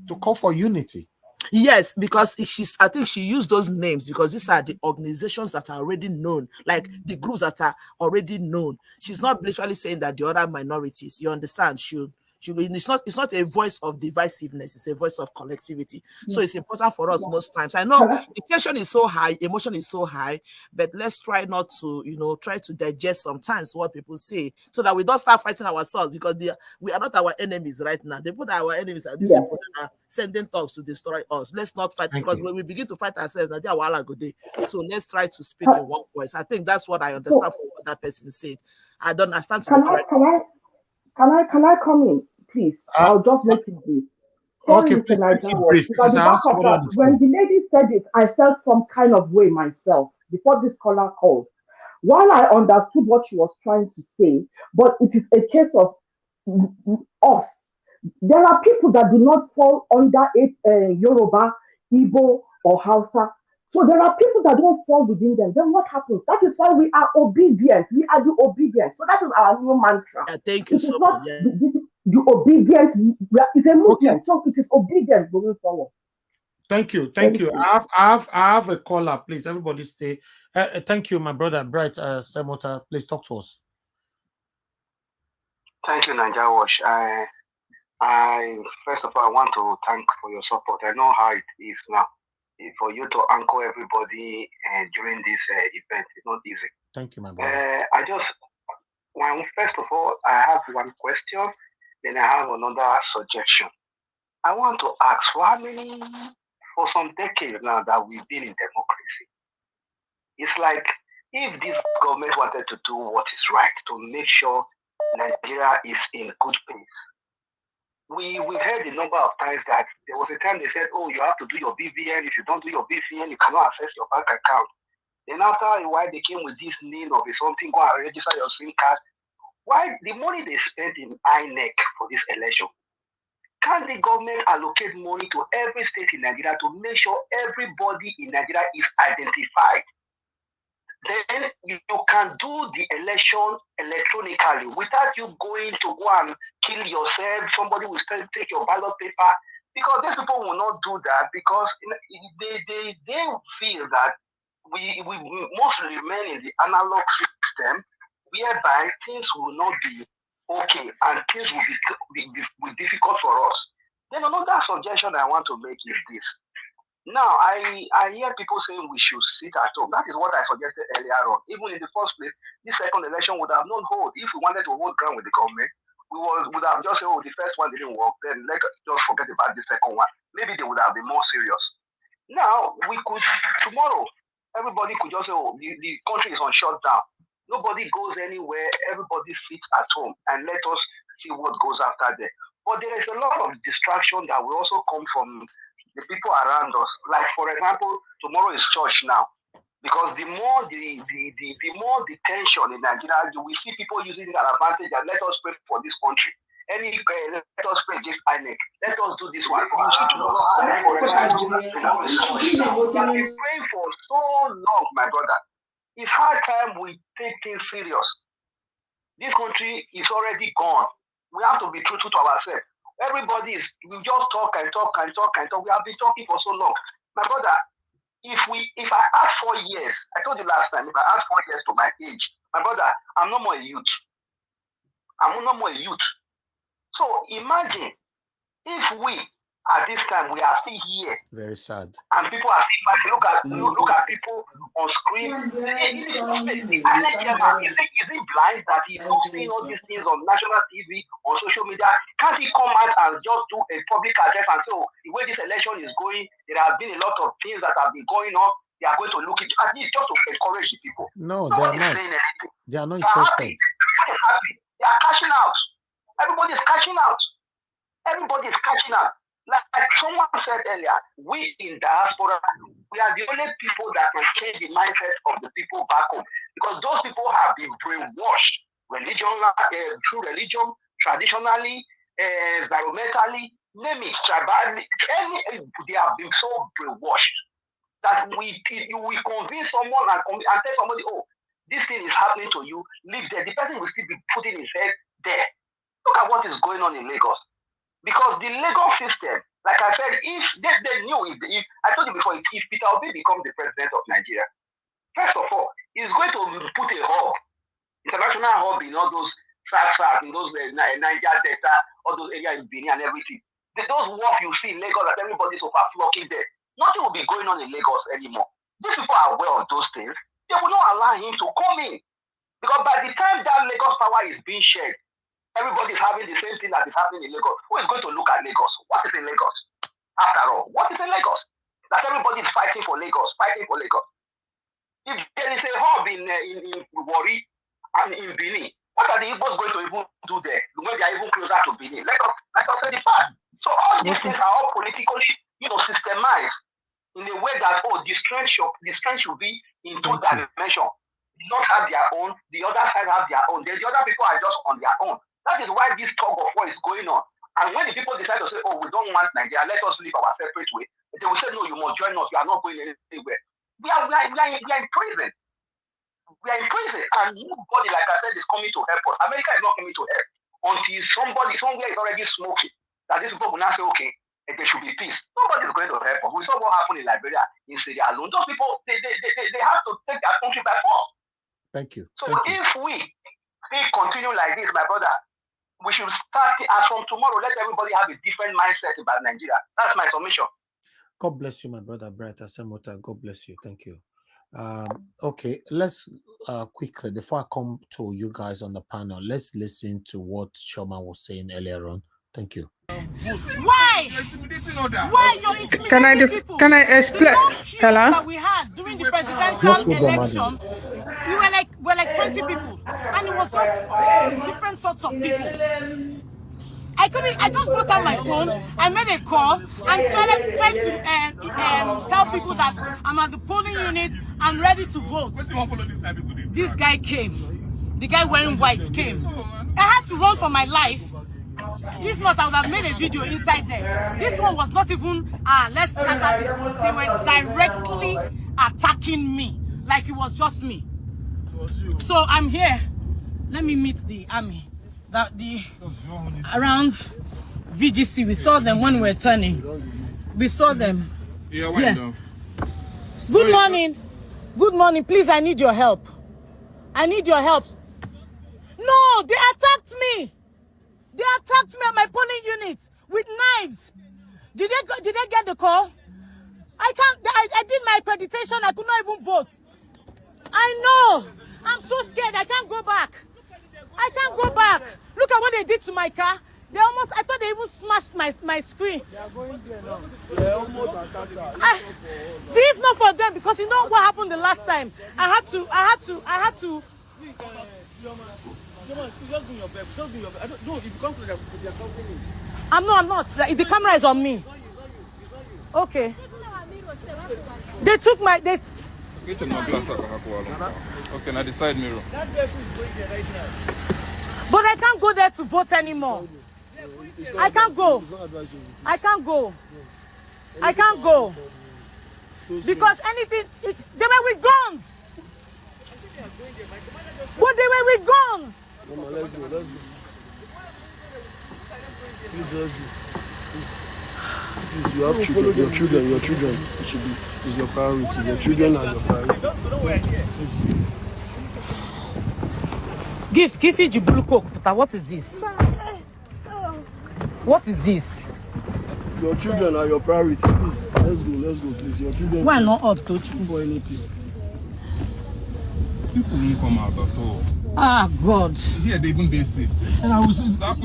to call for unity. Yes, because I think she used those names because these are the organizations that are already known, like the groups that are already known. She's not literally saying that the other minorities, you understand, should It's not a voice of divisiveness, it's a voice of collectivity. So it's important for us most times. I know the tension is so high, emotion is so high, but let's try not to, try to digest sometimes what people say so that we don't start fighting ourselves, because we are not our enemies right now. The people that are our enemies are these people that are sending talks to destroy us. Let's not fight, because when we begin to fight ourselves, so let's try to speak in one voice. I think that's what I understand from what that person said. I don't understand to be correct. Can I come in, please? I'll just make it brief. Sorry, Okay, Mr. please make it Niger, brief because because the I back have of somebody that, on the when phone. the lady said it, I felt some kind of way myself before this caller called. While I understood what she was trying to say, but it is a case of us. There are people that do not fall under Yoruba, Igbo, or Hausa. So there are people that don't fall within them. Then what happens? That is why we are obedient. We are the obedient. So that is our new mantra. Thank you It is so not much. Yeah. the obedience. It's a movement. So it is obedience moving forward. Thank you. Thank you. I have a caller, please. Everybody stay. Thank you, my brother, Bright Semota. Please talk to us. Thank you, Niger Wash. I first of all, I want to thank for your support. I know how it is now. For you to anchor everybody during this event, it's not easy. Thank you, my brother. First of all, I have one question, then I have another suggestion. I want to ask, for some decades now that we've been in democracy, it's like if this government wanted to do what is right to make sure Nigeria is in good pace, we've heard a number of times that there was a time they said, oh, you have to do your BVN. If you don't do your BVN, you cannot access your bank account. Then after a while, they came with this need of something, go and register your SIM card. Why the money they spent in INEC for this election? Can the government allocate money to every state in Nigeria to make sure everybody in Nigeria is identified? Then you can do the election electronically without you going to go and kill yourself. Somebody will still take your ballot paper, because these people will not do that, because they feel that we must remain in the analog system, whereby things will not be okay and things will be difficult for us. Then another suggestion I want to make is this. Now, I hear people saying we should sit at home. That is what I suggested earlier on. Even in the first place, this second election would have not hold. If we wanted to hold ground with the government, we would have just said, oh, the first one didn't work, then let's just forget about the second one. Maybe they would have been more serious. Now, tomorrow, everybody could just say, oh, the country is on shutdown. Nobody goes anywhere. Everybody sits at home, and let us see what goes after there. But there is a lot of distraction that will also come from the people around us. Like, for example, tomorrow is church now. Because the more the tension in Nigeria, we see people using that advantage, and let us pray for this country. Let us pray against INEC. Let us do this one. You see tomorrow, we have been praying for so long, my brother. It's high time we take things serious. This country is already gone. We have to be true to ourselves. We just talk and talk and talk and talk. We have been talking for so long. My brother, if I add 4 years, I told you last time, if I add 4 years to my age, my brother, I'm no more a youth. So imagine if we, at this time, we are still here. Very sad. And people are still look at people on screen. The INEC chairman, is he blind that he's not seeing all these things on national TV, on social media? Can't he come out and just do a public address and say, oh, the way this election is going, there have been a lot of things that have been going on. They are going to look at least just to encourage the people. No, they are not. They are not interested. Everybody is happy. They are cashing out. Everybody is cashing out. Everybody is cashing out. Like someone said earlier, we in diaspora, we are the only people that can change the mindset of the people back home, because those people have been brainwashed, through religion, traditionally, environmentally, name it, tribally, they have been so brainwashed that we convince someone and tell somebody, oh, this thing is happening to you, live there. The person will still be putting his head there. Look at what is going on in Lagos. Because the legal system, like I said, if they knew, if I told you before, if Peter Obi becomes the president of Nigeria, first of all, he's going to put a hub, international hub in all those in those Niger Delta, all those areas in Benin and everything. Those work you see in Lagos that everybody's overflocking there. Nothing will be going on in Lagos anymore. These people are aware of those things. They will not allow him to come in. Because by the time that Lagos power is being shared, everybody is having the same thing that is happening in Lagos. Who is going to look at Lagos? What is in Lagos? After all, what is in Lagos? That everybody is fighting for Lagos, fighting for Lagos. If there is a hub in Warri and in Benin, what are the Igbos going to even do there when they are even closer to Benin? Let us say the fact. So all these things are all politically, systemized in a way that the strength should be in two dimensions. They don't have their own, the other side have their own. Then the other people are just on their own. That is why this tug of war is going on. And when the people decide to say, oh, we don't want Nigeria, let us live our separate way, they will say, no, you must join us, you are not going anywhere. We are in prison. We are in prison. And nobody, like I said, is coming to help us. America is not coming to help until somebody somewhere is already smoking. That these people will now say, okay, there should be peace. Nobody is going to help us. We saw what happened in Liberia, in Syria alone. Those people, they have to take their country by force. Thank you. So if we continue like this, my brother, we should start as from tomorrow. Let everybody have a different mindset about Nigeria. That's my submission. God bless you, my brother, Bright Asemota. God bless you. Thank you. Okay, let's quickly, before I come to you guys on the panel, let's listen to what Choma was saying earlier on. Thank you. Why? Why you're intimidating people? Can I explain? The long queue Hello? that we had during the presidential election, we were like 20 people, and it was just all different sorts of people. I just brought out my phone, I made a call, and tried to tell people that I'm at the polling unit, I'm ready to vote. This guy came. The guy wearing white came. I had to run for my life. If not, I would have made a video inside there. This one was not even, let's scatter this. They were directly attacking me, like it was just me. So I'm here. Let me meet the army. Around VGC, we saw them when we were turning. We saw them. Yeah. Good morning. Good morning. Please, I need your help. I need your help. No, they attacked me. They attacked me at my polling unit with knives. Did they get the call? I did my accreditation. I could not even vote. I know. I'm so scared. I can't go back. I can't go back. Look at what they did to my car. I thought they even smashed my screen. They are going there now. They almost attacked us. If not for them, because you know what happened the last time. I had to. I'm not. The camera is on me. Okay. They took my. Okay, now the side mirror. But I can't go there to vote anymore. I can't go. I can't go. I can't go. Because anything, they were with guns. But they were with guns. Mama, let's go. Please, let's go. Please, you have children. Your children. It should be is your priority. Your children are your priority. Give it the blue coke. What is this? What is this? Your children are your priority. Please, let's go, please. Your children. Why not up to for anything? People won't come out at all. Ah, God. Here they even basic. And I was that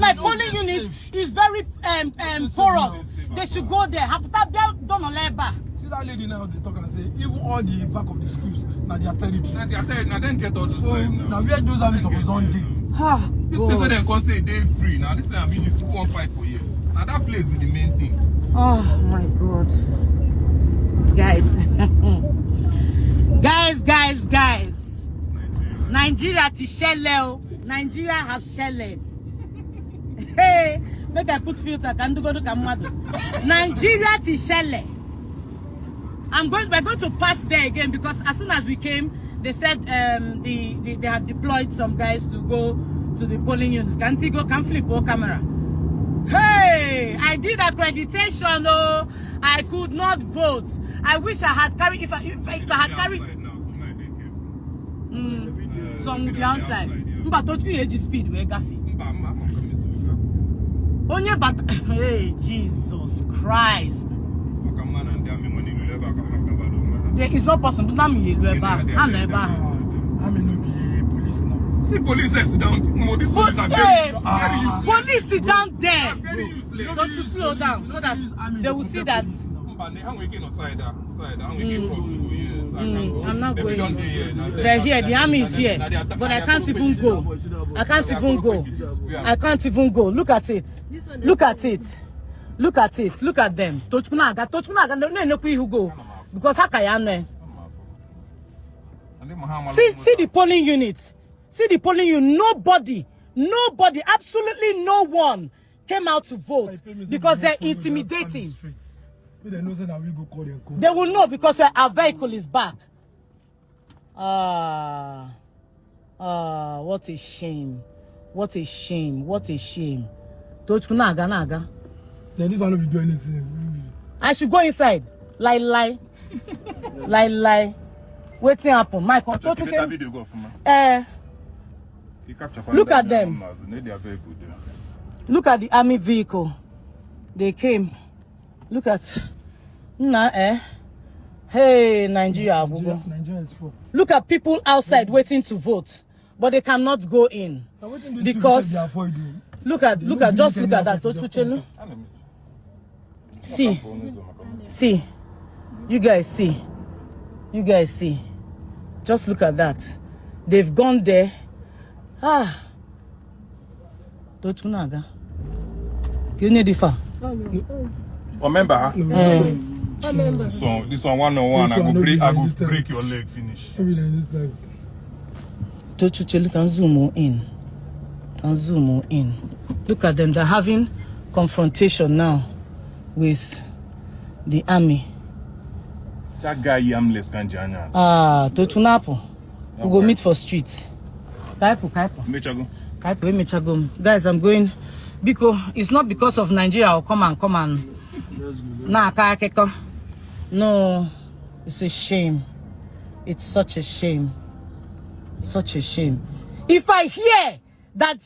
my polling unit is very porous. They should go there. See that lady now, they talk and say, even all the back of the schools, now they are territory. Now then get all the time. Now where those are supposed to do. This place where they can stay day free. Now this place I mean this one fight for you. Now that place be the main thing. Oh my God. Guys. Guys. Nigeria to shell. Nigeria have shelled. Hey, make I put filter. Can do go to Kamwado. Nigeria to shell. We're going to pass there again because as soon as we came, they said they had deployed some guys to go to the polling units. Can't he go? Can flip or camera? Hey, I did accreditation. Oh, I could not vote. I wish I had carried. If I had carried. Some will be outside. But don't you age speed we gaffy. Onye but hey Jesus Christ. There is no person to name you ever. I'm never. I may not be police now. See, police sit down. No, this police are very useless. Police sit down there. Don't you slow down so that they will see that. I'm not going. They're here. The army is here, but I can't even go. I can't even go. I can't even go. Look at it. Look at it. Look at it. Look at them. Touchmunaga. No, who go because Hakayane. See the polling unit. See the polling unit. Nobody, absolutely no one came out to vote because they're intimidating. They will know because our vehicle is back. What a shame. What a shame. What a shame. Naga. Then this one will do anything. I should go inside. Lie. Waiting happen. My control. Look at them. Look at the army vehicle. They came. Look at Hey, Nigeria is full. Look at people outside waiting to vote, but they cannot go in because look at that. See, you guys see. Just look at that. They've gone there. Tochunaga. Remember? So this one 101. I go break your leg. Finish. Tochuche, can zoom in. Look at them. They're having confrontation now with the army. That guy yamless can join. Tochunapo. We go meet for streets. Kaipo. Mechago. Guys, I'm going because it's not because of Nigeria. I'll come and. No, it's a shame. It's such a shame. Such a shame. If I hear that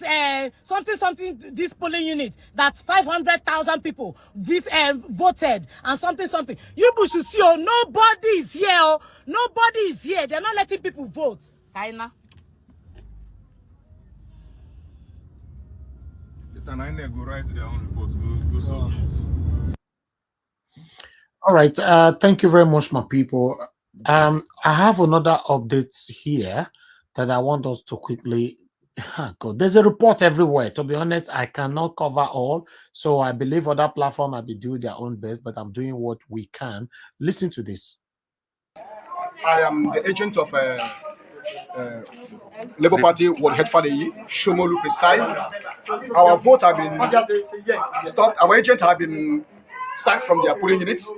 something this polling unit that 500,000 people voted and something, you should see. Oh, nobody is here. Oh, nobody is here. They're not letting people vote. Kaina. Go write their own report. Go submit. All right. Thank you very much, my people. I have another update here that I want us to quickly. God, there's a report everywhere. To be honest, I cannot cover all. So I believe other platforms will be doing their own best, but I'm doing what we can. Listen to this. I am the agent of Labour Party World Head for the Shomolu precise. Our vote have been stopped. Our agents have been sacked from their polling units.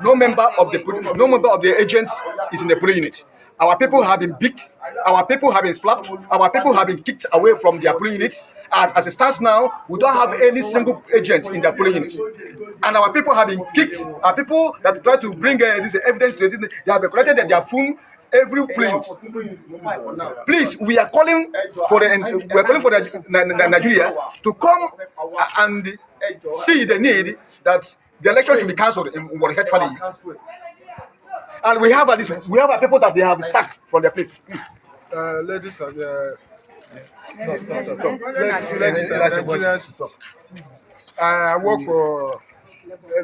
No member of the agents is in the polling unit. Our people have been beat. Our people have been slapped. Our people have been kicked away from their polling units. As it stands now, we don't have any single agent in their polling units. And our people have been kicked. Our people that try to bring this evidence to this, they have been collected their phone every place. Please, we are calling for the Nigeria to come and see the need that the election should be cancelled in World Family. And we have people that they have sacked from their place. Please. Ladies and Nigerians, I work for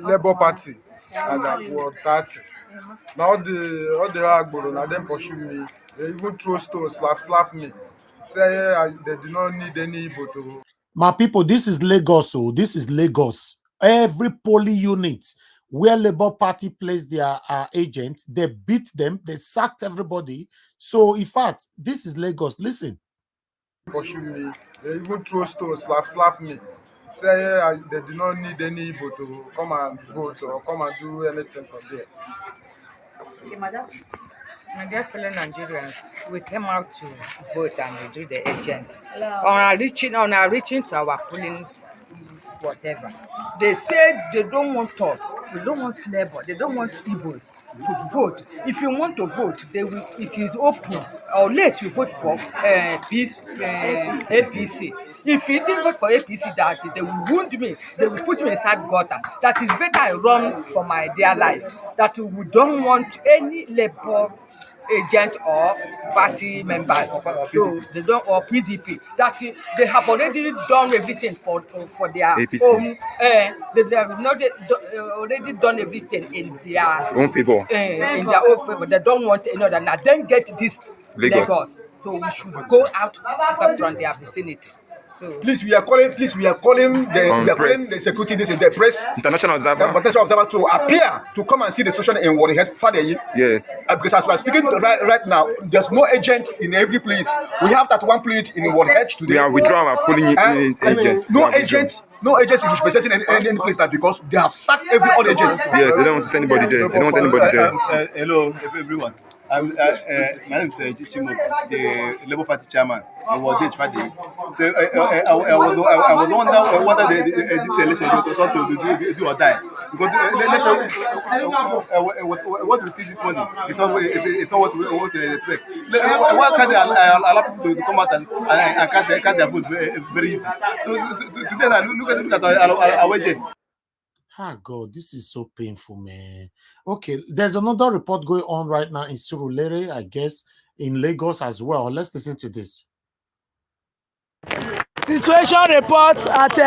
Labour Party and at World Party. Now all the Agboro, now them pursue me. They even throw stones, slap me. Say they do not need any Igbo to. My people, this is Lagos. So this is Lagos. Every polling unit where Labour Party placed their agent, they beat them, they sacked everybody. So in fact, this is Lagos. Listen. Pursue me. They even throw stones, slap me. Say they do not need any Igbo to come and vote or come and do anything from there. Okay, madam. My dear fellow Nigerians, we came out to vote and we do the agent. On our reaching to our polling whatever. They said they don't want us, they don't want Labour, they don't want Igbos to vote. If you want to vote, they will, it is open, unless you vote for APC. If you didn't vote for APC, that they will wound me, they will put me inside gutter. That is better I run for my dear life. That we don't want any Labour agent or party members. So they don't, or PDP. That they have already done everything for their APC. own. They have not already done everything in their Own favor. In their own favor. They don't want any other. Now then get this Lagos. Lagos. So we should go out from their vicinity. So Please, we are calling. Please, we are calling Press. the security, the press, International observer. international observer to appear to come and see the situation in what they had Fadeyi. Yes. Because as we are speaking right now, there's no agent in every plate. We have that one plate in Warhead today. We are withdrawing our polling agents. No agent. No agents is representing any place that because they have sacked every other agent. Yes, they don't want to send anybody there. They don't want anybody there. Hello, everyone. My name is Chimo, the Labour Party chairman. I was So I was wonder this election was not to do or die because what we see this morning it's not what we expect. Why can't they allow people to come out and cast their vote very easy? So today look at our agent. Ah, God, this is so painful, man. Okay, there's another report going on right now in Surulere, I guess, in Lagos as well. Let's listen to this. Situation reports at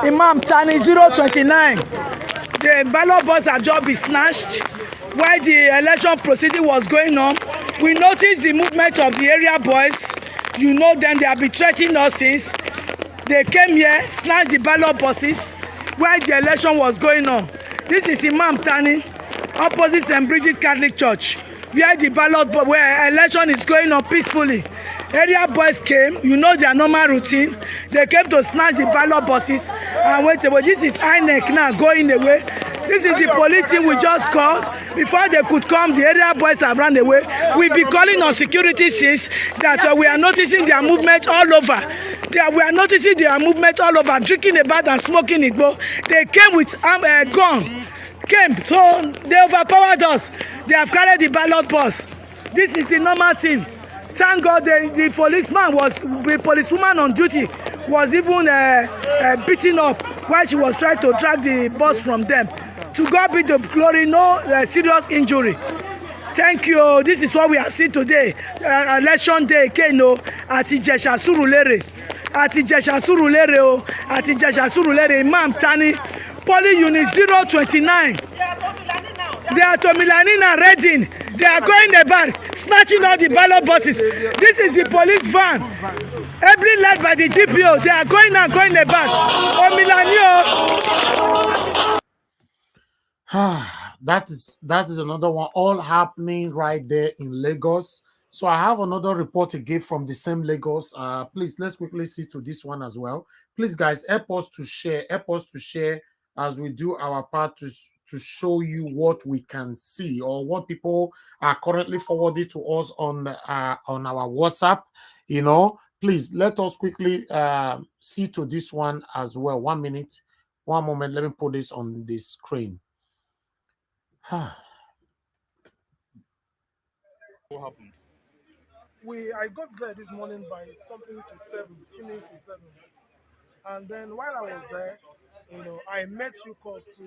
Imam Tani 029. The ballot box had just been snatched while the election proceeding was going on. We noticed the movement of the area boys. You know them, they have been threatening us since. They came here, snatched the ballot boxes while the election was going on. This is Imam Tani, opposite St. Bridget Catholic Church, where the where election is going on peacefully. Area boys came, you know their normal routine. They came to snatch the ballot boxes and wait. But this is INEC now going away. This is the police team we just called. Before they could come, the area boys have run away. We'll be calling on security since that we are noticing their movement all over. We are noticing their movement all over, drinking about and smoking igbo. They came with gun. So they overpowered us. They have carried the ballot box. This is the normal thing. Thank God the policewoman on duty was even beaten up while she was trying to drag the bus from them. To God be the glory, no serious injury. Thank you. This is what we are seeing today. Election day, Keno, at Ijesha Surulere. At Ijesha Surulere, at Ijesha Surulere, Imam Tani, Poly Unit 029. They are to Milanina Reading. They are going about snatching all the ballot boxes. This is the police van, every led by the DPO. They are going and going about. Oh, Milanio. That is another one all happening right there in Lagos. So I have another report again from the same Lagos. Please, let's quickly see to this one as well. Please, guys, help us to share as we do our part to show you what we can see or what people are currently forwarding to us on our WhatsApp. You know, please let us quickly see to this one as well. 1 minute, 1 moment. Let me put this on the screen. What happened? I got there this morning by something to 7, few minutes to 7. And then while I was there, I made few calls to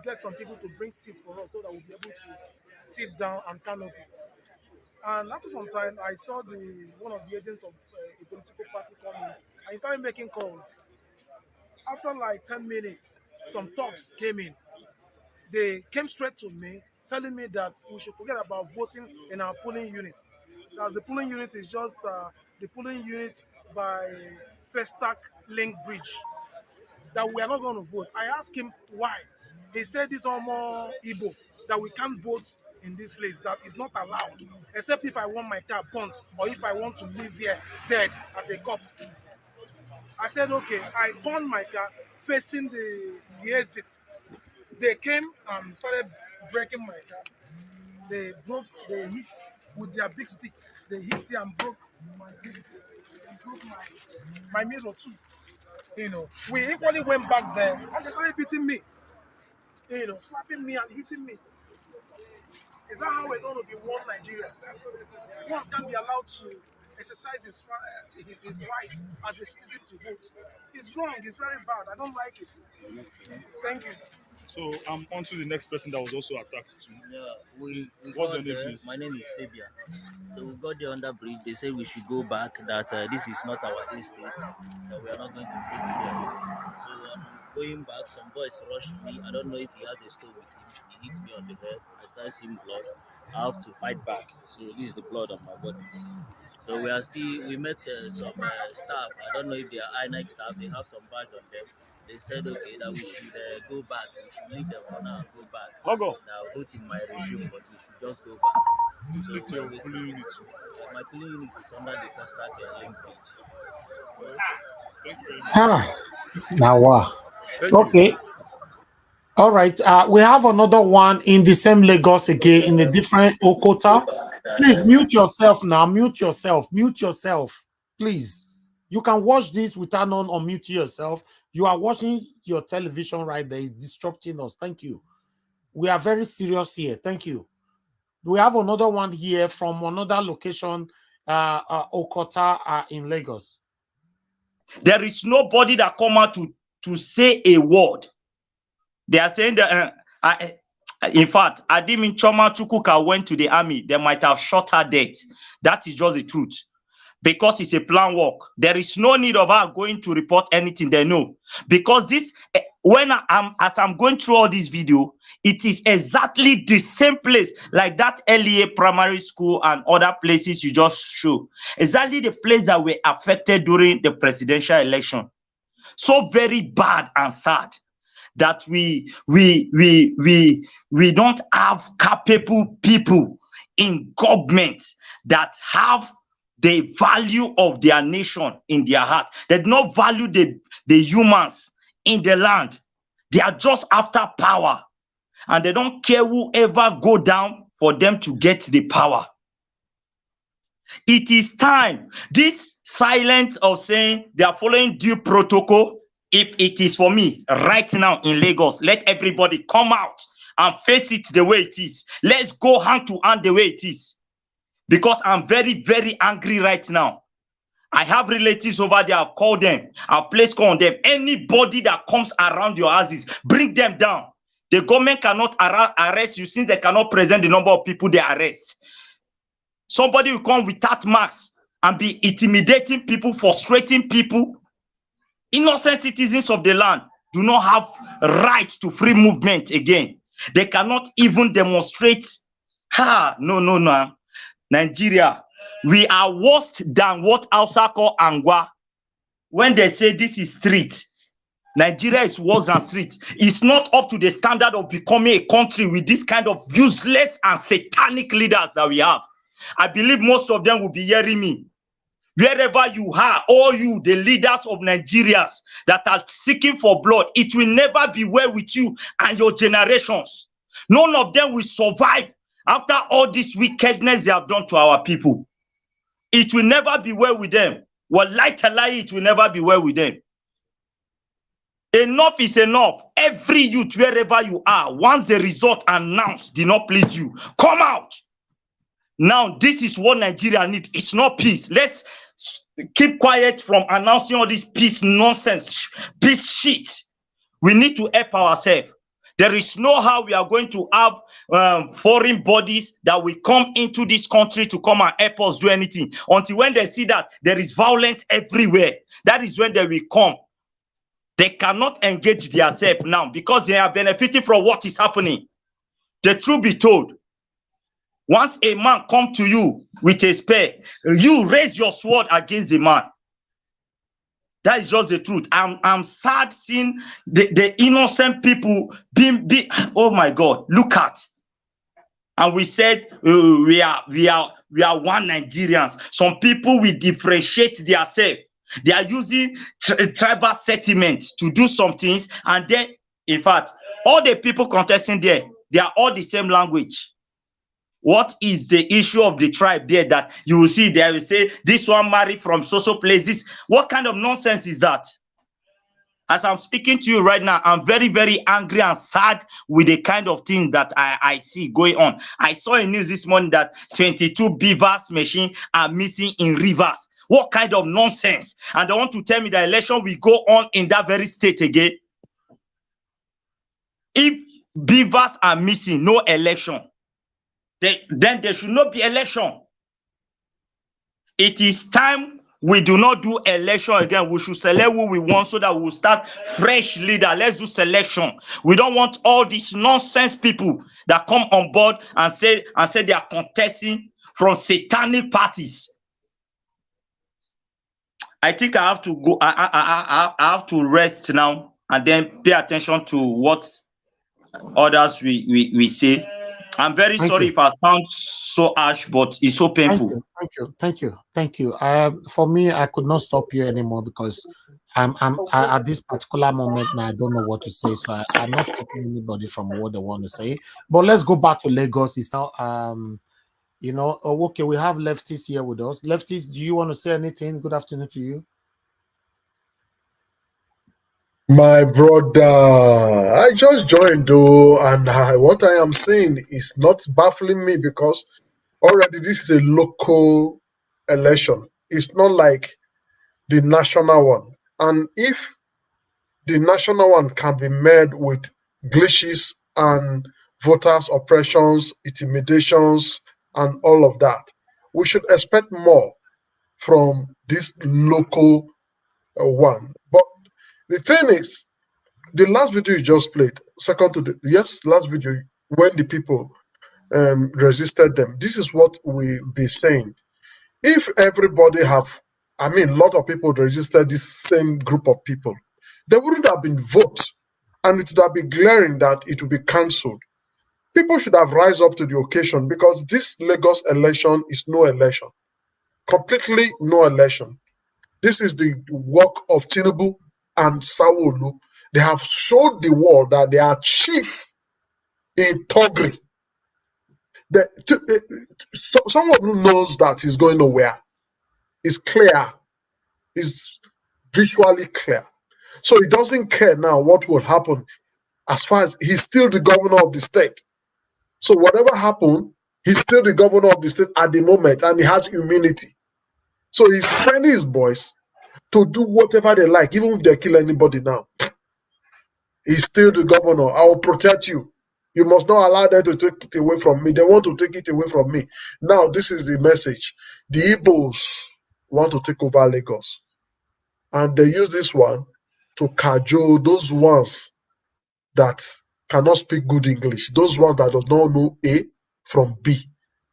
get some people to bring seats for us so that we'll be able to sit down and canopy. And after some time, I saw one of the agents of a political party come in and he started making calls. After like 10 minutes, some talks came in. They came straight to me, telling me that we should forget about voting in our polling unit. As the polling unit is just the polling unit by Festac Link Bridge, that we are not going to vote. I asked him why. He said this Omo Igbo, that we can't vote in this place, that is not allowed, except if I want my car burnt or if I want to live here dead as a corpse. I said, okay. I turned my car facing the exit. They came and started breaking my car. They hit with their big stick. They hit me and broke my mirror too. You know, we equally went back there and they started beating me. You know, slapping me and hitting me. Is that how we're going to be one Nigeria? One can be allowed to exercise his right as a citizen to vote. It's wrong. It's very bad. I don't like it. Thank you. So I'm on to the next person that was also attacked too. Yeah, we What's got your name, there. please? My name is Fabian. So we got there under bridge. They said we should go back, that this is not our estate, that we are not going to vote there. So going back, some boys rushed me. I don't know if he has a stone with him. He hit me on the head. I started seeing blood. I have to fight back. So this is the blood on my body. So we met some staff. I don't know if they are INEC staff. They have some badge on them. They said, okay, that we should go back. We should leave them for now and go back. Now vote in my regime, but we should just go back. So It's your polling unit. my polling unit is under the first link bridge. Thank you very much. Now, wow. Thank you. Okay. All right. We have another one in the same Lagos again, in a different Okota. Please mute yourself now. Mute yourself. Mute yourself. Please. You can watch this without unmuting yourself. You are watching your television right there. It's disrupting us. Thank you. We are very serious here. Thank you. We have another one here from another location, Okota in Lagos. There is nobody that come out to say a word. They are saying that, in fact, Adimin Choma Chukuka went to the army. They might have shot her dead. That is just the truth. Because it's a plan work. There is no need of her going to report anything they know. Because this, when as I'm going through all this video, it is exactly the same place like that LEA primary school and other places you just show. Exactly the place that were affected during the presidential election. So very bad and sad that we don't have capable people in government that have the value of their nation in their heart. They do not value the humans in the land. They are just after power. And they don't care whoever go down for them to get the power. It is time. This silence of saying they are following due protocol, if it is for me right now in Lagos, let everybody come out and face it the way it is. Let's go hand to hand the way it is. Because I'm very, very angry right now. I have relatives over there. I've called them. I've placed call on them. Anybody that comes around your houses, bring them down. The government cannot arrest you since they cannot present the number of people they arrest. Somebody will come without masks and be intimidating people, frustrating people. Innocent citizens of the land do not have right to free movement again. They cannot even demonstrate. No. Nigeria, we are worse than what Hausa call Angwa. When they say this is street, Nigeria is worse than street. It's not up to the standard of becoming a country with this kind of useless and satanic leaders that we have. I believe most of them will be hearing me. Wherever you are, all you, the leaders of Nigerians that are seeking for blood, it will never be well with you and your generations. None of them will survive after all this wickedness they have done to our people. It will never be well with them. Wallahi talahi, it will never be well with them. Enough is enough. Every youth, wherever you are, once the result announced did not please you, come out. Now, this is what Nigeria needs. It's not peace. Let's keep quiet from announcing all this peace nonsense, peace shit. We need to help ourselves. There is no how we are going to have foreign bodies that will come into this country to come and help us do anything. Until when they see that there is violence everywhere, that is when they will come. They cannot engage themselves now because they are benefiting from what is happening. The truth be told, once a man come to you with a spear, you raise your sword against the man. That is just the truth. I'm sad seeing the innocent people being oh my God, look at. And we said we are one Nigerians. Some people will differentiate themselves. They are using tribal settlements to do some things, and then, in fact, all the people contesting there, they are all the same language. What is the issue of the tribe there that you will see? They will say this one married from social places. What kind of nonsense is that? As I'm speaking to you right now, I'm very, very angry and sad with the kind of things that I see going on. I saw a news this morning that 22 beavers machines are missing in rivers. What kind of nonsense? And they want to tell me the election will go on in that very state again. If beavers are missing, no election. Then there should not be election. It is time we do not do election again. We should select who we want so that we'll start fresh leader. Let's do selection. We don't want all these nonsense people that come on board and say they are contesting from satanic parties. I think I have to go. I have to rest now and then pay attention to what others we say. I'm very sorry if I sound so harsh, but it's so painful. Thank you. For me, I could not stop you anymore because I'm at this particular moment now. I don't know what to say, so I'm not stopping anybody from what they want to say. But let's go back to Lagos. It's now, okay. We have Lefties here with us. Lefties, do you want to say anything? Good afternoon to you. My brother, I just joined though, and what I am saying is not baffling me because already this is a local election. It's not like the national one. And if the national one can be made with glitches and voters' oppressions, intimidations, and all of that, we should expect more from this local one. But the thing is, the last video you just played, last video, when the people resisted them, this is what we be saying. If everybody a lot of people registered this same group of people, there wouldn't have been votes, and it would have been glaring that it would be cancelled. People should have rise up to the occasion because this Lagos election is no election, completely no election. This is the work of Tinubu and Sanwo-Olu. They have shown the world that they are chief in thuggery. Someone who knows that he's going nowhere. It's clear. It's visually clear. So he doesn't care now what will happen as far as he's still the governor of the state. So whatever happened, he's still the governor of the state at the moment and he has immunity. So he's training his boys to do whatever they like, even if they kill anybody now. He's still the governor. I will protect you. You must not allow them to take it away from me. They want to take it away from me. Now, this is the message. The Igbos want to take over Lagos. And they use this one to cajole those ones that cannot speak good English. Those ones that does not know A from B.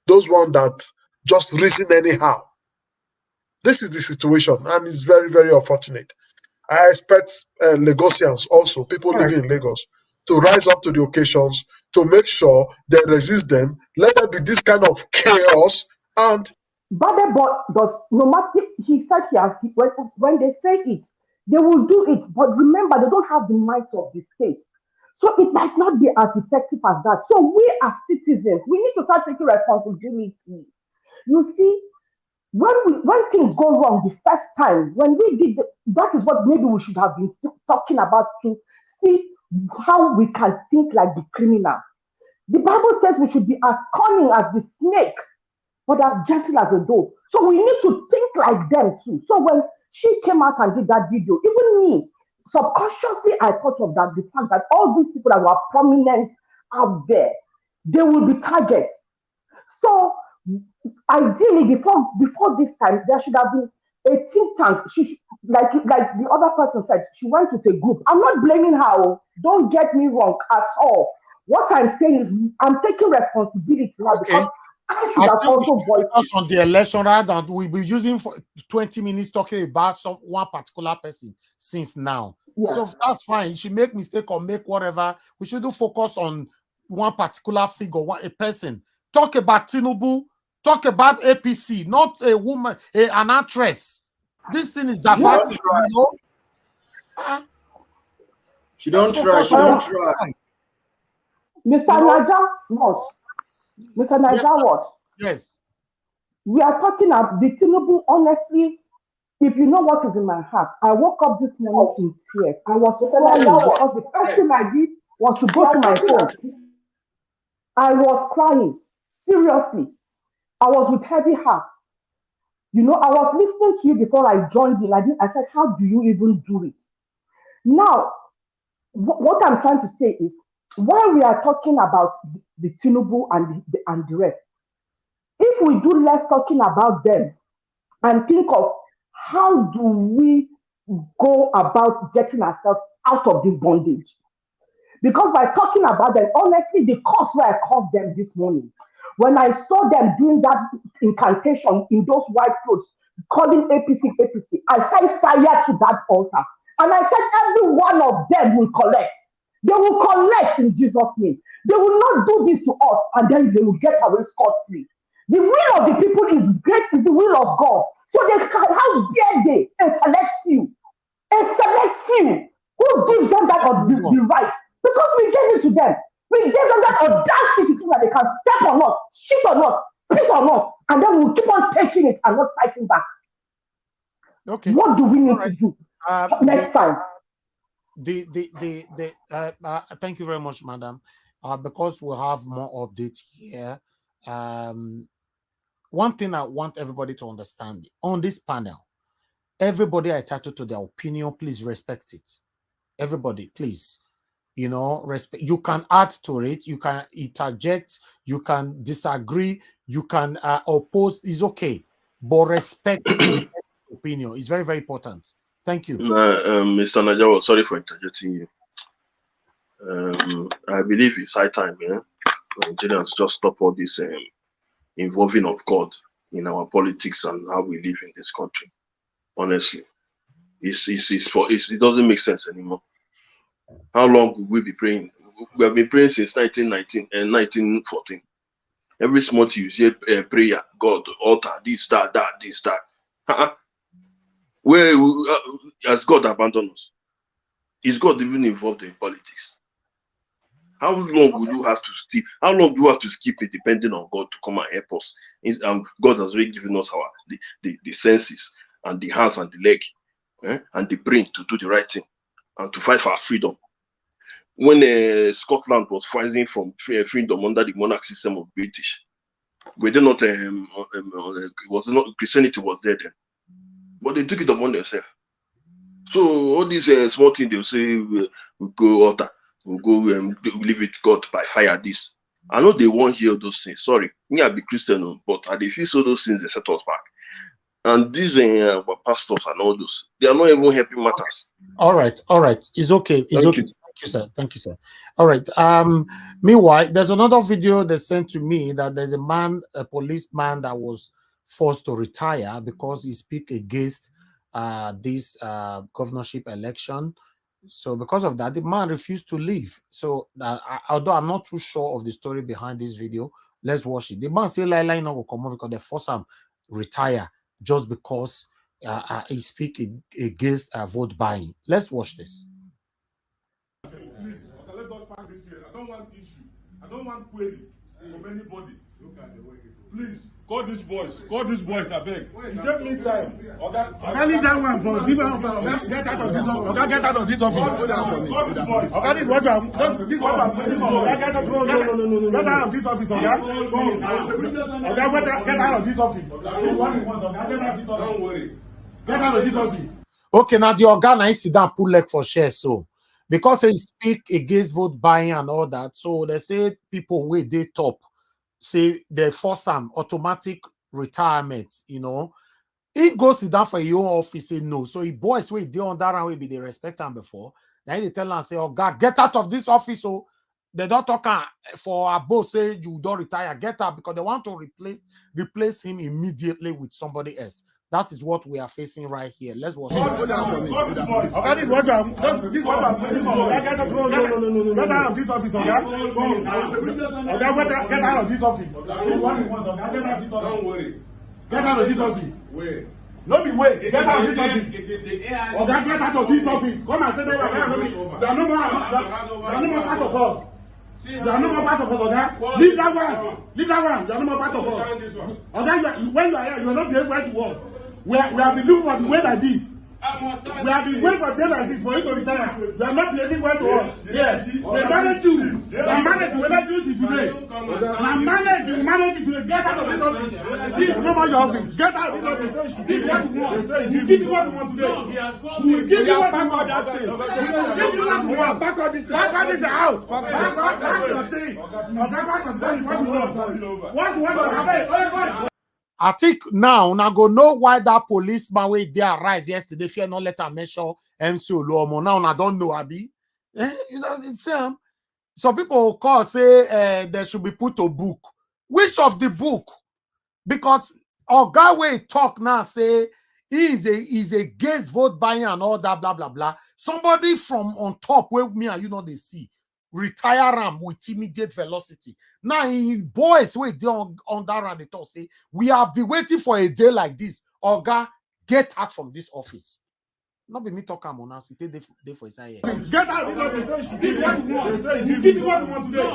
Those ones that just reason anyhow. This is the situation, and it's very, very unfortunate. I expect Lagosians also, people living in Lagos, to rise up to the occasions to make sure they resist them. Let there be this kind of chaos and. But does no matter he said he has when they say it, they will do it. But remember, they don't have the might of the state, so it might not be as effective as that. So we as citizens, we need to start taking responsibility. You see, when things go wrong the first time, when we did that is what maybe we should have been talking about to see how we can think like the criminal. The Bible says we should be as cunning as the snake, but as gentle as a dove. So we need to think like them too. So when she came out and did that video, even me, subconsciously I thought of that, the fact that all these people that were prominent out there, they will be targets. So ideally, before this time, there should have been a think tank. Like the other person said, she went with a group. I'm not blaming her. Don't get me wrong at all. What I'm saying is I'm taking responsibility now because I should have also voiced us on the election rather than we'll be using for 20 minutes talking about one particular person since now. Yeah. So that's fine. You should make mistake or make whatever. We shouldn't focus on one particular figure, a person. Talk about Tinubu, talk about APC, not a woman, an actress. This thing is diverting, you know? She don't try. She don't try. Mr. Naja, what? Mr. Naja, what? Yes. We are talking about the Tinubu, honestly, If you know what is in my heart, I woke up this morning in tears. I was crying because the first thing I did was to go to my phone. I was crying. Seriously. I was with heavy heart. You know, I was listening to you before I joined in. I said, how do you even do it? Now, what I'm trying to say is, while we are talking about the Tinubu and the rest, if we do less talking about them and think of how do we go about getting ourselves out of this bondage? Because by talking about them, honestly, the cause where I caused them this morning, when I saw them doing that incantation in those white clothes, calling APC, I sent fire to that altar. And I said, every one of them will collect. They will collect in Jesus' name. They will not do this to us and then they will get away scot-free. The will of the people is great, is the will of God. So how dare they a select few who gives them that the right? Because we gave it to them. We gave them that audacity so that they can step on us, shit on us, piss on us, and then we'll keep on taking it and not fighting back. Okay. What do we need to do next time? Thank you very much, madam. Because we'll have more updates here. One thing I want everybody to understand on this panel, everybody are entitled to their opinion. Please respect it. Everybody, please. You know, respect. You can add to it. You can interject. You can disagree. You can oppose. It's okay, but respect the opinion. It's very, very important. Thank you, Mr. Najawa. Sorry for interjecting you. I believe it's high time, Nigerians just stop all this involving of God in our politics and how we live in this country. Honestly, it doesn't make sense anymore. How long will we be praying? We have been praying since 1919 and 1914. Every small you hear prayer, God, altar, this, that, this, that. Where has God abandoned us? Is God even involved in politics? How long will you have to skip? How long do you have to skip it depending on God to come and help us? God has already given us the senses and the hands and the leg and the brain to do the right thing and to fight for our freedom. When Scotland was fighting for freedom under the monarch system of British, were they not? Was not Christianity was there then, but they took it upon themselves. So all these small things they'll say, we'll go altar, we'll go leave it God by fire. This I know they won't hear those things. Sorry, me I be Christian, but I feel so those things they set us back. And these pastors and all those, they are not even helping matters. All right. It's okay. It's okay. Thank you, sir. All right. Meanwhile, there's another video they sent to me that there's a policeman that was forced to retire because he speak against this governorship election. So because of that, the man refused to leave. So although I'm not too sure of the story behind this video, let's watch it. The man say Laila will come up because they force him retire just because he speak against vote buying. Let's watch this. Please, let us find this here. I don't want issue. I don't want query from anybody. Please, call this voice. I beg. You give me time. I need that one for get out of this office. Get out of this office. Call this voice. This is what I'm. This is what I'm. Get out of this office. Get out of this office. Don't worry. Get out of this office. Okay, now the organ sit down, pull leg for share. So because they speak against vote buying and all that, so they say people where they top say they force some automatic retirement. You know, he goes sit down for your own office, say no. So he boys wait they on that and will be they respect him before. Now they tell him say, oh God, get out of this office. So they don't talk for a boss say you don't retire, get out because they want to replace him immediately with somebody else. That is what we are facing right here. Let's watch it. Get out of this office. Don't worry. Get out of this office. Where? No be way. Get out of this office. Get out of this office. Come and say that. There are no more part of us. There are no more part of us, okay? Leave that one. There are no more part of us. Okay, when you are here, you will not be able to work. We have been looking for the way like this. We have been waiting for days like this for you to retire. You are not listening well to us. Yes. They manage you. They manage you. Whether you do it today. Now manage you. Manage it today. Get out of this office. This is not your office. Get out of this office. Give what you want. You give what you want today. We will give you what you want. We will give you what you want. Back on this. Back on this out. Back on your thing. Back on this. What you want. What you want. I think now go know why that policeman wey dey arise yesterday fear not let her measure MC Oluomo. Now I don't know, Abi. Some people call say they should be put to book. Which of the book? Because Oga wey talk now say he is against vote buying and all that blah blah blah. Somebody from on top where me and you know they see retire him with immediate velocity. Now, boys, wait on that round, they talk, say, we have been waiting for a day like this. Oga, get out from this office. Not be me talking on us. It day for his eye. Get out of this office. Give what you want. You give what you want today.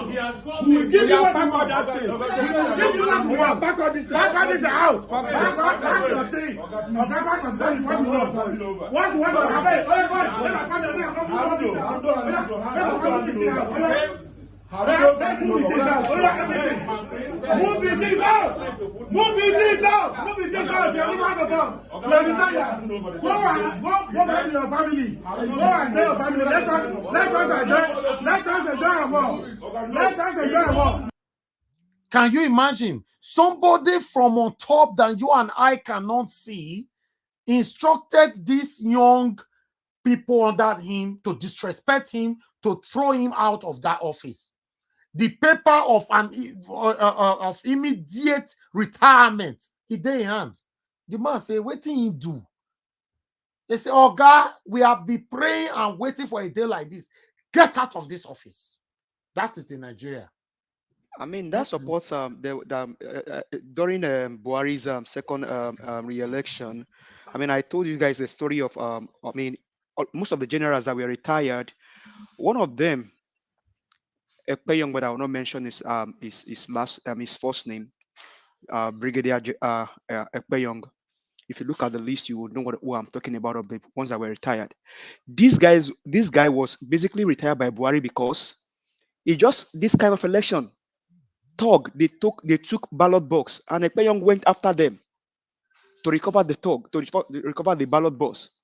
We will give you what you want. We will give you what you want. Back on this. Back on this out. Back on your thing. Back on this. What you want. What you want. Move the things out! Move the things out! Move the things out! You're not out of town. You're retired. Go back to your family. Go and tell your family. Let us enjoy our work. Let us enjoy our work. Can you imagine somebody from on top that you and I cannot see instructed these young people under him to disrespect him, to throw him out of that office? The paper of of immediate retirement, he dey in hand. The man say, "What did he do?" They say, "Oh God, we have been praying and waiting for a day like this. Get out of this office." That is the Nigeria. I mean, that supports during Buhari's second re-election. I mean, I told you guys the story of most of the generals that were retired. One of them, Ekpeyong, but I will not mention his first name, Brigadier Ekpeyong. If you look at the list, you will know who I'm talking about, of the ones that were retired. This guy was basically retired by Buhari because he just this kind of election. They took ballot box, and Ekpeyong went after them to recover the recover the ballot box.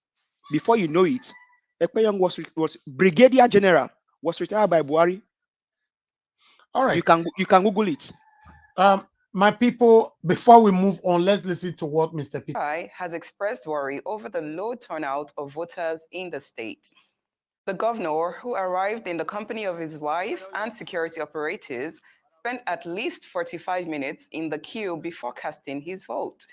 Before you know it, Ekpeyong was Brigadier General, was retired by Buhari. All right. You can Google it. My people, before we move on, let's listen to what Mr. Peter has expressed worry over the low turnout of voters in the state. The governor, who arrived in the company of his wife and security operatives, spent at least 45 minutes in the queue before casting his vote.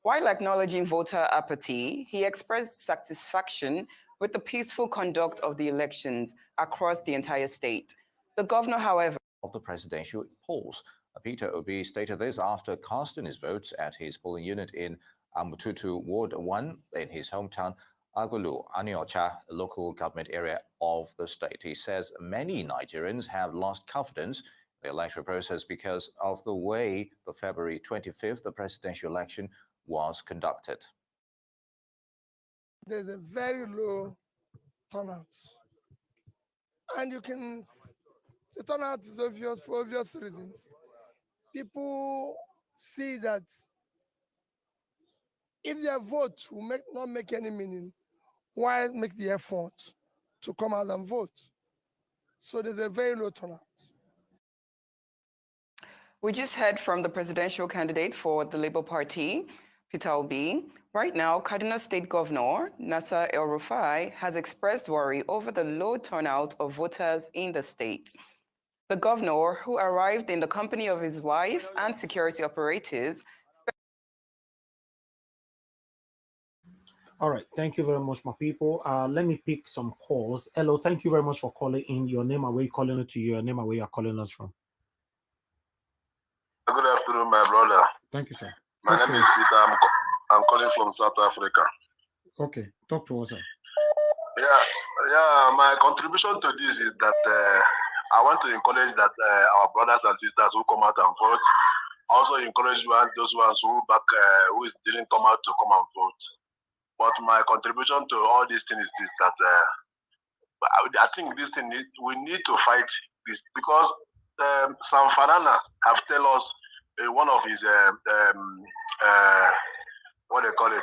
While acknowledging voter apathy, he expressed satisfaction with the peaceful conduct of the elections across the entire state. The governor, however, of the presidential polls. Peter Obi stated this after casting his votes at his polling unit in Mututu Ward 1 in his hometown, Agulu, Aniocha, local government area of the state. He says many Nigerians have lost confidence in the electoral process because of the way the February 25th, the presidential election was conducted. There's a very low turnout. And the turnout is obvious for obvious reasons. People see that if their vote will not make any meaning, why make the effort to come out and vote? So there's a very low turnout. We just heard from the presidential candidate for the Labour Party, Peter Obi. Right now, Kaduna State Governor Nasser El-Rufai has expressed worry over the low turnout of voters in the state. The governor, who arrived in the company of his wife and security operatives. All right, thank you very much, my people. Let me pick some calls. Hello, thank you very much for calling in. Your name and where you're calling it to, your name and where you're calling us from. Good afternoon, my brother. Thank you, sir. My name is Peter. I'm calling from South Africa. Okay, talk to us, sir. Yeah. My contribution to this is that I want to encourage that our brothers and sisters who come out and vote, Also encourage those ones who didn't come out to come and vote. But my contribution to all these things is that I think this thing we need to fight this because Sam Farana have tell us one of his what they call it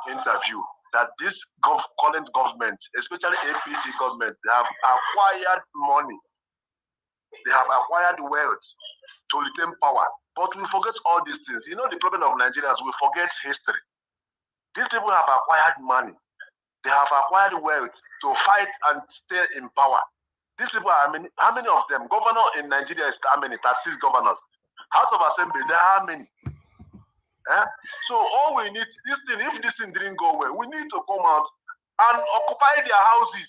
interview that this current government, especially APC government, they have acquired money, they have acquired wealth to retain power. But we forget all these things. You know the problem of Nigerians, we forget history. These people have acquired money. They have acquired wealth to fight and stay in power. These people are how many of them? Governor in Nigeria is how many? 36 governors. House of Assembly, there are how many? So all we need, this thing, if this thing didn't go well, we need to come out and occupy their houses.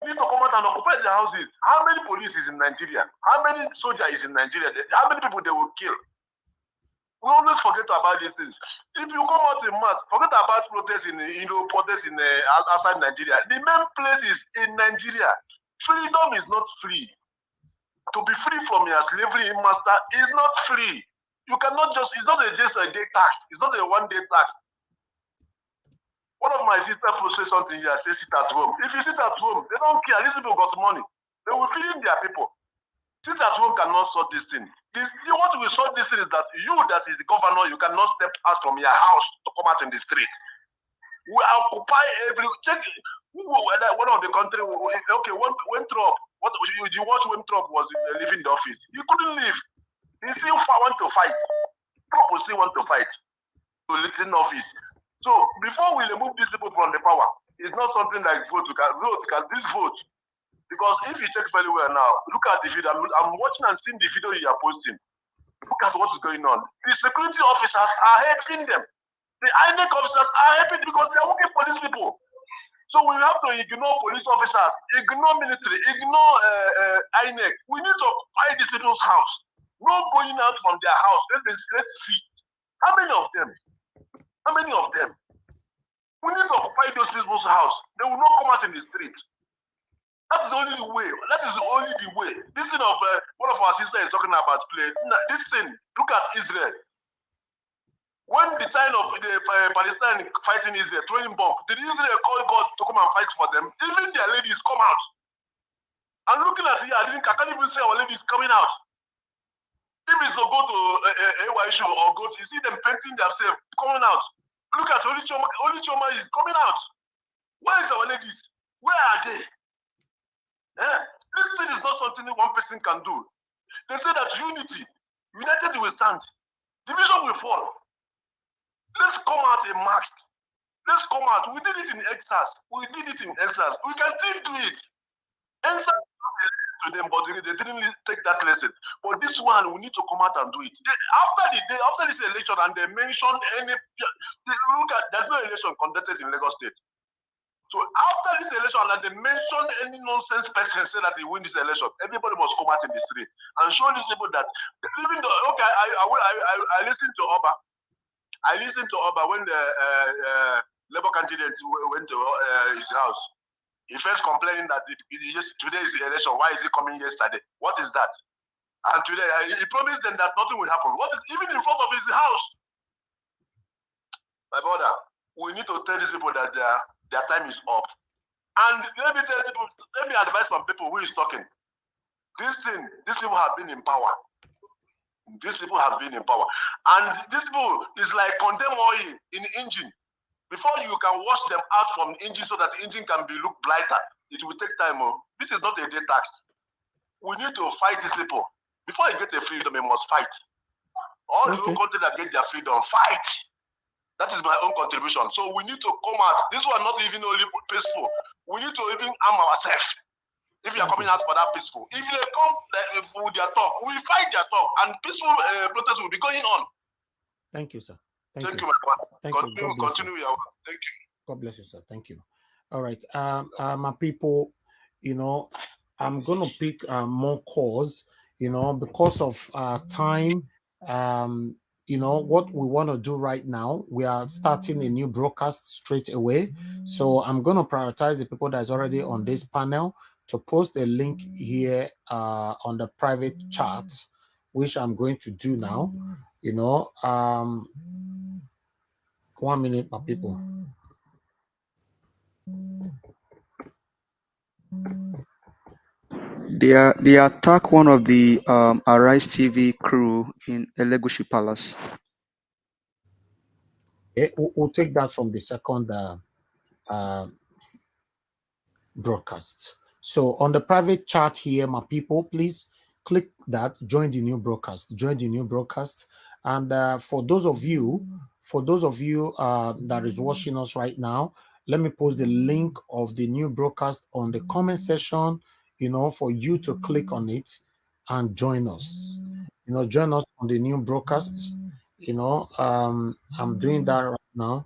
We need to come out and occupy their houses. How many police is in Nigeria? How many soldiers is in Nigeria? How many people they will kill? We always forget about these things. If you come out in mass, forget about protests outside Nigeria. The main place is in Nigeria. Freedom is not free. To be free from your slavery master is not free. You cannot it's not just a day tax. It's not a one-day tax. One of my sisters will say something here, say sit at home. If you sit at home, they don't care. These people got money. They will feed in their people. Sit at home cannot sort this thing. What will sort this thing is that you that is the governor, you cannot step out from your house to come out in the street. We occupy one of the country, okay, when Trump, you watch when Trump was leaving the office. He couldn't leave. He still want to fight. Trump will still want to fight to leave in office. So before we remove these people from the power, it's not something like vote. This vote. Because if you check very well now, look at the video. I'm watching and seeing the video you are posting. Look at what is going on. The security officers are helping them. The INEC officers are helping because they are working for these people. So we have to ignore police officers, ignore military, ignore INEC. We need to occupy these people's house. No going out from their house. Let's see. How many of them? How many of them? We need to occupy those people's house. They will not come out in the street. That is only the way. That is only the way. This thing of one of our sisters is talking about play. This thing, look at Israel. When the time of the Palestine fighting Israel, throwing bomb, did Israel call God to come and fight for them? Even their ladies come out. And looking at here, I can't even say our ladies coming out. If it's to go to AY show or go to, you see them painting themselves, coming out. Look at Holy Choma. Holy Choma is coming out. Where is our ladies? Where are they? This thing is not something one person can do. They say that united will stand. Division will fall. Let's come out in mass. Let's come out. We did it in Exas. We did it in Exas. We can still do it. Exas to them, but they didn't take that lesson. But this one, we need to come out and do it. After this election, and they mentioned there's no election conducted in Lagos State. So after this election, and they mention any nonsense person say that he win this election, everybody must come out in the street and show these people that even though I listened to Oba. I listened to Oba when the Labour candidate went to his house. He first complaining that today is the election. Why is he coming yesterday? What is that? And today he promised them that nothing will happen. What is even in front of his house? My brother, we need to tell these people that their time is up. And let me advise some people who is talking. These people have been in power. These people have been in power. And these people is like condemned oil in engine. Before you can wash them out from the engine so that the engine can look brighter, it will take time. This is not a day tax. We need to fight these people. Before you get the freedom, you must fight. All the countries that get their freedom, fight. That is my own contribution. So we need to come out. This one not even only peaceful. We need to even arm ourselves. If you are coming out for that peaceful. If they come with their talk, we fight their talk, and peaceful protest will be going on. Thank you, sir. Thank you, my brother. Thank you. Continue your work. Thank you. God bless you, sir. Thank you. All right. My people, I'm going to pick more calls, because of time. What we want to do right now, we are starting a new broadcast straight away. So I'm going to prioritize the people that's already on this panel to post a link here on the private chat. which I'm going to do now. 1 minute, my people. They attack one of the Arise TV crew in Elegushi Palace. We'll take that from the second broadcast. So on the private chat here, my people, please click that, join the new broadcast, and for those of you that is watching us right now, let me post the link of the new broadcast on the comment section, for you to click on it and join us. Join us on the new broadcast. I'm doing that right now.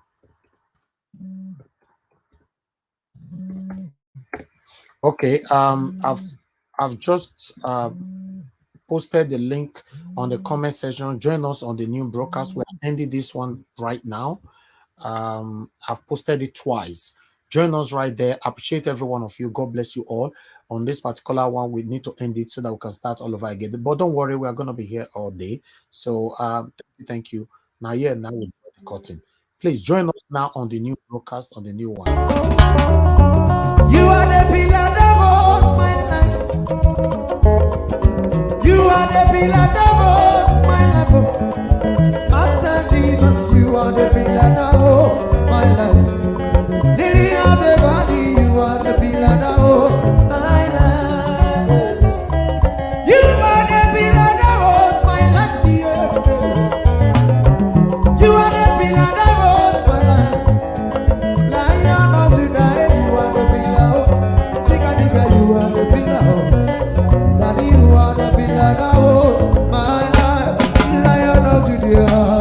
Okay, I've just posted the link on the comment section. Join us on the new broadcast. We're ending this one right now. I've posted it twice. Join us right there. Appreciate every one of you. God bless you all. On this particular one, we need to end it so that we can start all over again. But don't worry, we are going to be here all day. So thank you. Now we'll draw the curtain. Please join us now on the new broadcast, on the new one. You are the pillar that holds my life. You are the pillar that holds my life. Master Jesus, you are the pillar that holds my life. Lily of the valley, you are the pillar that holds my life. You are the pillar that holds my life. You are the pillar that holds my life. Lion of the night, you are the pillar. Chicago, you are the pillar. Daddy, you are the pillar that holds my life. Lion of Judea.